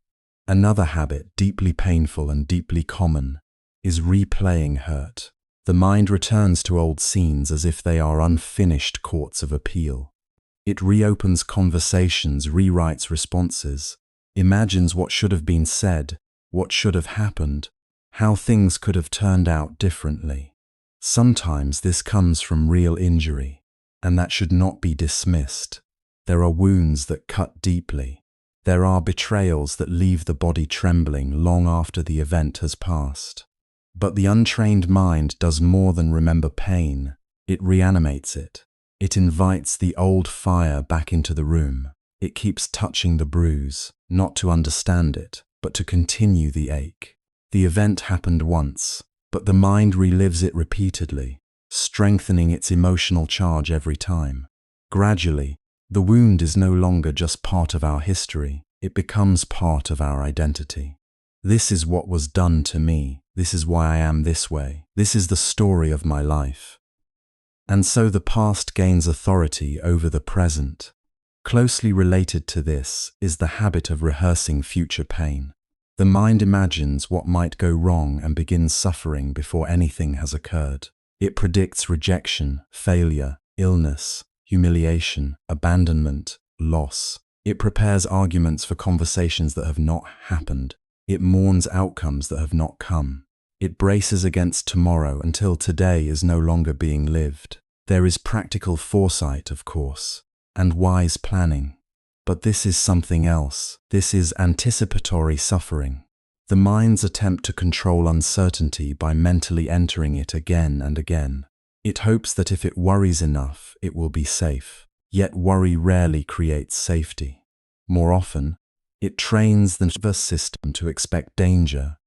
Another habit, deeply painful and deeply common, is replaying hurt. The mind returns to old scenes as if they are unfinished courts of appeal. It reopens conversations, rewrites responses, imagines what should have been said, what should have happened, how things could have turned out differently. Sometimes this comes from real injury, and that should not be dismissed. There are wounds that cut deeply. There are betrayals that leave the body trembling long after the event has passed. But the untrained mind does more than remember pain. It reanimates it. It invites the old fire back into the room. It keeps touching the bruise, not to understand it, but to continue the ache. The event happened once, but the mind relives it repeatedly, strengthening its emotional charge every time. Gradually, the wound is no longer just part of our history, it becomes part of our identity. This is what was done to me. This is why I am this way. This is the story of my life. And so the past gains authority over the present. Closely related to this is the habit of rehearsing future pain. The mind imagines what might go wrong and begins suffering before anything has occurred. It predicts rejection, failure, illness, humiliation, abandonment, loss. It prepares arguments for conversations that have not happened. It mourns outcomes that have not come. It braces against tomorrow until today is no longer being lived. There is practical foresight, of course, and wise planning. But this is something else. This is anticipatory suffering. The mind's attempt to control uncertainty by mentally entering it again and again. It hopes that if it worries enough, it will be safe. Yet worry rarely creates safety. More often, it trains the nervous system to expect danger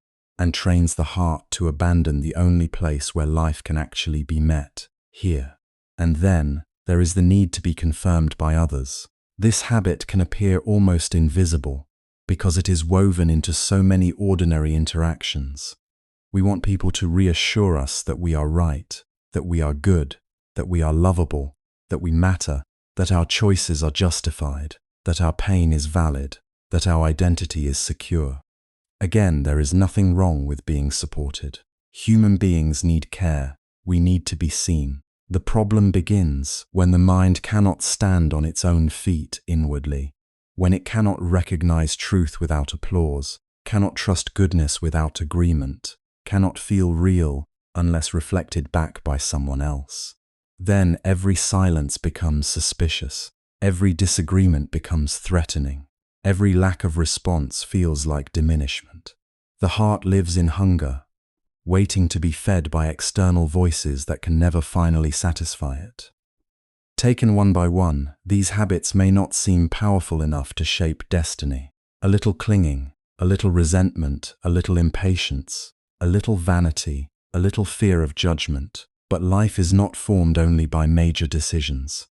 and trains the heart to abandon the only place where life can actually be met, here. And then, there is the need to be confirmed by others. This habit can appear almost invisible because it is woven into so many ordinary interactions. We want people to reassure us that we are right, that we are good, that we are lovable, that we matter, that our choices are justified, that our pain is valid, that our identity is secure. Again, there is nothing wrong with being supported. Human beings need care. We need to be seen. The problem begins when the mind cannot stand on its own feet inwardly, when it cannot recognize truth without applause, cannot trust goodness without agreement, cannot feel real unless reflected back by someone else. Then every silence becomes suspicious. Every disagreement becomes threatening. Every lack of response feels like diminishment. The heart lives in hunger, waiting to be fed by external voices that can never finally satisfy it. Taken one by one, these habits may not seem powerful enough to shape destiny. A little clinging, a little resentment, a little impatience, a little vanity, a little fear of judgment. But life is not formed only by major decisions.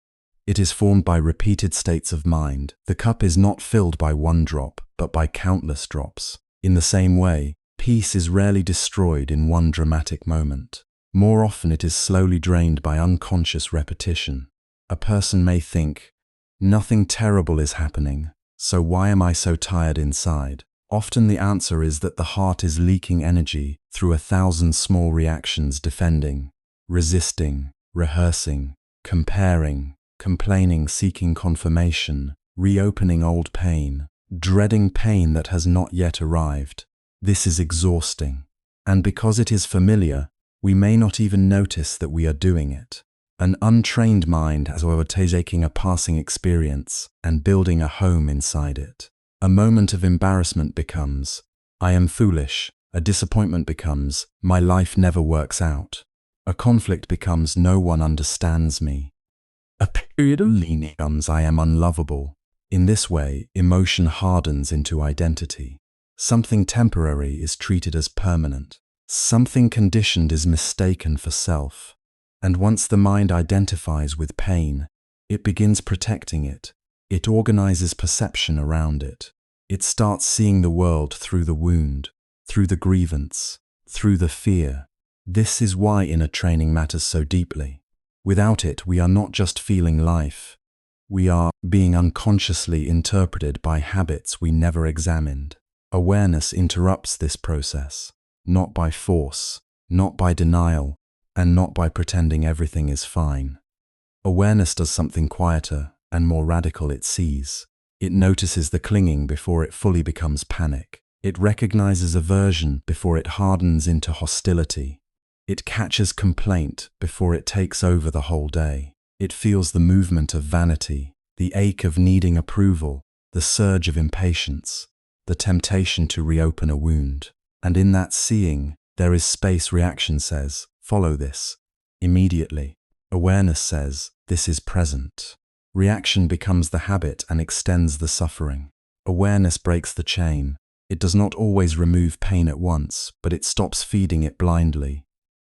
It is formed by repeated states of mind. The cup is not filled by one drop, but by countless drops. In the same way, peace is rarely destroyed in one dramatic moment. More often it is slowly drained by unconscious repetition. A person may think, "Nothing terrible is happening, so why am I so tired inside?" Often the answer is that the heart is leaking energy through 1,000 small reactions, defending, resisting, rehearsing, comparing, complaining, seeking confirmation, reopening old pain, dreading pain that has not yet arrived. This is exhausting. And because it is familiar, we may not even notice that we are doing it. An untrained mind has overtaken a passing experience and building a home inside it. A moment of embarrassment becomes, "I am foolish." A disappointment becomes, "My life never works out." A conflict becomes, "No one understands me." A period of leaning becomes, "I am unlovable." In this way, emotion hardens into identity. Something temporary is treated as permanent. Something conditioned is mistaken for self. And once the mind identifies with pain, it begins protecting it. It organizes perception around it. It starts seeing the world through the wound, through the grievance, through the fear. This is why inner training matters so deeply. Without it, we are not just feeling life. We are being unconsciously interpreted by habits we never examined. Awareness interrupts this process, not by force, not by denial, and not by pretending everything is fine. Awareness does something quieter and more radical. It sees. It notices the clinging before it fully becomes panic. It recognizes aversion before it hardens into hostility. It catches complaint before it takes over the whole day. It feels the movement of vanity, the ache of needing approval, the surge of impatience, the temptation to reopen a wound. And in that seeing, there is space. Reaction says, "Follow this." Immediately, awareness says, "This is present." Reaction becomes the habit and extends the suffering. Awareness breaks the chain. It does not always remove pain at once, but it stops feeding it blindly.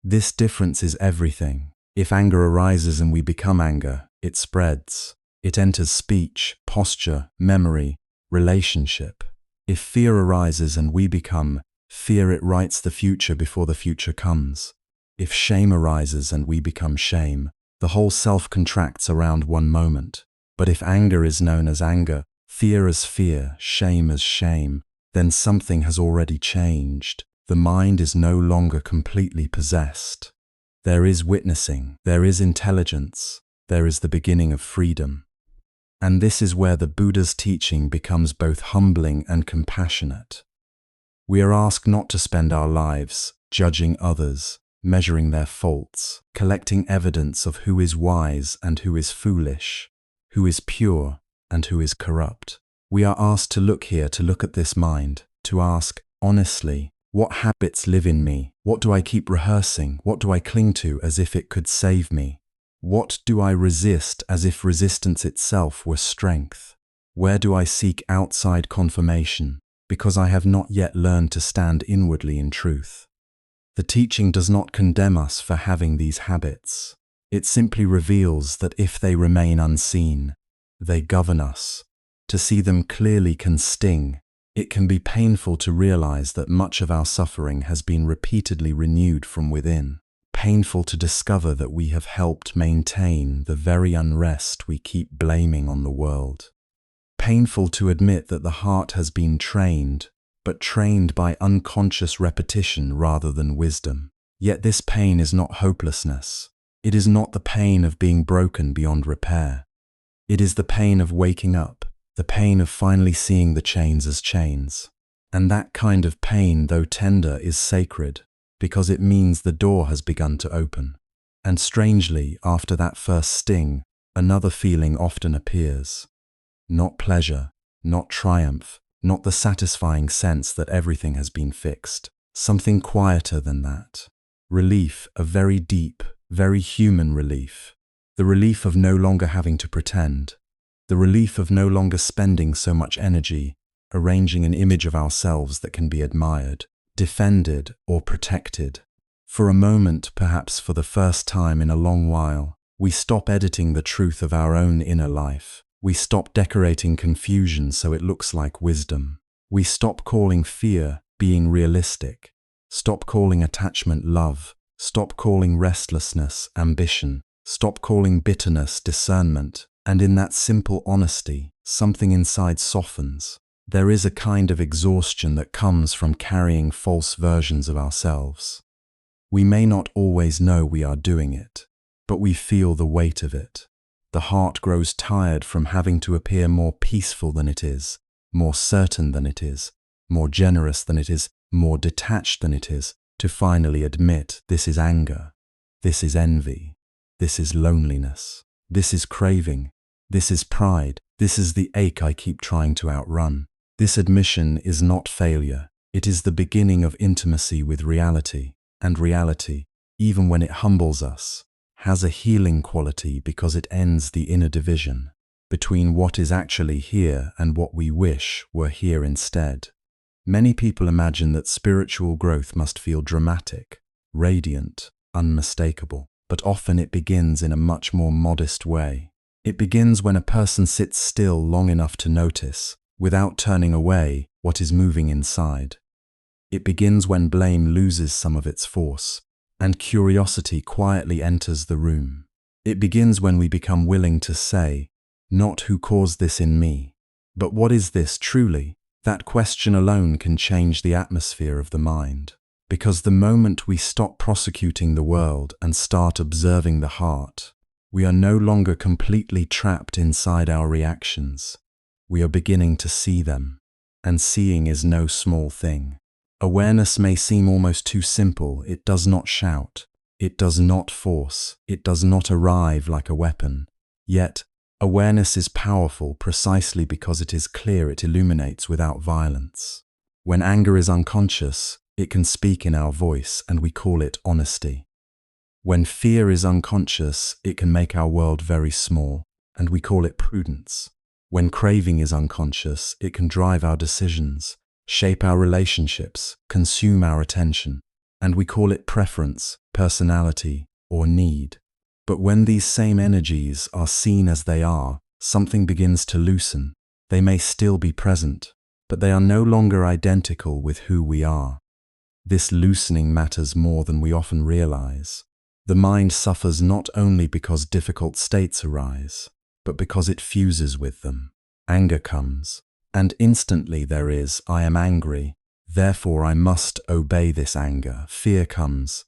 This difference is everything. If anger arises and we become anger, it spreads. It enters speech, posture, memory, relationship. If fear arises and we become fear, it writes the future before the future comes. If shame arises and we become shame, the whole self contracts around one moment. But if anger is known as anger, fear as fear, shame as shame, then something has already changed. The mind is no longer completely possessed. There is witnessing, there is intelligence, there is the beginning of freedom. And this is where the Buddha's teaching becomes both humbling and compassionate. We are asked not to spend our lives judging others, measuring their faults, collecting evidence of who is wise and who is foolish, who is pure and who is corrupt. We are asked to look here, to look at this mind, to ask honestly, what habits live in me? What do I keep rehearsing? What do I cling to as if it could save me? What do I resist as if resistance itself were strength? Where do I seek outside confirmation because I have not yet learned to stand inwardly in truth? The teaching does not condemn us for having these habits. It simply reveals that if they remain unseen, they govern us. To see them clearly can sting. It can be painful to realize that much of our suffering has been repeatedly renewed from within. Painful to discover that we have helped maintain the very unrest we keep blaming on the world. Painful to admit that the heart has been trained, but trained by unconscious repetition rather than wisdom. Yet this pain is not hopelessness. It is not the pain of being broken beyond repair. It is the pain of waking up. The pain of finally seeing the chains as chains. And that kind of pain, though tender, is sacred, because it means the door has begun to open. And strangely, after that first sting, another feeling often appears. Not pleasure, not triumph, not the satisfying sense that everything has been fixed. Something quieter than that. Relief, a very deep, very human relief. The relief of no longer having to pretend. The relief of no longer spending so much energy arranging an image of ourselves that can be admired, defended, or protected. For a moment, perhaps for the first time in a long while, we stop editing the truth of our own inner life. We stop decorating confusion so it looks like wisdom. We stop calling fear being realistic. Stop calling attachment love. Stop calling restlessness ambition. Stop calling bitterness discernment. And in that simple honesty, something inside softens. There is a kind of exhaustion that comes from carrying false versions of ourselves. We may not always know we are doing it, but we feel the weight of it. The heart grows tired from having to appear more peaceful than it is, more certain than it is, more generous than it is, more detached than it is, to finally admit this is anger, this is envy, this is loneliness, this is craving, this is pride, this is the ache I keep trying to outrun. This admission is not failure. It is the beginning of intimacy with reality, and reality, even when it humbles us, has a healing quality because it ends the inner division between what is actually here and what we wish were here instead. Many people imagine that spiritual growth must feel dramatic, radiant, unmistakable, but often it begins in a much more modest way. It begins when a person sits still long enough to notice, without turning away, what is moving inside. It begins when blame loses some of its force, and curiosity quietly enters the room. It begins when we become willing to say, not who caused this in me, but what is this truly? That question alone can change the atmosphere of the mind. Because the moment we stop prosecuting the world and start observing the heart, we are no longer completely trapped inside our reactions. We are beginning to see them, and seeing is no small thing. Awareness may seem almost too simple. It does not shout, it does not force, it does not arrive like a weapon. Yet, awareness is powerful precisely because it is clear. It illuminates without violence. When anger is unconscious, it can speak in our voice, and we call it honesty. When fear is unconscious, it can make our world very small, and we call it prudence. When craving is unconscious, it can drive our decisions, shape our relationships, consume our attention, and we call it preference, personality, or need. But when these same energies are seen as they are, something begins to loosen. They may still be present, but they are no longer identical with who we are. This loosening matters more than we often realize. The mind suffers not only because difficult states arise, but because it fuses with them. Anger comes, and instantly there is, I am angry, therefore I must obey this anger. Fear comes,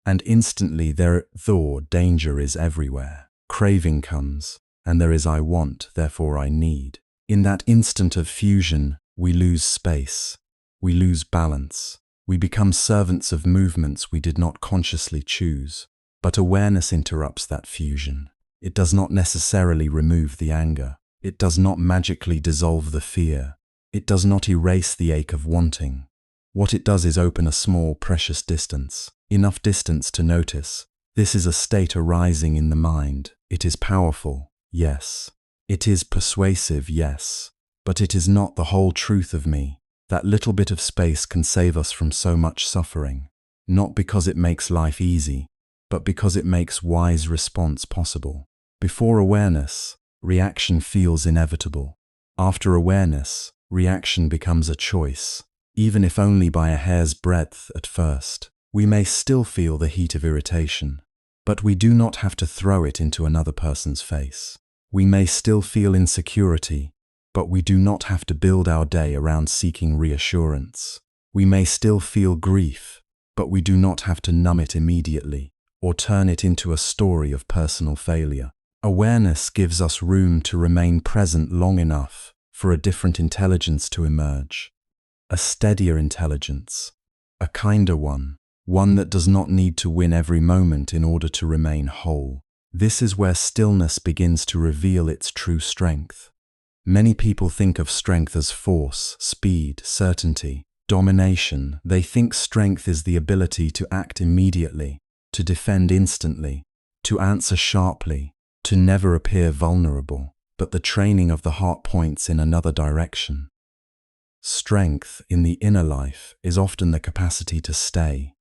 and instantly danger is everywhere. Craving comes, and there is I want, therefore I need. In that instant of fusion, we lose space, we lose balance, we become servants of movements we did not consciously choose. But awareness interrupts that fusion. It does not necessarily remove the anger. It does not magically dissolve the fear. It does not erase the ache of wanting. What it does is open a small, precious distance, enough distance to notice. This is a state arising in the mind. It is powerful, yes. It is persuasive, yes. But it is not the whole truth of me. That little bit of space can save us from so much suffering. Not because it makes life easy, but because it makes wise response possible. Before awareness, reaction feels inevitable. After awareness, reaction becomes a choice. Even if only by a hair's breadth at first, we may still feel the heat of irritation, but we do not have to throw it into another person's face. We may still feel insecurity, but we do not have to build our day around seeking reassurance. We may still feel grief, but we do not have to numb it immediately or turn it into a story of personal failure. Awareness gives us room to remain present long enough for a different intelligence to emerge. A steadier intelligence, a kinder one that does not need to win every moment in order to remain whole. This is where stillness begins to reveal its true strength. Many people think of strength as force, speed, certainty, domination. They think strength is the ability to act immediately, to defend instantly, to answer sharply, to never appear vulnerable. But the training of the heart points in another direction. Strength in the inner life is often the capacity to stay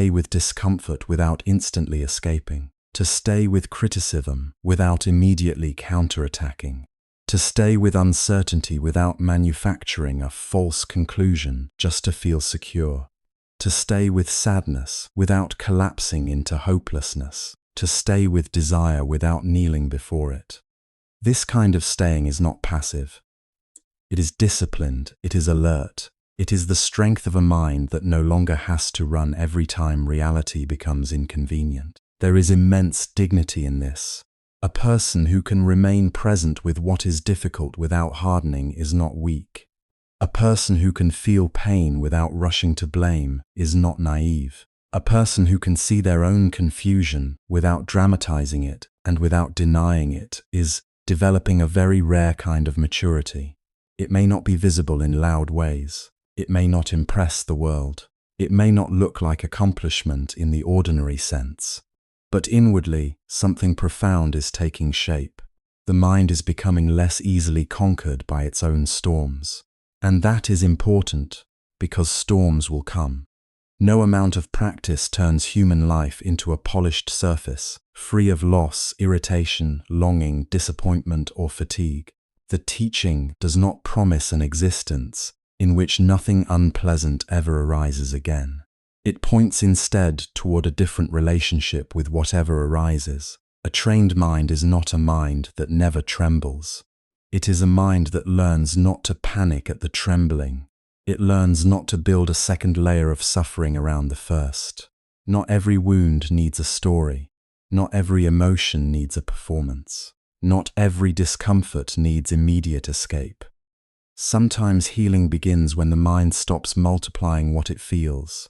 with discomfort without instantly escaping, to stay with criticism without immediately counterattacking, to stay with uncertainty without manufacturing a false conclusion just to feel secure, to stay with sadness without collapsing into hopelessness, to stay with desire without kneeling before it. This kind of staying is not passive. It is disciplined, it is alert. It is the strength of a mind that no longer has to run every time reality becomes inconvenient. There is immense dignity in this. A person who can remain present with what is difficult without hardening is not weak. A person who can feel pain without rushing to blame is not naive. A person who can see their own confusion without dramatizing it and without denying it is developing a very rare kind of maturity. It may not be visible in loud ways. It may not impress the world. It may not look like accomplishment in the ordinary sense. But inwardly, something profound is taking shape. The mind is becoming less easily conquered by its own storms. And that is important, because storms will come. No amount of practice turns human life into a polished surface, free of loss, irritation, longing, disappointment, or fatigue. The teaching does not promise an existence in which nothing unpleasant ever arises again. It points instead toward a different relationship with whatever arises. A trained mind is not a mind that never trembles. It is a mind that learns not to panic at the trembling. It learns not to build a second layer of suffering around the first. Not every wound needs a story. Not every emotion needs a performance. Not every discomfort needs immediate escape. Sometimes healing begins when the mind stops multiplying what it feels.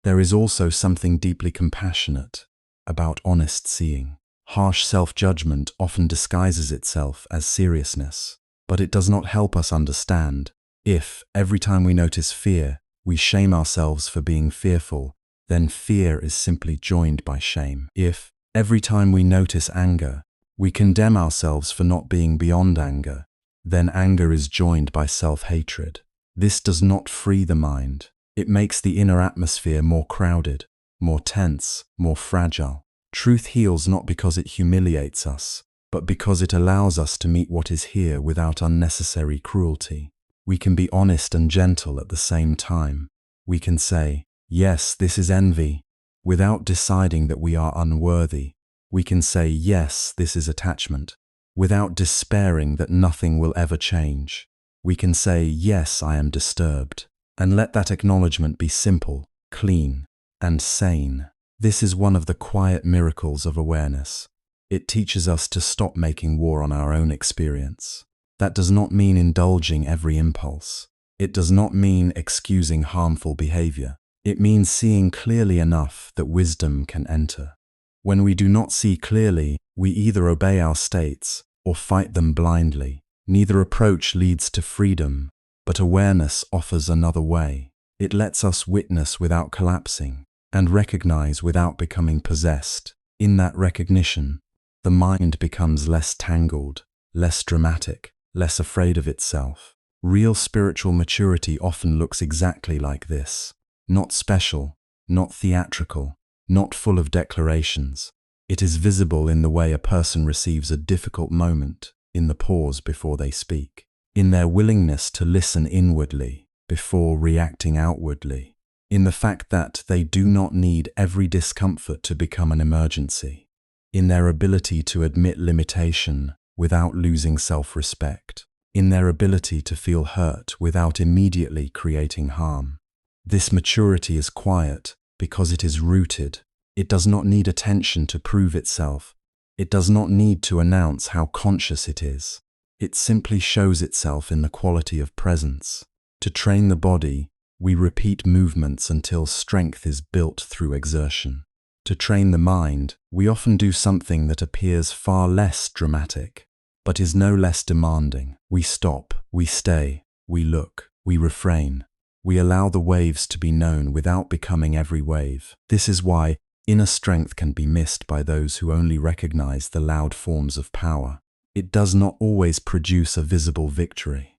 There is also something deeply compassionate about honest seeing. Harsh self-judgment often disguises itself as seriousness, but it does not help us understand. If, every time we notice fear, we shame ourselves for being fearful, then fear is simply joined by shame. If, every time we notice anger, we condemn ourselves for not being beyond anger, then anger is joined by self-hatred. This does not free the mind. It makes the inner atmosphere more crowded, more tense, more fragile. Truth heals not because it humiliates us, but because it allows us to meet what is here without unnecessary cruelty. We can be honest and gentle at the same time. We can say, yes, this is envy, without deciding that we are unworthy. We can say, yes, this is attachment, without despairing that nothing will ever change. We can say, yes, I am disturbed, and let that acknowledgement be simple, clean, and sane. This is one of the quiet miracles of awareness. It teaches us to stop making war on our own experience. That does not mean indulging every impulse. It does not mean excusing harmful behavior. It means seeing clearly enough that wisdom can enter. When we do not see clearly, we either obey our states or fight them blindly. Neither approach leads to freedom, but awareness offers another way. It lets us witness without collapsing and recognize without becoming possessed. In that recognition, the mind becomes less tangled, less dramatic, less afraid of itself. Real spiritual maturity often looks exactly like this. Not special, not theatrical, not full of declarations. It is visible in the way a person receives a difficult moment, in the pause before they speak, in their willingness to listen inwardly before reacting outwardly, in the fact that they do not need every discomfort to become an emergency, in their ability to admit limitation without losing self-respect, in their ability to feel hurt without immediately creating harm. This maturity is quiet because it is rooted. It does not need attention to prove itself. It does not need to announce how conscious it is. It simply shows itself in the quality of presence. To train the body, we repeat movements until strength is built through exertion. To train the mind, we often do something that appears far less dramatic, but is no less demanding. We stop, we stay, we look, we refrain. We allow the waves to be known without becoming every wave. This is why inner strength can be missed by those who only recognize the loud forms of power. It does not always produce a visible victory.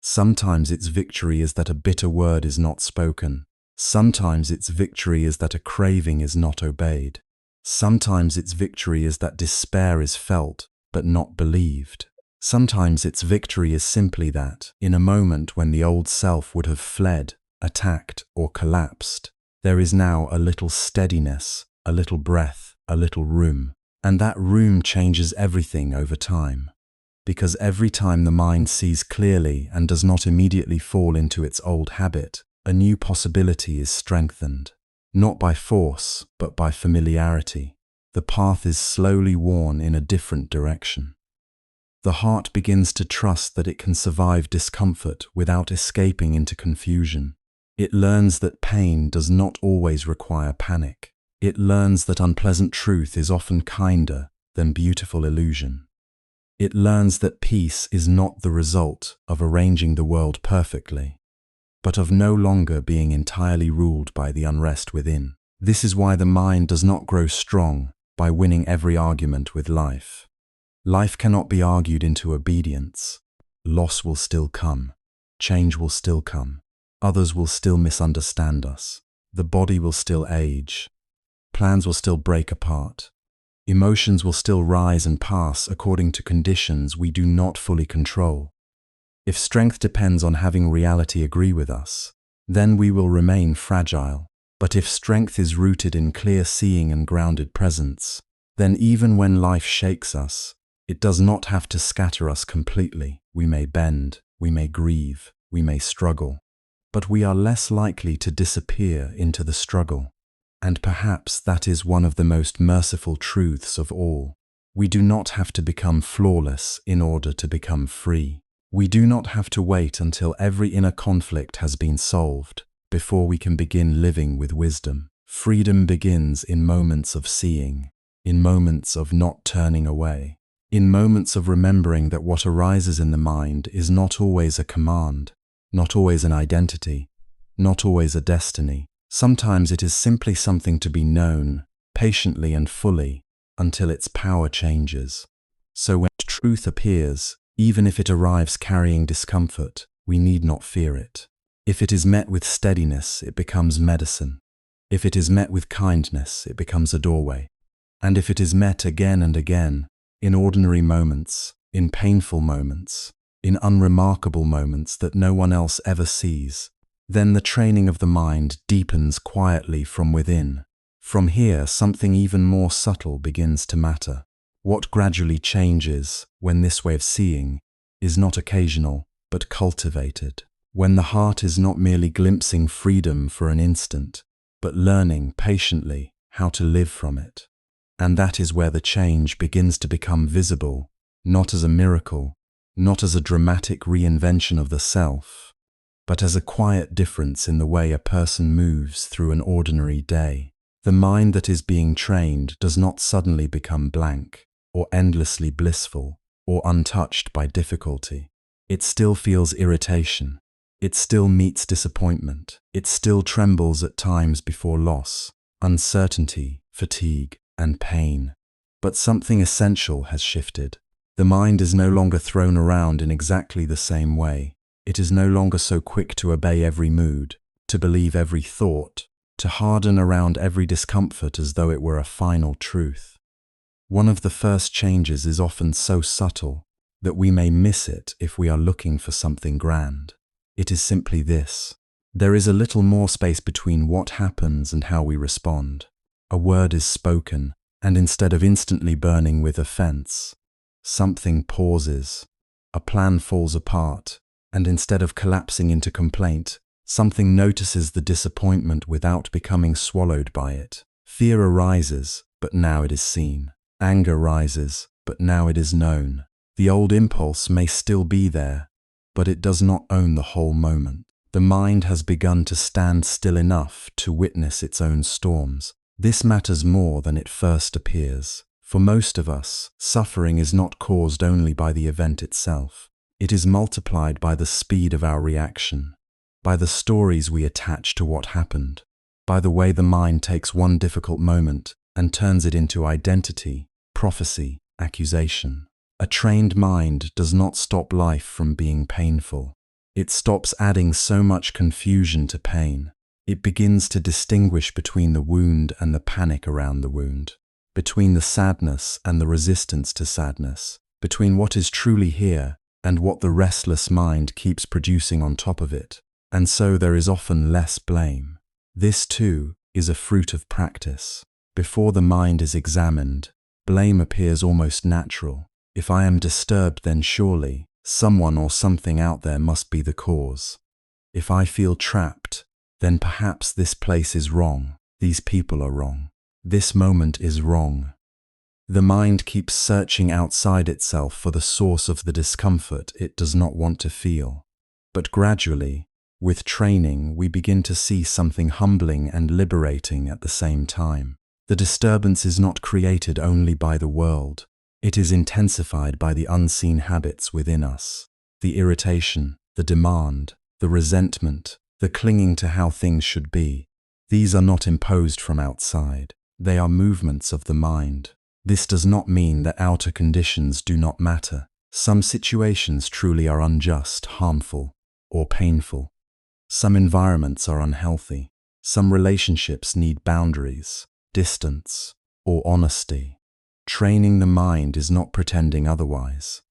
Sometimes its victory is that a bitter word is not spoken. Sometimes its victory is that a craving is not obeyed. Sometimes its victory is that despair is felt, but not believed. Sometimes its victory is simply that, in a moment when the old self would have fled, attacked, or collapsed, there is now a little steadiness, a little breath, a little room. And that room changes everything over time. Because every time the mind sees clearly and does not immediately fall into its old habit, a new possibility is strengthened. Not by force, but by familiarity. The path is slowly worn in a different direction. The heart begins to trust that it can survive discomfort without escaping into confusion. It learns that pain does not always require panic. It learns that unpleasant truth is often kinder than beautiful illusion. It learns that peace is not the result of arranging the world perfectly, but of no longer being entirely ruled by the unrest within. This is why the mind does not grow strong by winning every argument with life. Life cannot be argued into obedience. Loss will still come. Change will still come. Others will still misunderstand us. The body will still age. Plans will still break apart. Emotions will still rise and pass according to conditions we do not fully control. If strength depends on having reality agree with us, then we will remain fragile. But if strength is rooted in clear seeing and grounded presence, then even when life shakes us, it does not have to scatter us completely. We may bend, we may grieve, we may struggle, but we are less likely to disappear into the struggle. And perhaps that is one of the most merciful truths of all. We do not have to become flawless in order to become free. We do not have to wait until every inner conflict has been solved before we can begin living with wisdom. Freedom begins in moments of seeing, in moments of not turning away, in moments of remembering that what arises in the mind is not always a command, not always an identity, not always a destiny. Sometimes it is simply something to be known, patiently and fully, until its power changes. So when truth appears, even if it arrives carrying discomfort, we need not fear it. If it is met with steadiness, it becomes medicine. If it is met with kindness, it becomes a doorway. And if it is met again and again, in ordinary moments, in painful moments, in unremarkable moments that no one else ever sees, then the training of the mind deepens quietly from within. From here, something even more subtle begins to matter. What gradually changes, when this way of seeing, is not occasional, but cultivated. When the heart is not merely glimpsing freedom for an instant, but learning patiently how to live from it. And that is where the change begins to become visible, not as a miracle, not as a dramatic reinvention of the self, but as a quiet difference in the way a person moves through an ordinary day. The mind that is being trained does not suddenly become blank, or endlessly blissful, or untouched by difficulty. It still feels irritation. It still meets disappointment. It still trembles at times before loss, uncertainty, fatigue, and pain. But something essential has shifted. The mind is no longer thrown around in exactly the same way. It is no longer so quick to obey every mood, to believe every thought, to harden around every discomfort as though it were a final truth. One of the first changes is often so subtle that we may miss it if we are looking for something grand. It is simply this. There is a little more space between what happens and how we respond. A word is spoken, and instead of instantly burning with offense, something pauses. A plan falls apart, and instead of collapsing into complaint, something notices the disappointment without becoming swallowed by it. Fear arises, but now it is seen. Anger rises, but now it is known. The old impulse may still be there, but it does not own the whole moment. The mind has begun to stand still enough to witness its own storms. This matters more than it first appears. For most of us, suffering is not caused only by the event itself. It is multiplied by the speed of our reaction, by the stories we attach to what happened, by the way the mind takes one difficult moment and turns it into identity, prophecy, accusation. A trained mind does not stop life from being painful. It stops adding so much confusion to pain. It begins to distinguish between the wound and the panic around the wound, between the sadness and the resistance to sadness, between what is truly here and what the restless mind keeps producing on top of it. And so there is often less blame. This too is a fruit of practice. Before the mind is examined, blame appears almost natural. If I am disturbed, then surely someone or something out there must be the cause. If I feel trapped, then perhaps this place is wrong, these people are wrong, this moment is wrong. The mind keeps searching outside itself for the source of the discomfort it does not want to feel. But gradually, with training, we begin to see something humbling and liberating at the same time. The disturbance is not created only by the world. It is intensified by the unseen habits within us. The irritation, the demand, the resentment, the clinging to how things should be. These are not imposed from outside. They are movements of the mind. This does not mean that outer conditions do not matter. Some situations truly are unjust, harmful, or painful. Some environments are unhealthy. Some relationships need boundaries, distance, or honesty. Training the mind is not pretending otherwise.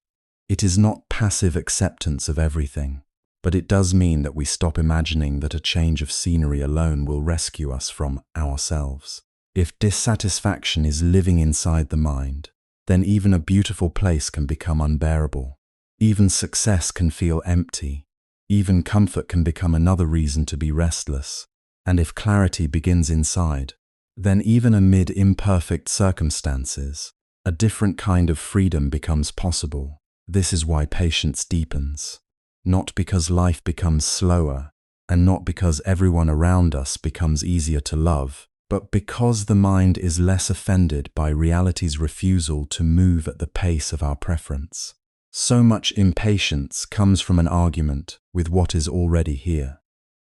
It is not passive acceptance of everything, but it does mean that we stop imagining that a change of scenery alone will rescue us from ourselves. If dissatisfaction is living inside the mind, then even a beautiful place can become unbearable. Even success can feel empty. Even comfort can become another reason to be restless. And if clarity begins inside, then even amid imperfect circumstances, a different kind of freedom becomes possible. This is why patience deepens. Not because life becomes slower, and not because everyone around us becomes easier to love, but because the mind is less offended by reality's refusal to move at the pace of our preference. So much impatience comes from an argument with what is already here.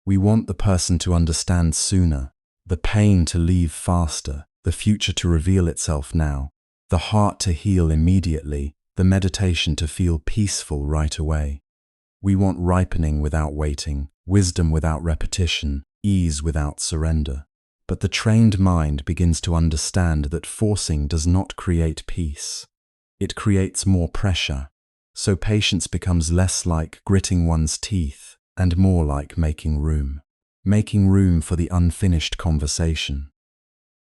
We want the person to understand sooner, the pain to leave faster, the future to reveal itself now, the heart to heal immediately, the meditation to feel peaceful right away. We want ripening without waiting, wisdom without repetition, ease without surrender. But the trained mind begins to understand that forcing does not create peace. It creates more pressure. So patience becomes less like gritting one's teeth and more like making room. Making room for the unfinished conversation.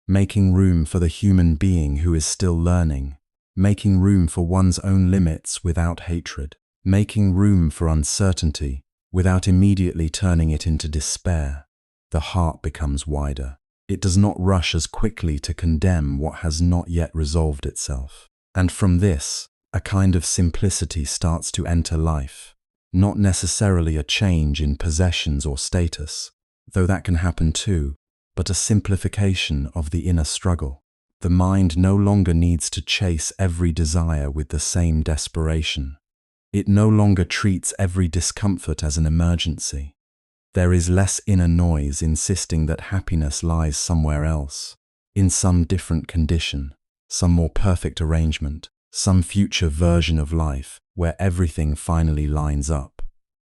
Making room for the human being who is still learning. Making room for one's own limits without hatred. Making room for uncertainty without immediately turning it into despair. The heart becomes wider. It does not rush as quickly to condemn what has not yet resolved itself. And from this, a kind of simplicity starts to enter life. Not necessarily a change in possessions or status, though that can happen too, but a simplification of the inner struggle. The mind no longer needs to chase every desire with the same desperation. It no longer treats every discomfort as an emergency. There is less inner noise insisting that happiness lies somewhere else, in some different condition, some more perfect arrangement, some future version of life where everything finally lines up.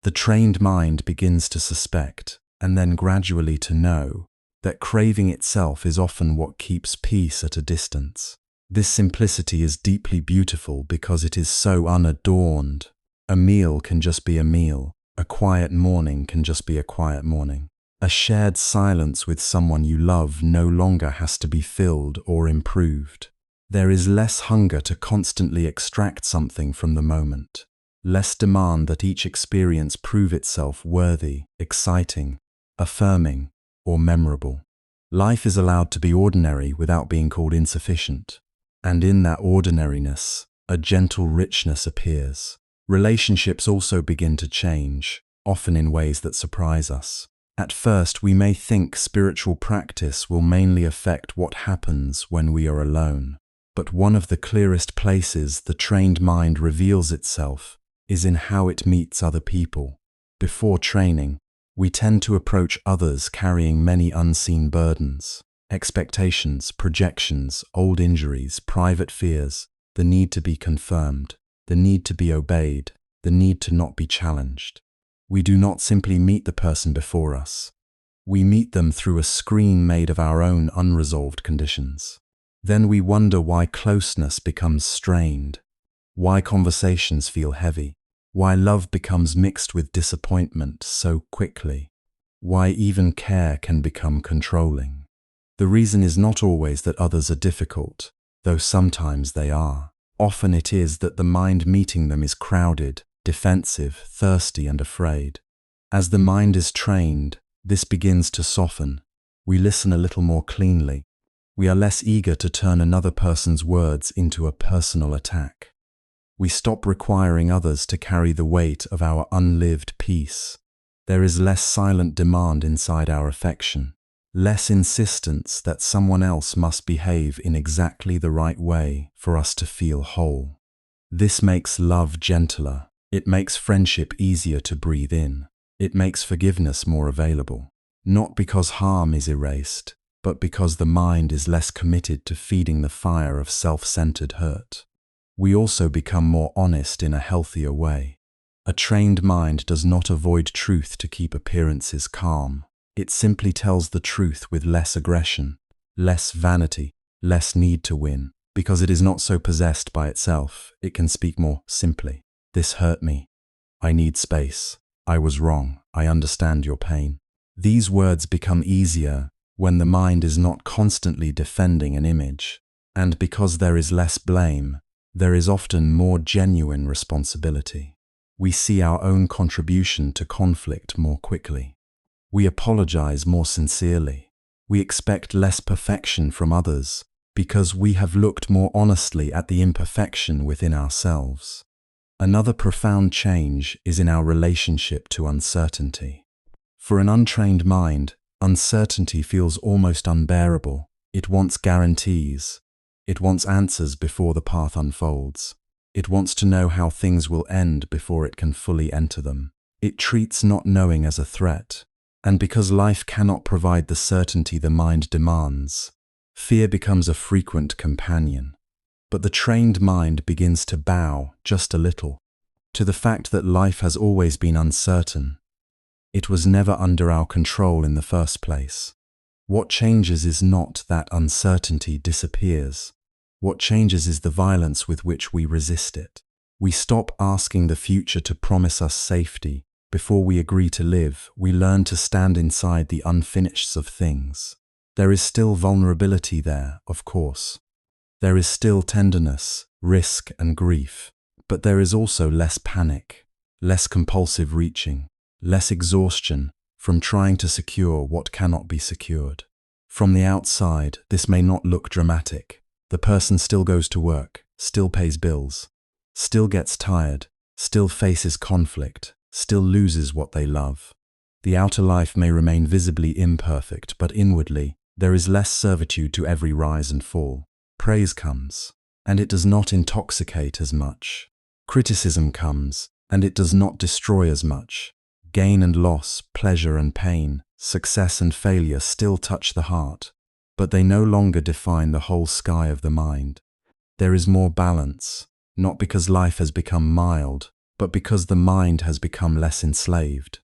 The trained mind begins to suspect, and then gradually to know, that craving itself is often what keeps peace at a distance. This simplicity is deeply beautiful because it is so unadorned. A meal can just be a meal. A quiet morning can just be a quiet morning. A shared silence with someone you love no longer has to be filled or improved. There is less hunger to constantly extract something from the moment. Less demand that each experience prove itself worthy, exciting, affirming, or memorable. Life is allowed to be ordinary without being called insufficient. And in that ordinariness, a gentle richness appears. Relationships also begin to change, often in ways that surprise us. At first, we may think spiritual practice will mainly affect what happens when we are alone. But one of the clearest places the trained mind reveals itself is in how it meets other people. Before training, we tend to approach others carrying many unseen burdens, expectations, projections, old injuries, private fears, the need to be confirmed, the need to be obeyed, the need to not be challenged. We do not simply meet the person before us. We meet them through a screen made of our own unresolved conditions. Then we wonder why closeness becomes strained, why conversations feel heavy, why love becomes mixed with disappointment so quickly, why even care can become controlling. The reason is not always that others are difficult, though sometimes they are. Often it is that the mind meeting them is crowded, defensive, thirsty, and afraid. As the mind is trained, this begins to soften. We listen a little more cleanly. We are less eager to turn another person's words into a personal attack. We stop requiring others to carry the weight of our unlived peace. There is less silent demand inside our affection, less insistence that someone else must behave in exactly the right way for us to feel whole. This makes love gentler. It makes friendship easier to breathe in. It makes forgiveness more available, not because harm is erased, but because the mind is less committed to feeding the fire of self-centered hurt. We also become more honest in a healthier way. A trained mind does not avoid truth to keep appearances calm. It simply tells the truth with less aggression, less vanity, less need to win. Because it is not so possessed by itself, it can speak more simply. This hurt me. I need space. I was wrong. I understand your pain. These words become easier when the mind is not constantly defending an image. And because there is less blame, there is often more genuine responsibility. We see our own contribution to conflict more quickly. We apologize more sincerely. We expect less perfection from others because we have looked more honestly at the imperfection within ourselves. Another profound change is in our relationship to uncertainty. For an untrained mind, uncertainty feels almost unbearable. It wants guarantees. It wants answers before the path unfolds. It wants to know how things will end before it can fully enter them. It treats not knowing as a threat. And because life cannot provide the certainty the mind demands, fear becomes a frequent companion. But the trained mind begins to bow, just a little, to the fact that life has always been uncertain. It was never under our control in the first place. What changes is not that uncertainty disappears. What changes is the violence with which we resist it. We stop asking the future to promise us safety. Before we agree to live, we learn to stand inside the unfinished of things. There is still vulnerability there, of course. There is still tenderness, risk, and grief. But there is also less panic, less compulsive reaching, less exhaustion from trying to secure what cannot be secured. From the outside, this may not look dramatic. The person still goes to work, still pays bills, still gets tired, still faces conflict, still loses what they love. The outer life may remain visibly imperfect, but inwardly, there is less servitude to every rise and fall. Praise comes, and it does not intoxicate as much. Criticism comes, and it does not destroy as much. Gain and loss, pleasure and pain, success and failure still touch the heart, but they no longer define the whole sky of the mind. There is more balance, not because life has become mild, but because the mind has become less enslaved.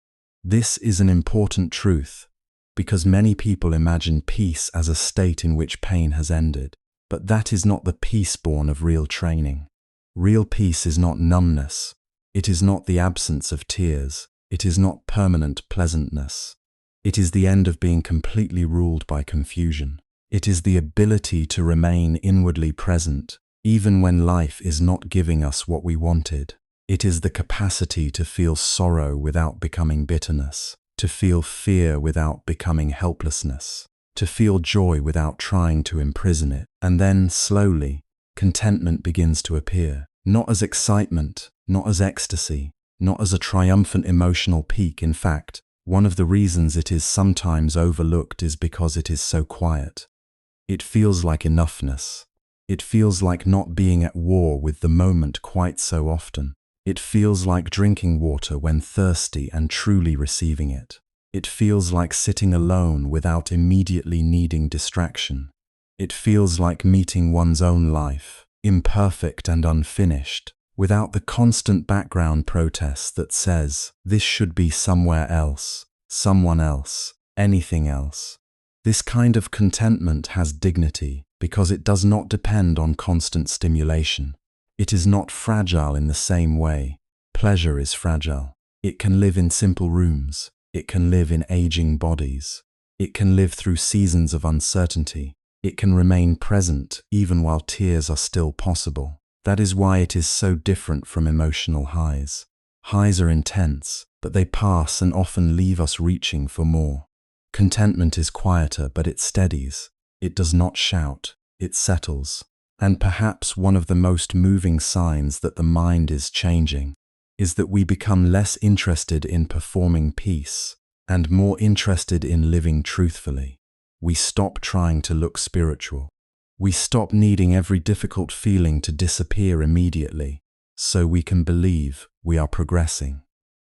This is an important truth, because many people imagine peace as a state in which pain has ended. But that is not the peace born of real training. Real peace is not numbness. It is not the absence of tears. It is not permanent pleasantness. It is the end of being completely ruled by confusion. It is the ability to remain inwardly present, even when life is not giving us what we wanted. It is the capacity to feel sorrow without becoming bitterness, to feel fear without becoming helplessness, to feel joy without trying to imprison it. And then, slowly, contentment begins to appear, not as excitement, not as ecstasy, not as a triumphant emotional peak. In fact, one of the reasons it is sometimes overlooked is because it is so quiet. It feels like enoughness. It feels like not being at war with the moment quite so often. It feels like drinking water when thirsty and truly receiving it. It feels like sitting alone without immediately needing distraction. It feels like meeting one's own life, imperfect and unfinished, without the constant background protest that says, this should be somewhere else, someone else, anything else. This kind of contentment has dignity because it does not depend on constant stimulation. It is not fragile in the same way. Pleasure is fragile. It can live in simple rooms. It can live in aging bodies. It can live through seasons of uncertainty. It can remain present even while tears are still possible. That is why it is so different from emotional highs. Highs are intense, but they pass and often leave us reaching for more. Contentment is quieter, but it steadies. It does not shout. It settles. And perhaps one of the most moving signs that the mind is changing is that we become less interested in performing peace and more interested in living truthfully. We stop trying to look spiritual. We stop needing every difficult feeling to disappear immediately so we can believe we are progressing.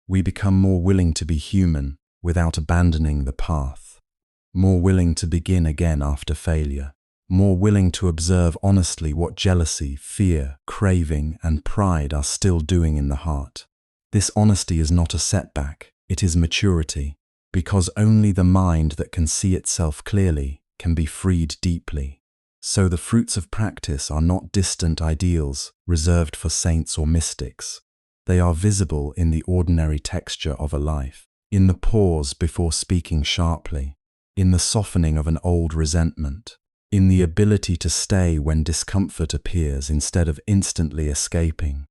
We become more willing to be human without abandoning the path, more willing to begin again after failure, more willing to observe honestly what jealousy, fear, craving, and pride are still doing in the heart. This honesty is not a setback, it is maturity, because only the mind that can see itself clearly can be freed deeply. So the fruits of practice are not distant ideals reserved for saints or mystics. They are visible in the ordinary texture of a life, in the pause before speaking sharply, in the softening of an old resentment, in the ability to stay when discomfort appears instead of instantly escaping,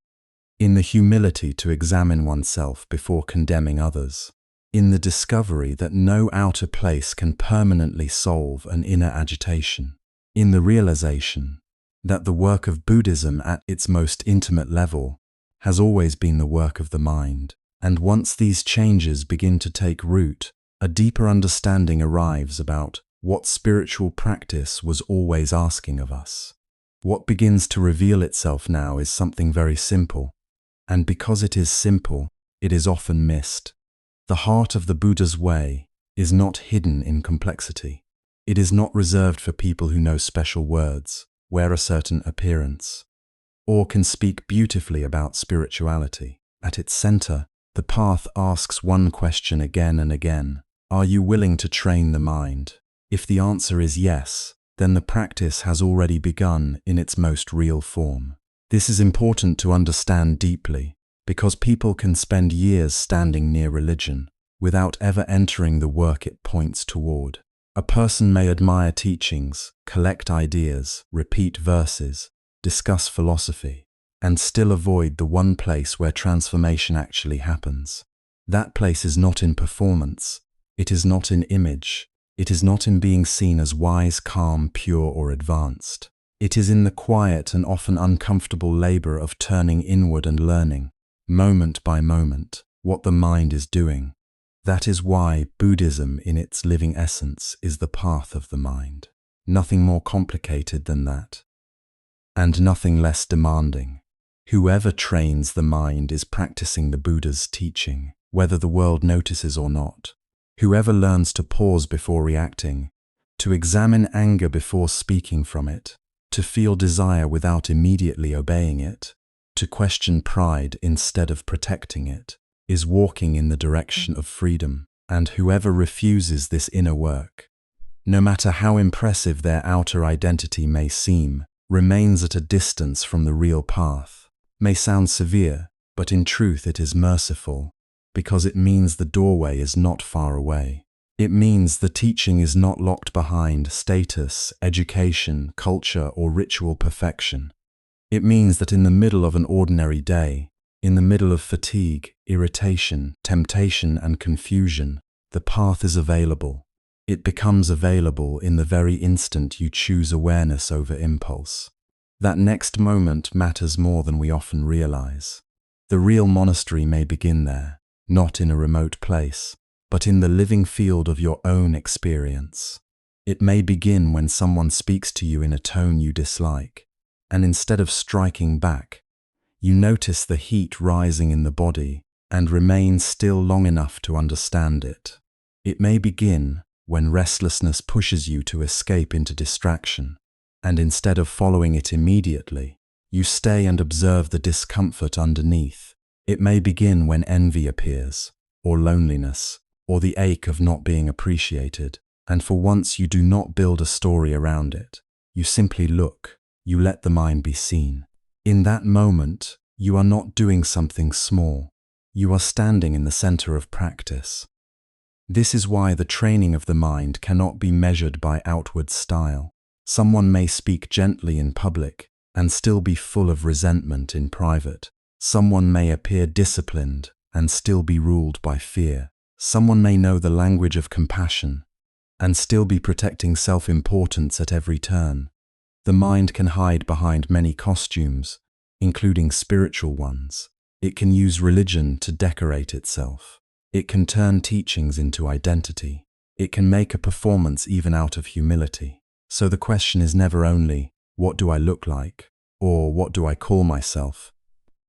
in the humility to examine oneself before condemning others, in the discovery that no outer place can permanently solve an inner agitation, in the realization that the work of Buddhism at its most intimate level has always been the work of the mind. And once these changes begin to take root, a deeper understanding arrives about what spiritual practice was always asking of us. What begins to reveal itself now is something very simple, and because it is simple, it is often missed. The heart of the Buddha's way is not hidden in complexity. It is not reserved for people who know special words, wear a certain appearance, or can speak beautifully about spirituality. At its center, the path asks one question again and again: are you willing to train the mind? If the answer is yes, then the practice has already begun in its most real form. This is important to understand deeply, because people can spend years standing near religion without ever entering the work it points toward. A person may admire teachings, collect ideas, repeat verses, discuss philosophy, and still avoid the one place where transformation actually happens. That place is not in performance, it is not in image, it is not in being seen as wise, calm, pure, or advanced. It is in the quiet and often uncomfortable labor of turning inward and learning, moment by moment, what the mind is doing. That is why Buddhism in its living essence is the path of the mind. Nothing more complicated than that, and nothing less demanding. Whoever trains the mind is practicing the Buddha's teaching, whether the world notices or not. Whoever learns to pause before reacting, to examine anger before speaking from it, to feel desire without immediately obeying it, to question pride instead of protecting it, is walking in the direction of freedom. And whoever refuses this inner work, no matter how impressive their outer identity may seem, remains at a distance from the real path. May sound severe, but in truth it is merciful, because it means the doorway is not far away. It means the teaching is not locked behind status, education, culture, or ritual perfection. It means that in the middle of an ordinary day, in the middle of fatigue, irritation, temptation, and confusion, the path is available. It becomes available in the very instant you choose awareness over impulse. That next moment matters more than we often realize. The real monastery may begin there, not in a remote place, but in the living field of your own experience. It may begin when someone speaks to you in a tone you dislike, and instead of striking back, you notice the heat rising in the body and remain still long enough to understand it. It may begin when restlessness pushes you to escape into distraction, and instead of following it immediately, You stay and observe the discomfort underneath. It may begin when envy appears, or loneliness, or the ache of not being appreciated. And for once you do not build a story around it. You simply look, you let the mind be seen. In that moment, you are not doing something small. You are standing in the center of practice. This is why the training of the mind cannot be measured by outward style. Someone may speak gently in public and still be full of resentment in private. Someone may appear disciplined and still be ruled by fear. Someone may know the language of compassion and still be protecting self-importance at every turn. The mind can hide behind many costumes, including spiritual ones. It can use religion to decorate itself. It can turn teachings into identity. It can make a performance even out of humility. So the question is never only, what do I look like? Or what do I call myself?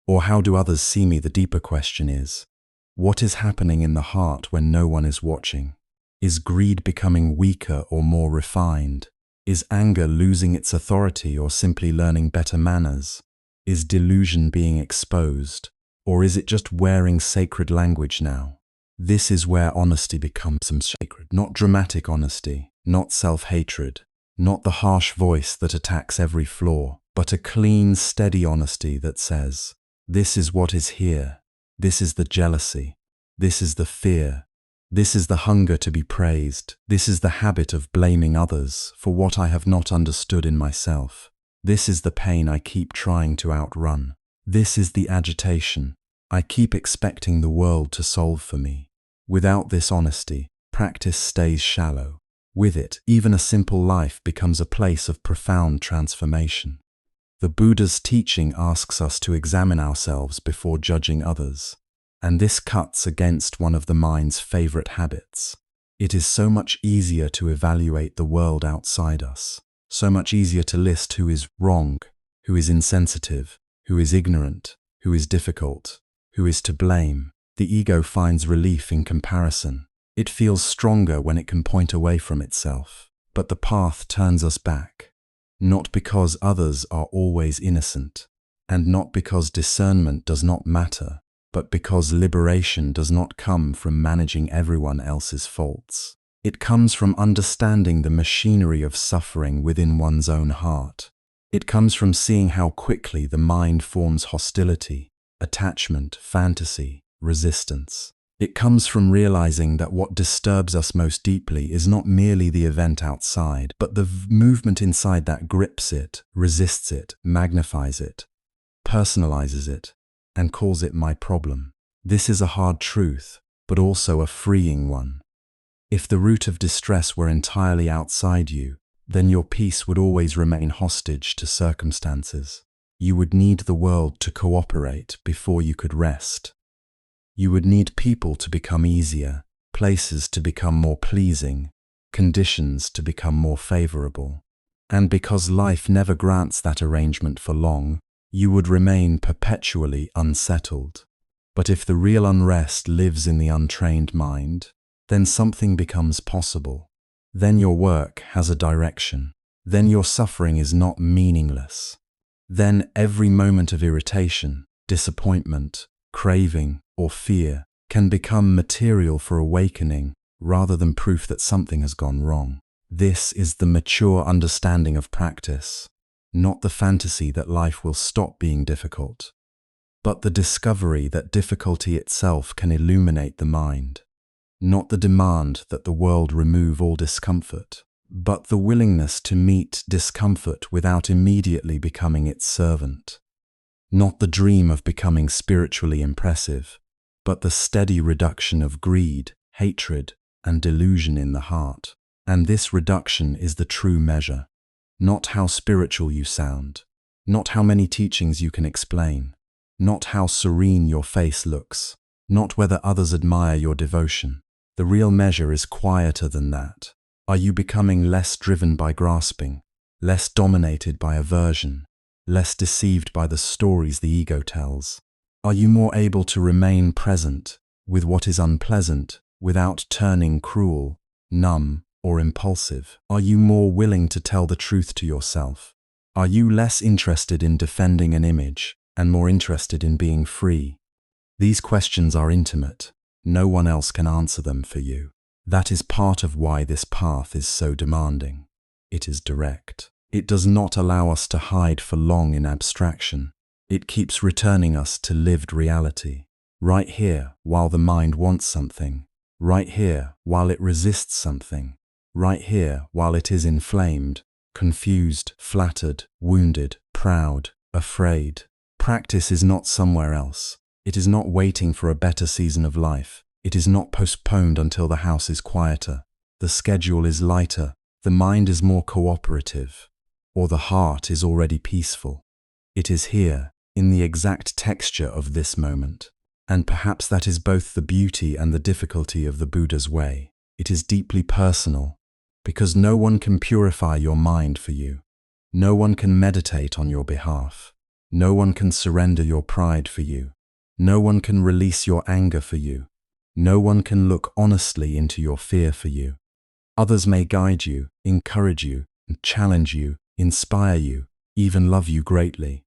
Or how do others see me? The deeper question is, what is happening in the heart when no one is watching? Is greed becoming weaker or more refined? Is anger losing its authority or simply learning better manners? Is delusion being exposed, or is it just wearing sacred language now? This is where honesty becomes sacred. Not dramatic honesty, not self-hatred, not the harsh voice that attacks every flaw, but a clean, steady honesty that says, this is what is here. This is the jealousy. This is the fear. This is the hunger to be praised. This is the habit of blaming others for what I have not understood in myself. This is the pain I keep trying to outrun. This is the agitation I keep expecting the world to solve for me. Without this honesty, practice stays shallow. With it, even a simple life becomes a place of profound transformation. The Buddha's teaching asks us to examine ourselves before judging others. And this cuts against one of the mind's favorite habits. It is so much easier to evaluate the world outside us, so much easier to list who is wrong, who is insensitive, who is ignorant, who is difficult, who is to blame. The ego finds relief in comparison. It feels stronger when it can point away from itself. But the path turns us back, not because others are always innocent, and not because discernment does not matter, but because liberation does not come from managing everyone else's faults. It comes from understanding the machinery of suffering within one's own heart. It comes from seeing how quickly the mind forms hostility, attachment, fantasy, resistance. It comes from realizing that what disturbs us most deeply is not merely the event outside, but the movement inside that grips it, resists it, magnifies it, personalizes it, and calls it my problem. This is a hard truth, but also a freeing one. If the root of distress were entirely outside you, then your peace would always remain hostage to circumstances. You would need the world to cooperate before you could rest. You would need people to become easier, places to become more pleasing, conditions to become more favorable. And because life never grants that arrangement for long, you would remain perpetually unsettled. But if the real unrest lives in the untrained mind, then something becomes possible. Then your work has a direction. Then your suffering is not meaningless. Then every moment of irritation, disappointment, craving, or fear can become material for awakening rather than proof that something has gone wrong. This is the mature understanding of practice. Not the fantasy that life will stop being difficult, but the discovery that difficulty itself can illuminate the mind. Not the demand that the world remove all discomfort, but the willingness to meet discomfort without immediately becoming its servant. Not the dream of becoming spiritually impressive, but the steady reduction of greed, hatred, and delusion in the heart. And this reduction is the true measure. Not how spiritual you sound, not how many teachings you can explain, not how serene your face looks, not whether others admire your devotion. The real measure is quieter than that. Are you becoming less driven by grasping, less dominated by aversion, less deceived by the stories the ego tells? Are you more able to remain present with what is unpleasant without turning cruel, numb, or impulsive? Are you more willing to tell the truth to yourself? Are you less interested in defending an image and more interested in being free? These questions are intimate. No one else can answer them for you. That is part of why this path is so demanding. It is direct. It does not allow us to hide for long in abstraction. It keeps returning us to lived reality. Right here, while the mind wants something. Right here, while it resists something. Right here, while it is inflamed, confused, flattered, wounded, proud, afraid. Practice is not somewhere else. It is not waiting for a better season of life. It is not postponed until the house is quieter. The schedule is lighter. The mind is more cooperative. Or the heart is already peaceful. It is here, in the exact texture of this moment. And perhaps that is both the beauty and the difficulty of the Buddha's way. It is deeply personal, because no one can purify your mind for you. No one can meditate on your behalf. No one can surrender your pride for you. No one can release your anger for you. No one can look honestly into your fear for you. Others may guide you, encourage you, challenge you, inspire you, even love you greatly.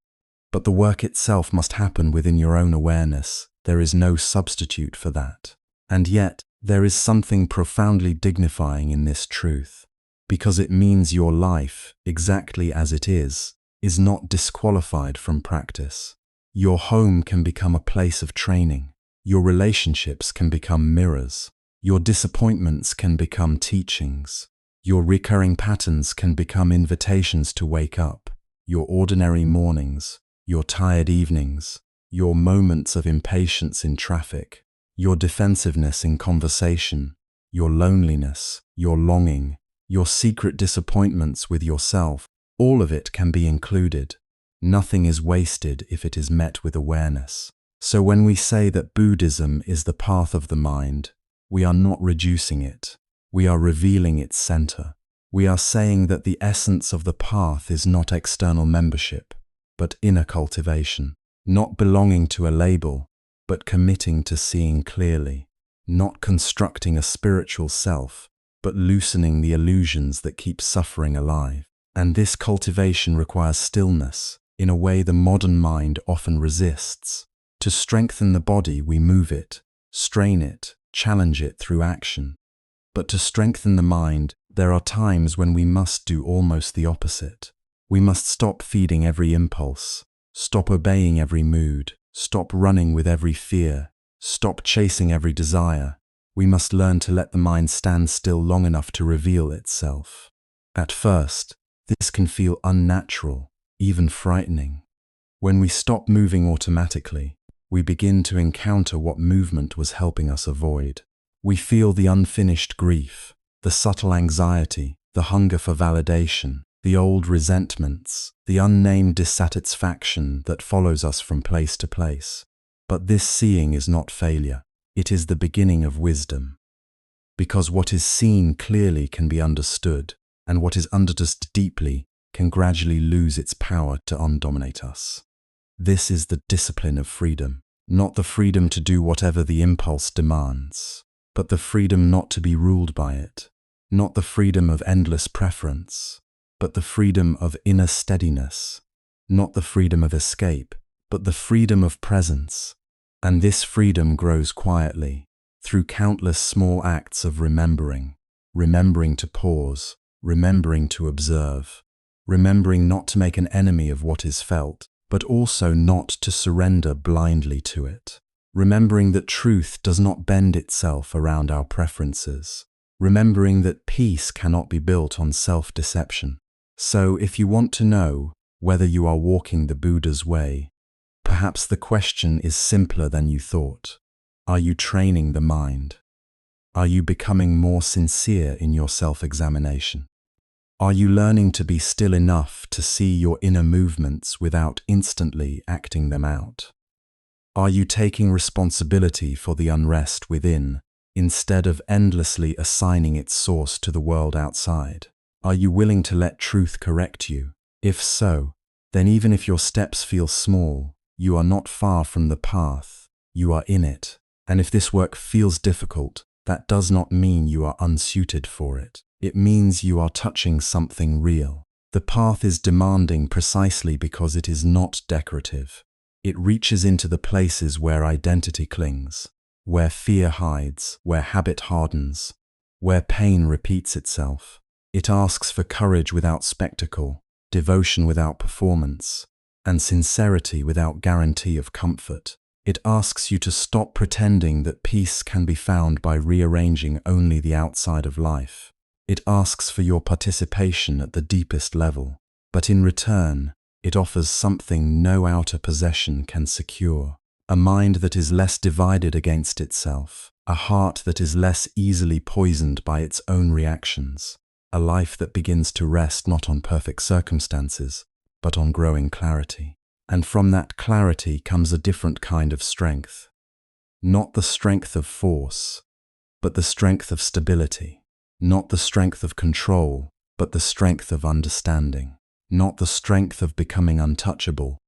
But the work itself must happen within your own awareness. There is no substitute for that. And yet, there is something profoundly dignifying in this truth, because it means your life, exactly as it is not disqualified from practice. Your home can become a place of training. Your relationships can become mirrors. Your disappointments can become teachings. Your recurring patterns can become invitations to wake up. Your ordinary mornings, your tired evenings, your moments of impatience in traffic, your defensiveness in conversation, your loneliness, your longing, your secret disappointments with yourself, all of it can be included. Nothing is wasted if it is met with awareness. So when we say that Buddhism is the path of the mind, we are not reducing it. We are revealing its center. We are saying that the essence of the path is not external membership, but inner cultivation. Not belonging to a label, but committing to seeing clearly. Not constructing a spiritual self, but loosening the illusions that keep suffering alive. And this cultivation requires stillness, in a way the modern mind often resists. To strengthen the body, we move it, strain it, challenge it through action. But to strengthen the mind, there are times when we must do almost the opposite. We must stop feeding every impulse, stop obeying every mood, stop running with every fear, stop chasing every desire. We must learn to let the mind stand still long enough to reveal itself. At first, this can feel unnatural, even frightening. When we stop moving automatically, we begin to encounter what movement was helping us avoid. We feel the unfinished grief, the subtle anxiety, the hunger for validation, the old resentments, the unnamed dissatisfaction that follows us from place to place. But this seeing is not failure. It is the beginning of wisdom. Because what is seen clearly can be understood, and what is understood deeply can gradually lose its power to undominate us. This is the discipline of freedom, not the freedom to do whatever the impulse demands, but the freedom not to be ruled by it, not the freedom of endless preference, but the freedom of inner steadiness, not the freedom of escape, but the freedom of presence. And this freedom grows quietly, through countless small acts of remembering to pause, remembering to observe, remembering not to make an enemy of what is felt, but also not to surrender blindly to it, remembering that truth does not bend itself around our preferences, remembering that peace cannot be built on self-deception. So if you want to know whether you are walking the Buddha's way, perhaps the question is simpler than you thought. Are you training the mind? Are you becoming more sincere in your self-examination? Are you learning to be still enough to see your inner movements without instantly acting them out? Are you taking responsibility for the unrest within, instead of endlessly assigning its source to the world outside? Are you willing to let truth correct you? If so, then even if your steps feel small, you are not far from the path, you are in it. And if this work feels difficult, that does not mean you are unsuited for it. It means you are touching something real. The path is demanding precisely because it is not decorative. It reaches into the places where identity clings, where fear hides, where habit hardens, where pain repeats itself. It asks for courage without spectacle, devotion without performance, and sincerity without guarantee of comfort. It asks you to stop pretending that peace can be found by rearranging only the outside of life. It asks for your participation at the deepest level, but in return, it offers something no outer possession can secure. A mind that is less divided against itself, a heart that is less easily poisoned by its own reactions, a life that begins to rest not on perfect circumstances, but on growing clarity. And from that clarity comes a different kind of strength. Not the strength of force, but the strength of stability. Not the strength of control, but the strength of understanding. Not the strength of becoming untouchable,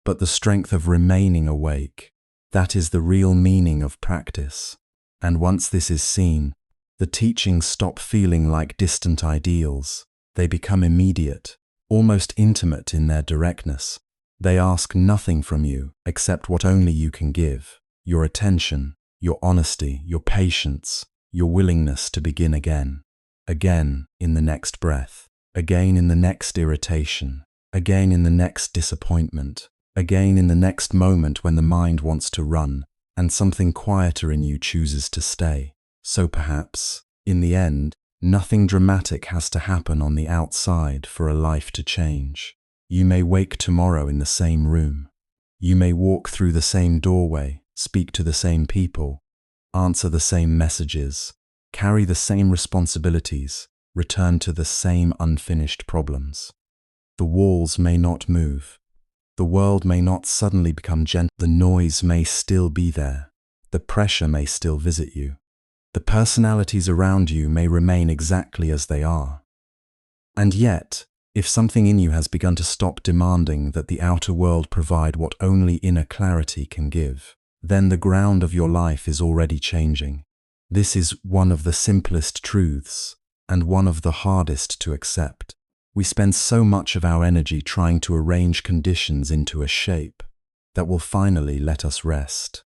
but the strength of remaining awake. That is the real meaning of practice. And once this is seen, the teachings stop feeling like distant ideals. They become immediate, almost intimate in their directness. They ask nothing from you except what only you can give: your attention, your honesty, your patience, your willingness to begin again. Again in the next breath, again in the next irritation, again in the next disappointment, again in the next moment when the mind wants to run and something quieter in you chooses to stay. So perhaps, in the end, nothing dramatic has to happen on the outside for a life to change. You may wake tomorrow in the same room. You may walk through the same doorway, speak to the same people, answer the same messages, carry the same responsibilities, return to the same unfinished problems. The walls may not move. The world may not suddenly become gentle. The noise may still be there. The pressure may still visit you. The personalities around you may remain exactly as they are. And yet, if something in you has begun to stop demanding that the outer world provide what only inner clarity can give, then the ground of your life is already changing. This is one of the simplest truths, and one of the hardest to accept. We spend so much of our energy trying to arrange conditions into a shape that will finally let us rest.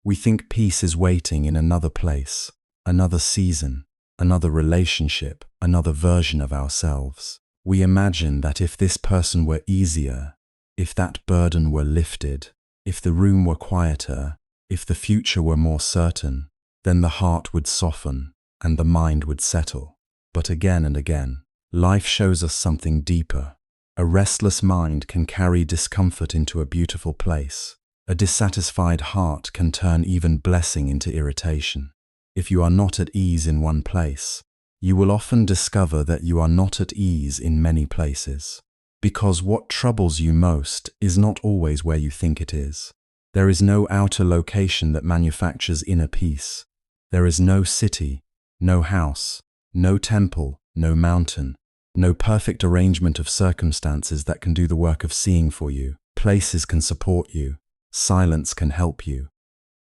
We think peace is waiting in another place, another season, another relationship, another version of ourselves. We imagine that if this person were easier, if that burden were lifted, if the room were quieter, if the future were more certain, then the heart would soften and the mind would settle. But again and again, life shows us something deeper. A restless mind can carry discomfort into a beautiful place. A dissatisfied heart can turn even blessing into irritation. If you are not at ease in one place, you will often discover that you are not at ease in many places. Because what troubles you most is not always where you think it is. There is no outer location that manufactures inner peace. There is no city, no house, no temple, no mountain, no perfect arrangement of circumstances that can do the work of seeing for you. Places can support you. Silence can help you.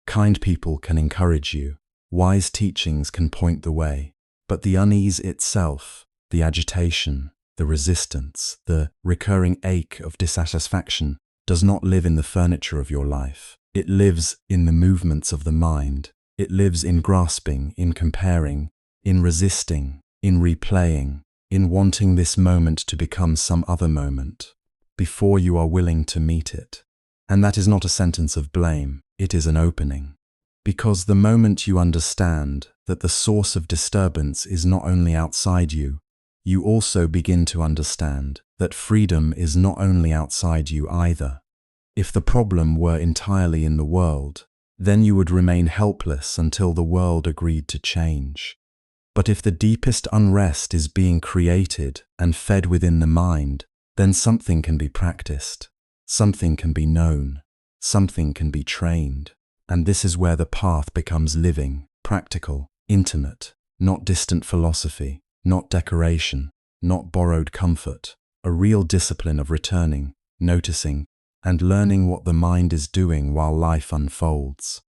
Kind people can encourage you. Wise teachings can point the way. But the unease itself, the agitation, the resistance, the recurring ache of dissatisfaction does not live in the furniture of your life. It lives in the movements of the mind. It lives in grasping, in comparing, in resisting, in replaying, in wanting this moment to become some other moment, before you are willing to meet it. And that is not a sentence of blame, it is an opening. Because the moment you understand that the source of disturbance is not only outside you, you also begin to understand that freedom is not only outside you either. If the problem were entirely in the world, then you would remain helpless until the world agreed to change. But if the deepest unrest is being created and fed within the mind, then something can be practiced, something can be known, something can be trained. And this is where the path becomes living, practical, intimate, not distant philosophy, not decoration, not borrowed comfort, a real discipline of returning, noticing, and learning what the mind is doing while life unfolds.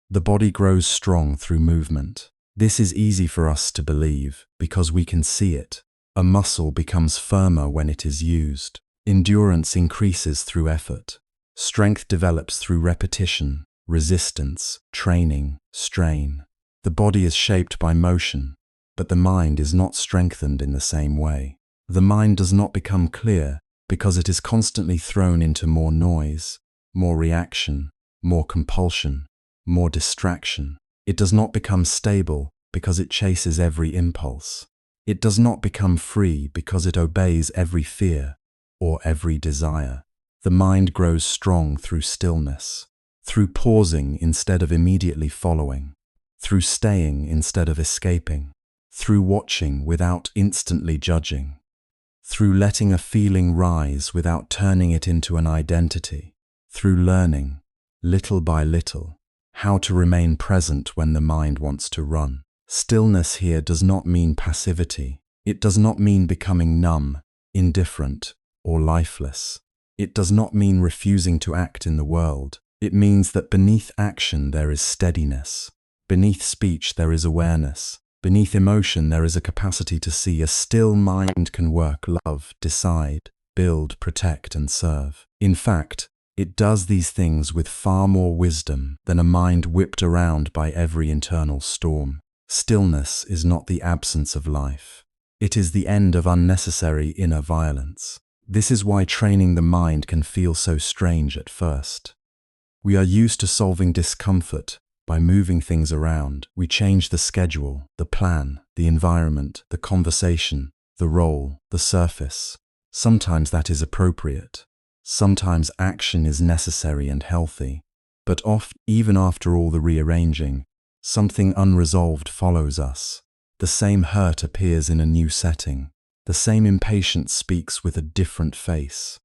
The body grows strong through movement. This is easy for us to believe because we can see it. A muscle becomes firmer when it is used. Endurance increases through effort. Strength develops through repetition, resistance, training, strain. The body is shaped by motion, but the mind is not strengthened in the same way. The mind does not become clear because it is constantly thrown into more noise, more reaction, more compulsion, more distraction. It does not become stable because it chases every impulse. It does not become free because it obeys every fear or every desire. The mind grows strong through stillness, through pausing instead of immediately following, through staying instead of escaping, through watching without instantly judging, through letting a feeling rise without turning it into an identity, through learning, little by little, how to remain present when the mind wants to run. Stillness here does not mean passivity. It does not mean becoming numb, indifferent, or lifeless. It does not mean refusing to act in the world. It means that beneath action there is steadiness. Beneath speech there is awareness. Beneath emotion there is a capacity to see. A still mind can work, love, decide, build, protect, and serve. In fact, it does these things with far more wisdom than a mind whipped around by every internal storm. Stillness is not the absence of life. It is the end of unnecessary inner violence. This is why training the mind can feel so strange at first. We are used to solving discomfort by moving things around. We change the schedule, the plan, the environment, the conversation, the role, the surface. Sometimes that is appropriate. Sometimes action is necessary and healthy. But even after all the rearranging, something unresolved follows us. The same hurt appears in a new setting. The same impatience speaks with a different face.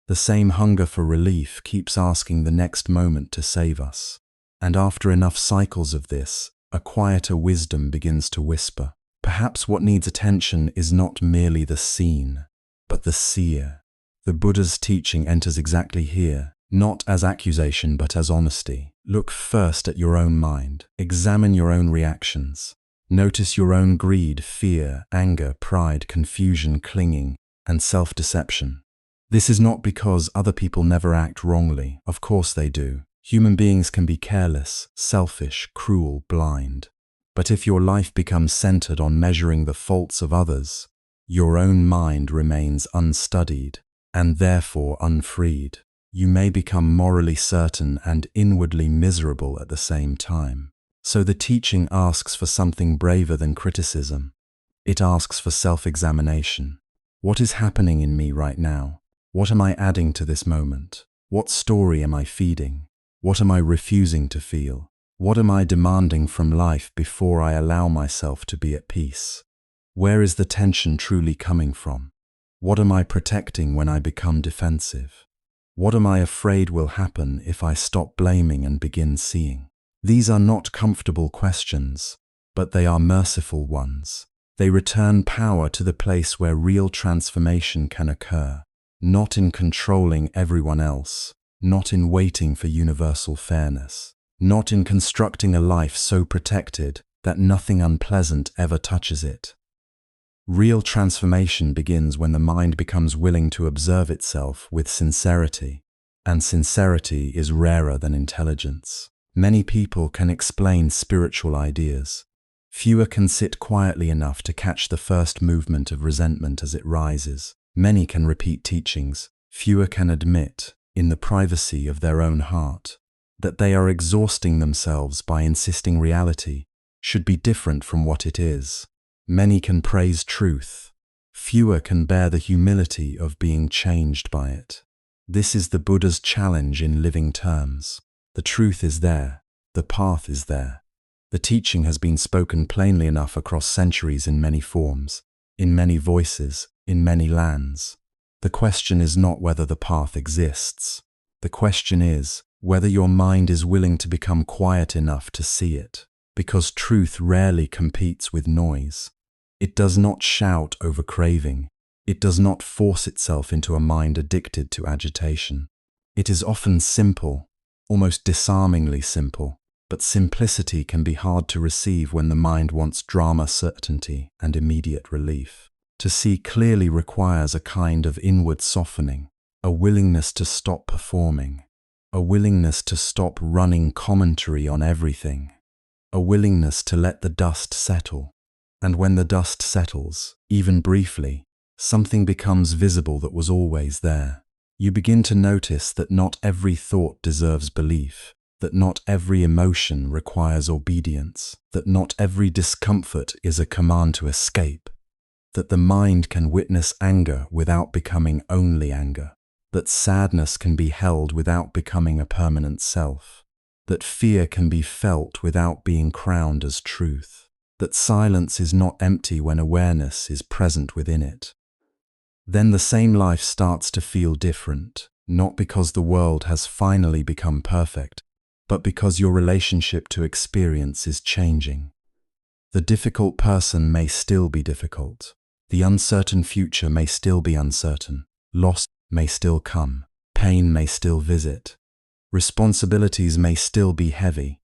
The same hunger for relief keeps asking the next moment to save us. And after enough cycles of this, a quieter wisdom begins to whisper. Perhaps what needs attention is not merely the seen, but the seer. The Buddha's teaching enters exactly here, not as accusation but as honesty. Look first at your own mind. Examine your own reactions. Notice your own greed, fear, anger, pride, confusion, clinging, and self-deception. This is not because other people never act wrongly. Of course they do. Human beings can be careless, selfish, cruel, blind. But if your life becomes centered on measuring the faults of others, your own mind remains unstudied and therefore unfreed. You may become morally certain and inwardly miserable at the same time. So the teaching asks for something braver than criticism. It asks for self-examination. What is happening in me right now? What am I adding to this moment? What story am I feeding? What am I refusing to feel? What am I demanding from life before I allow myself to be at peace? Where is the tension truly coming from? What am I protecting when I become defensive? What am I afraid will happen if I stop blaming and begin seeing? These are not comfortable questions, but they are merciful ones. They return power to the place where real transformation can occur, not in controlling everyone else, not in waiting for universal fairness, not in constructing a life so protected that nothing unpleasant ever touches it. Real transformation begins when the mind becomes willing to observe itself with sincerity, and sincerity is rarer than intelligence. Many people can explain spiritual ideas. Fewer can sit quietly enough to catch the first movement of resentment as it rises. Many can repeat teachings. Fewer can admit, in the privacy of their own heart, that they are exhausting themselves by insisting reality should be different from what it is. Many can praise truth. Fewer can bear the humility of being changed by it. This is the Buddha's challenge in living terms. The truth is there. The path is there. The teaching has been spoken plainly enough across centuries in many forms, in many voices, in many lands. The question is not whether the path exists. The question is whether your mind is willing to become quiet enough to see it, because truth rarely competes with noise. It does not shout over craving. It does not force itself into a mind addicted to agitation. It is often simple, almost disarmingly simple, but simplicity can be hard to receive when the mind wants drama, certainty, and immediate relief. To see clearly requires a kind of inward softening, a willingness to stop performing, a willingness to stop running commentary on everything, a willingness to let the dust settle. And when the dust settles, even briefly, something becomes visible that was always there. You begin to notice that not every thought deserves belief, that not every emotion requires obedience, that not every discomfort is a command to escape, that the mind can witness anger without becoming only anger, that sadness can be held without becoming a permanent self, that fear can be felt without being crowned as truth, that silence is not empty when awareness is present within it. Then the same life starts to feel different, not because the world has finally become perfect, but because your relationship to experience is changing. The difficult person may still be difficult. The uncertain future may still be uncertain. Loss may still come. Pain may still visit. Responsibilities may still be heavy.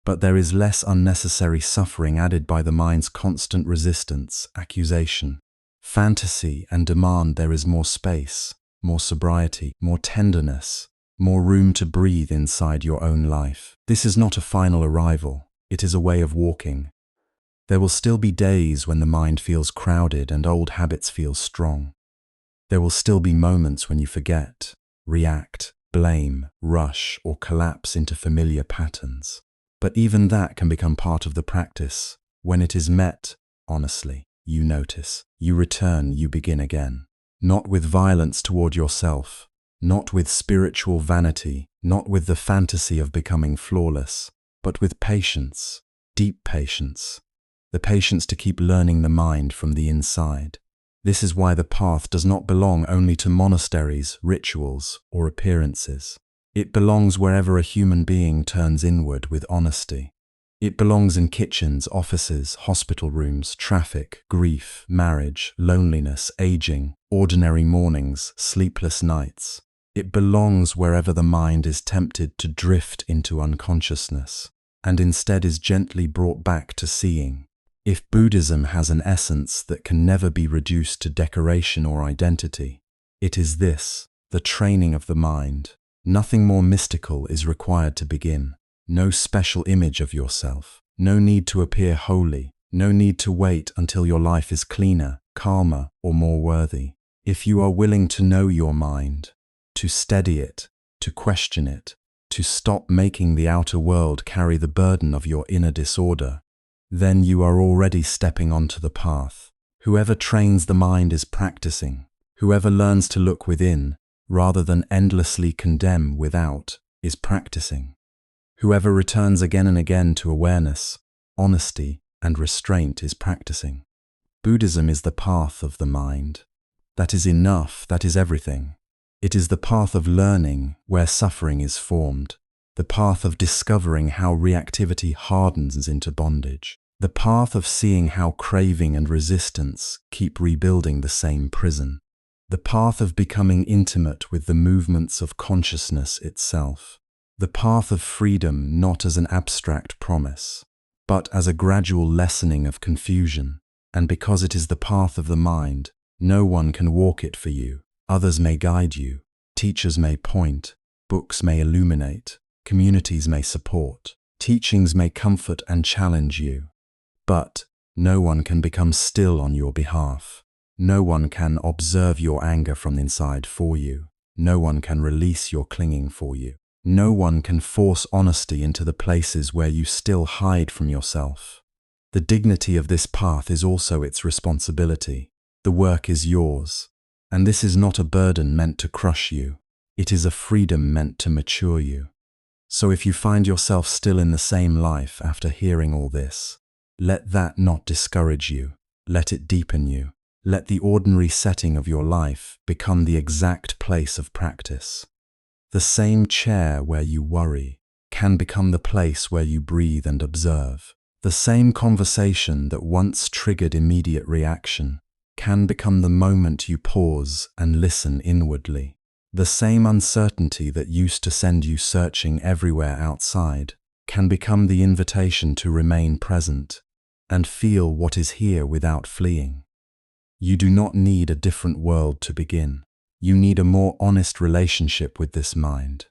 But there is less unnecessary suffering added by the mind's constant resistance, accusation, fantasy, and demand. There is more space, more sobriety, more tenderness, more room to breathe inside your own life. This is not a final arrival. It is a way of walking. There will still be days when the mind feels crowded and old habits feel strong. There will still be moments when you forget, react, blame, rush, or collapse into familiar patterns. But even that can become part of the practice. When it is met, honestly, you notice, you return, you begin again. Not with violence toward yourself, not with spiritual vanity, not with the fantasy of becoming flawless, but with patience, deep patience, the patience to keep learning the mind from the inside. This is why the path does not belong only to monasteries, rituals, or appearances. It belongs wherever a human being turns inward with honesty. It belongs in kitchens, offices, hospital rooms, traffic, grief, marriage, loneliness, aging, ordinary mornings, sleepless nights. It belongs wherever the mind is tempted to drift into unconsciousness, and instead is gently brought back to seeing. If Buddhism has an essence that can never be reduced to decoration or identity, it is this, the training of the mind. Nothing more mystical is required to begin. No special image of yourself. No need to appear holy. No need to wait until your life is cleaner, calmer, or more worthy. If you are willing to know your mind, to steady it, to question it, to stop making the outer world carry the burden of your inner disorder, then you are already stepping onto the path. Whoever trains the mind is practicing. Whoever learns to look within, rather than endlessly condemn without, is practicing. Whoever returns again and again to awareness, honesty, and restraint is practicing. Buddhism is the path of the mind. That is enough, that is everything. It is the path of learning where suffering is formed, the path of discovering how reactivity hardens into bondage, the path of seeing how craving and resistance keep rebuilding the same prison, the path of becoming intimate with the movements of consciousness itself, the path of freedom not as an abstract promise, but as a gradual lessening of confusion. And because it is the path of the mind, no one can walk it for you. Others may guide you, teachers may point, books may illuminate, communities may support, teachings may comfort and challenge you. But no one can become still on your behalf. No one can observe your anger from inside for you. No one can release your clinging for you. No one can force honesty into the places where you still hide from yourself. The dignity of this path is also its responsibility. The work is yours. And this is not a burden meant to crush you. It is a freedom meant to mature you. So if you find yourself still in the same life after hearing all this, let that not discourage you. Let it deepen you. Let the ordinary setting of your life become the exact place of practice. The same chair where you worry can become the place where you breathe and observe. The same conversation that once triggered immediate reaction can become the moment you pause and listen inwardly. The same uncertainty that used to send you searching everywhere outside can become the invitation to remain present and feel what is here without fleeing. You do not need a different world to begin. You need a more honest relationship with this mind.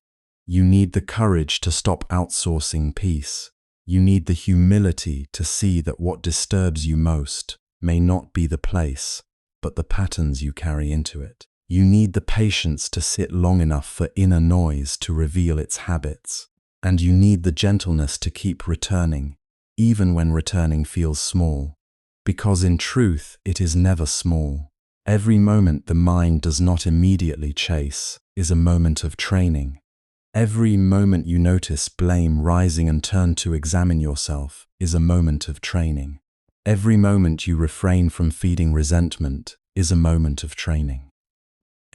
You need the courage to stop outsourcing peace. You need the humility to see that what disturbs you most may not be the place, but the patterns you carry into it. You need the patience to sit long enough for inner noise to reveal its habits. And you need the gentleness to keep returning, even when returning feels small. Because in truth, it is never small. Every moment the mind does not immediately chase is a moment of training. Every moment you notice blame rising and turn to examine yourself is a moment of training. Every moment you refrain from feeding resentment is a moment of training.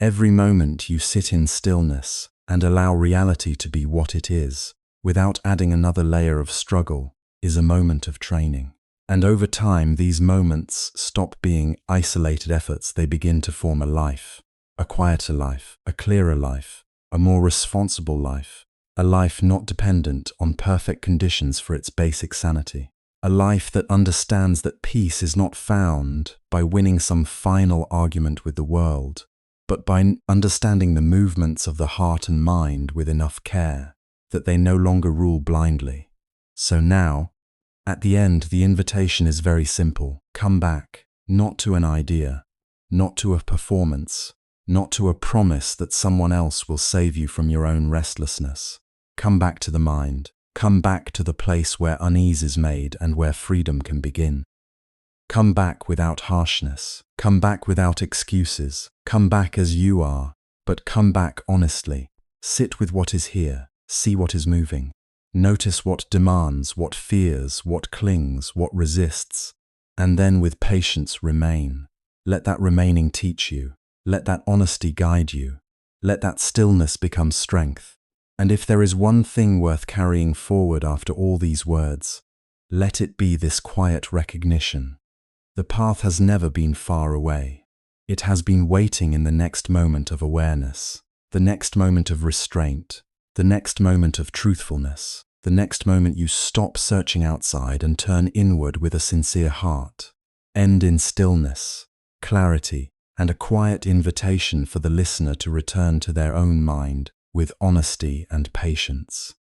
Every moment you sit in stillness and allow reality to be what it is, without adding another layer of struggle, is a moment of training. And over time, these moments stop being isolated efforts. They begin to form a life, a quieter life, a clearer life, a more responsible life, a life not dependent on perfect conditions for its basic sanity, a life that understands that peace is not found by winning some final argument with the world, but by understanding the movements of the heart and mind with enough care that they no longer rule blindly. So now, at the end, the invitation is very simple. Come back, not to an idea, not to a performance, not to a promise that someone else will save you from your own restlessness. Come back to the mind. Come back to the place where unease is made and where freedom can begin. Come back without harshness. Come back without excuses. Come back as you are, but come back honestly. Sit with what is here. See what is moving. Notice what demands, what fears, what clings, what resists, and then with patience remain. Let that remaining teach you. Let that honesty guide you. Let that stillness become strength. And if there is one thing worth carrying forward after all these words, let it be this quiet recognition. The path has never been far away. It has been waiting in the next moment of awareness, the next moment of restraint, the next moment of truthfulness, the next moment you stop searching outside and turn inward with a sincere heart. End in stillness, clarity, and a quiet invitation for the listener to return to their own mind with honesty and patience.